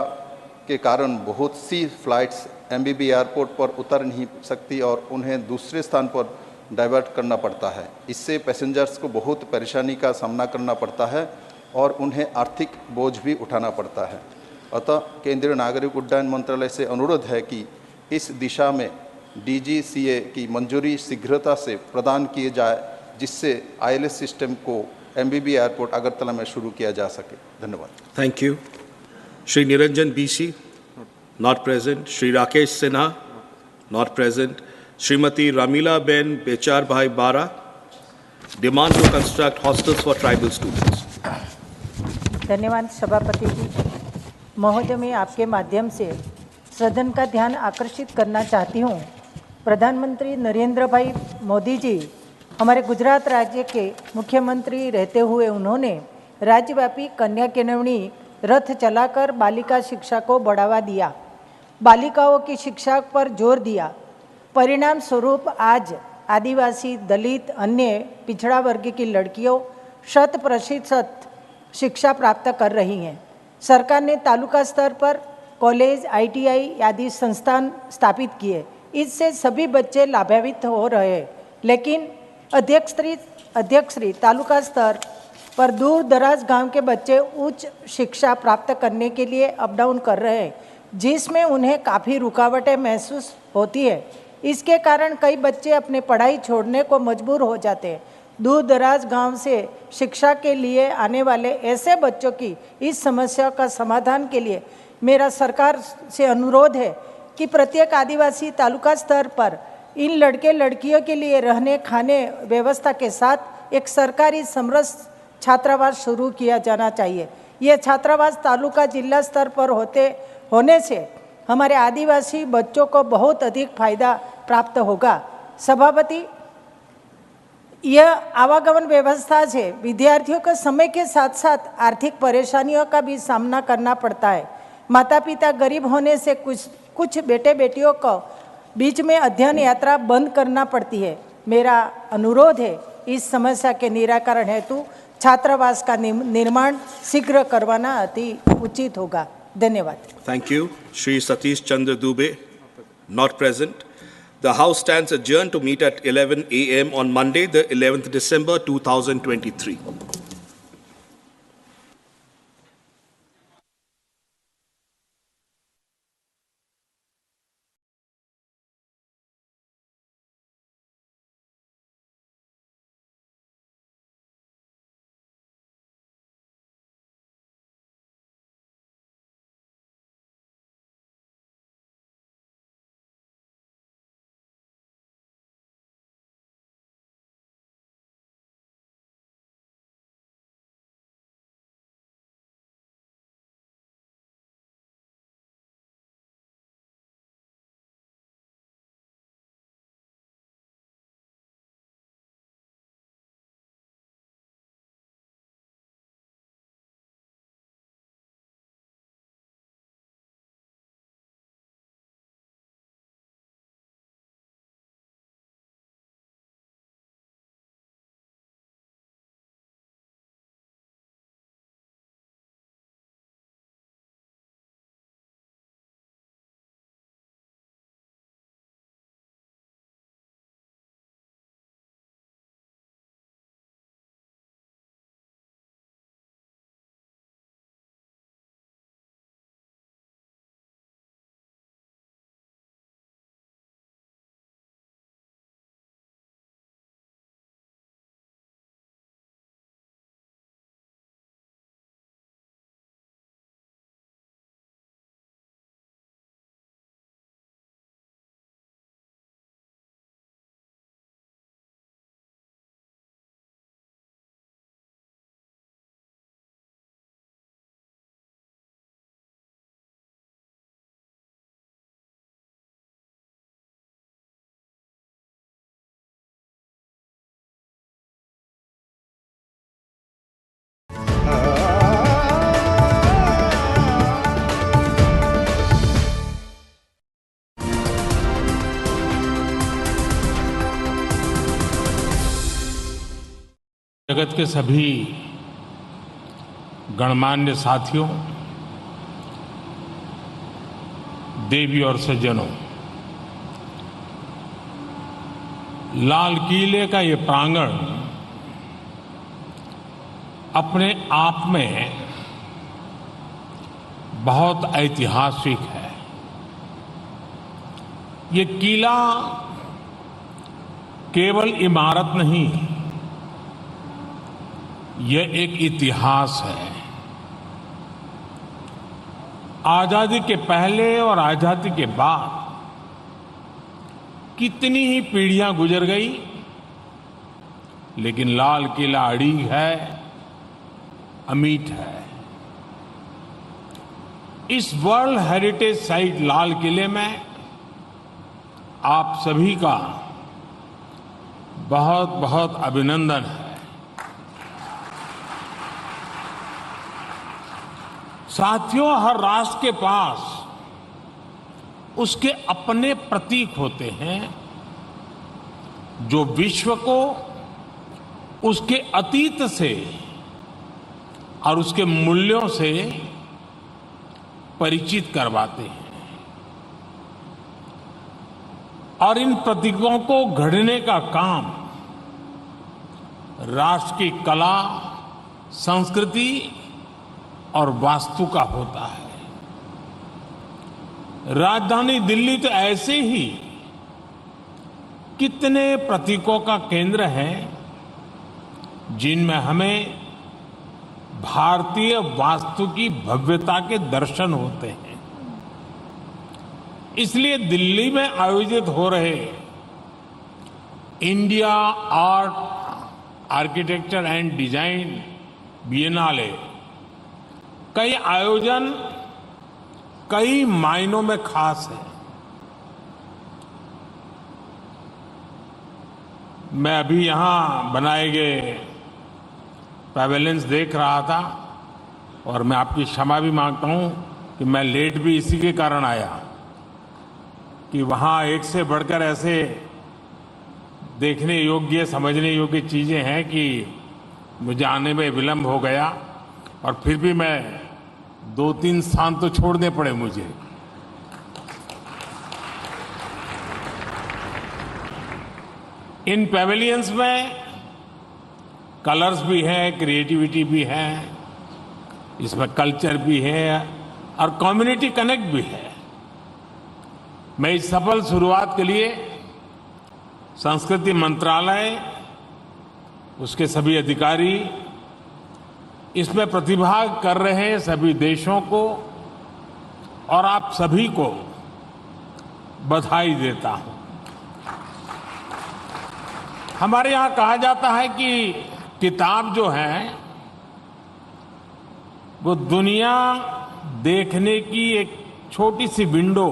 के कारण बहुत सी फ्लाइट्स MBB एयरपोर्ट पर उतर नहीं सकती और उन्हें दूसरे स्थान पर डाइवर्ट करना पड़ता है। इससे पैसेंजर्स को बहुत परेशानी का सामना करना पड़ता है और उन्हें आर्थिक बोझ भी उठाना पड़ता है। अतः केंद्रीय नागरिक उड्डयन मंत्रालय से अनुरोध है कि इस दिशा में DGCA की मंजूरी शीघ्रता से प्रदान किए जाए, जिससे ILS सिस्टम को MBB एयरपोर्ट अगरतला में शुरू किया जा सके। धन्यवाद। Thank you. Shri Niranjan BC, not present. Shri Rakesh Sinha, not present. Srimati Ramila Ben Bechar Bhai Bara, demand to construct hostels for tribal students. धन्यवाद सभापति जी। महोदय, मैं आपके माध्यम से सदन का ध्यान आकर्षित करना चाहती हूँ। प्रधानमंत्री नरेंद्र भाई मोदी जी हमारे गुजरात राज्य के मुख्यमंत्री रहते हुए उन्होंने राज्यव्यापी कन्या केनवनी रथ चलाकर बालिका शिक्षा को बढ़ावा दिया, बालिकाओं की शिक्षा पर जोर दिया। परिणाम स्वरूप आज आदिवासी, दलित, अन्य पिछड़ा वर्ग की लड़कियों 100% शिक्षा प्राप्त कर रही हैं। सरकार ने तालुका स्तर पर कॉलेज, ITI आदि संस्थान स्थापित किए। इससे सभी बच्चे लाभान्वित हो रहे हैं, लेकिन अध्यक्षश्री तालुका स्तर पर दूर दराज गांव के बच्चे उच्च शिक्षा प्राप्त करने के लिए अप डाउन कर रहे हैं, जिसमें उन्हें काफ़ी रुकावटें महसूस होती है। इसके कारण कई बच्चे अपने पढ़ाई छोड़ने को मजबूर हो जाते हैं। दूर दराज गांव से शिक्षा के लिए आने वाले ऐसे बच्चों की इस समस्या का समाधान के लिए मेरा सरकार से अनुरोध है कि प्रत्येक आदिवासी तालुका स्तर पर इन लड़के लड़कियों के लिए रहने खाने व्यवस्था के साथ एक सरकारी समरस छात्रावास शुरू किया जाना चाहिए। ये छात्रावास तालुका जिला स्तर पर होने से हमारे आदिवासी बच्चों को बहुत अधिक फायदा प्राप्त होगा। सभापति, यह आवागमन व्यवस्था से विद्यार्थियों को समय के साथ साथ आर्थिक परेशानियों का भी सामना करना पड़ता है। माता पिता गरीब होने से कुछ बेटे बेटियों को बीच में अध्ययन यात्रा बंद करना पड़ती है। मेरा अनुरोध है, इस समस्या के निराकरण हेतु छात्रावास का निर्माण शीघ्र करवाना अति उचित होगा। धन्यवाद। Thank you. Shri Satish Chandra Dubey, not present. The House stands adjourned to meet at 11 a.m. on Monday, the 11th December 2023. जगत के सभी गणमान्य साथियों, देवी और सज्जनों, लाल किले का ये प्रांगण अपने आप में बहुत ऐतिहासिक है। ये किला केवल इमारत नहीं, यह एक इतिहास है। आजादी के पहले और आजादी के बाद कितनी ही पीढ़ियां गुजर गई, लेकिन लाल किला अड़िग है, अमिट है। इस वर्ल्ड हेरिटेज साइट लाल किले में आप सभी का बहुत बहुत अभिनंदन है। साथियों, हर राष्ट्र के पास उसके अपने प्रतीक होते हैं जो विश्व को उसके अतीत से और उसके मूल्यों से परिचित करवाते हैं। और इन प्रतीकों को गढ़ने का काम राष्ट्र की कला, संस्कृति और वास्तु का होता है। राजधानी दिल्ली तो ऐसे ही कितने प्रतीकों का केंद्र है जिनमें हमें भारतीय वास्तु की भव्यता के दर्शन होते हैं। इसलिए दिल्ली में आयोजित हो रहे India art, architecture and design Biennale कई आयोजन कई मायनों में खास है। मैं अभी यहां बनाए गए पैवेलियंस देख रहा था और मैं आपकी क्षमा भी मांगता हूं कि मैं लेट भी इसी के कारण आया कि वहां एक से बढ़कर ऐसे देखने योग्य, समझने योग्य चीजें हैं कि मुझे आने में विलंब हो गया। और फिर भी मैं 2-3 स्थान तो छोड़ने पड़े मुझे। इन पैवेलियंस में कलर्स भी है, क्रिएटिविटी भी है, इसमें कल्चर भी है और कम्युनिटी कनेक्ट भी है। मैं इस सफल शुरुआत के लिए संस्कृति मंत्रालय, उसके सभी अधिकारी, इसमें प्रतिभाग कर रहे सभी देशों को और आप सभी को बधाई देता हूं। हमारे यहां कहा जाता है कि किताब जो है वो दुनिया देखने की एक छोटी सी विंडो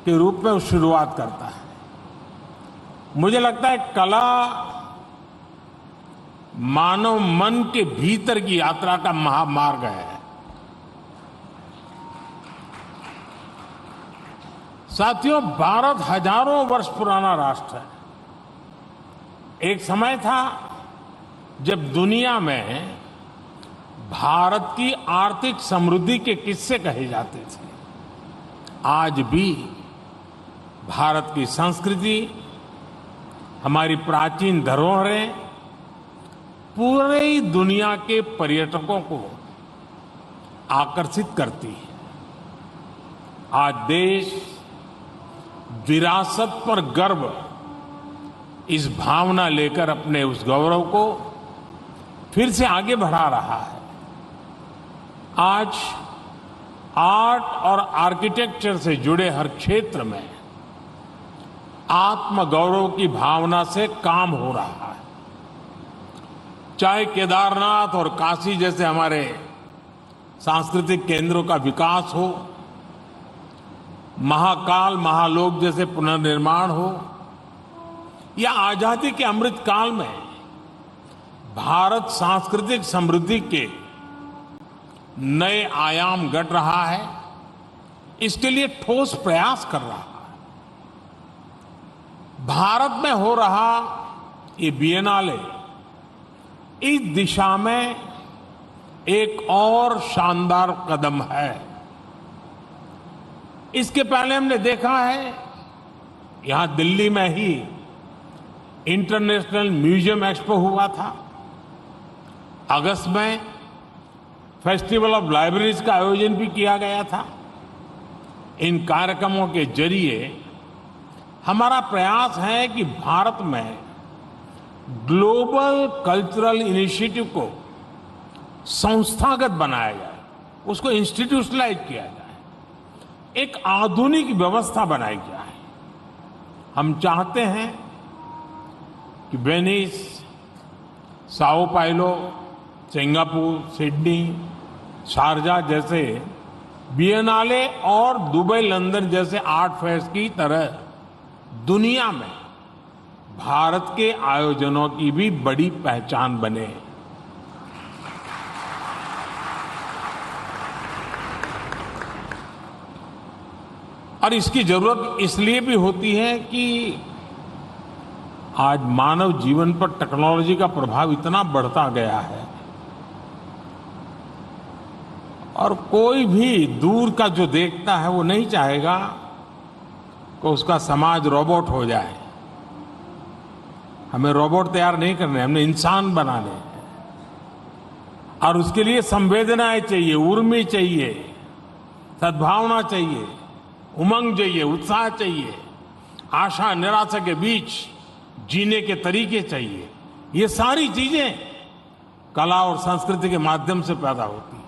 के रूप में शुरुआत करता है। मुझे लगता है कला मानव मन के भीतर की यात्रा का महामार्ग है। साथियों, भारत हजारों वर्ष पुराना राष्ट्र है। एक समय था जब दुनिया में भारत की आर्थिक समृद्धि के किस्से कहे जाते थे। आज भी भारत की संस्कृति, हमारी प्राचीन धरोहरें पूरी दुनिया के पर्यटकों को आकर्षित करती है। आज देश विरासत पर गर्व, इस भावना लेकर अपने उस गौरव को फिर से आगे बढ़ा रहा है। आज आर्ट और आर्किटेक्चर से जुड़े हर क्षेत्र में आत्मगौरव की भावना से काम हो रहा है। चाहे केदारनाथ और काशी जैसे हमारे सांस्कृतिक केंद्रों का विकास हो, महाकाल महालोक जैसे पुनर्निर्माण हो, या आजादी के अमृत काल में भारत सांस्कृतिक समृद्धि के नए आयाम गढ़ रहा है, इसके लिए ठोस प्रयास कर रहा है। भारत में हो रहा ये बिएनाले इस दिशा में एक और शानदार कदम है। इसके पहले हमने देखा है, यहां दिल्ली में ही इंटरनेशनल म्यूजियम एक्सपो हुआ था। अगस्त में फेस्टिवल ऑफ लाइब्रेरीज का आयोजन भी किया गया था। इन कार्यक्रमों के जरिए हमारा प्रयास है कि भारत में ग्लोबल कल्चरल इनिशिएटिव को संस्थागत बनाया जाए, उसको इंस्टीट्यूशनलाइज किया जाए, एक आधुनिक व्यवस्था बनाई जाए। हम चाहते हैं कि Venice, Sao Paulo, Singapore, Sydney, Sharjah जैसे बिएनाले और दुबई, लंदन जैसे आर्ट फेयर्स की तरह दुनिया में भारत के आयोजनों की भी बड़ी पहचान बने। और इसकी जरूरत इसलिए भी होती है कि आज मानव जीवन पर टेक्नोलॉजी का प्रभाव इतना बढ़ता गया है और कोई भी दूर का जो देखता है वो नहीं चाहेगा कि उसका समाज रोबोट हो जाए। हमें रोबोट तैयार नहीं करने, हमने इंसान बनाने हैं। और उसके लिए संवेदनाएं चाहिए, उर्मी चाहिए, सद्भावना चाहिए, उमंग चाहिए, उत्साह चाहिए, आशा निराशा के बीच जीने के तरीके चाहिए। ये सारी चीजें कला और संस्कृति के माध्यम से पैदा होती हैं।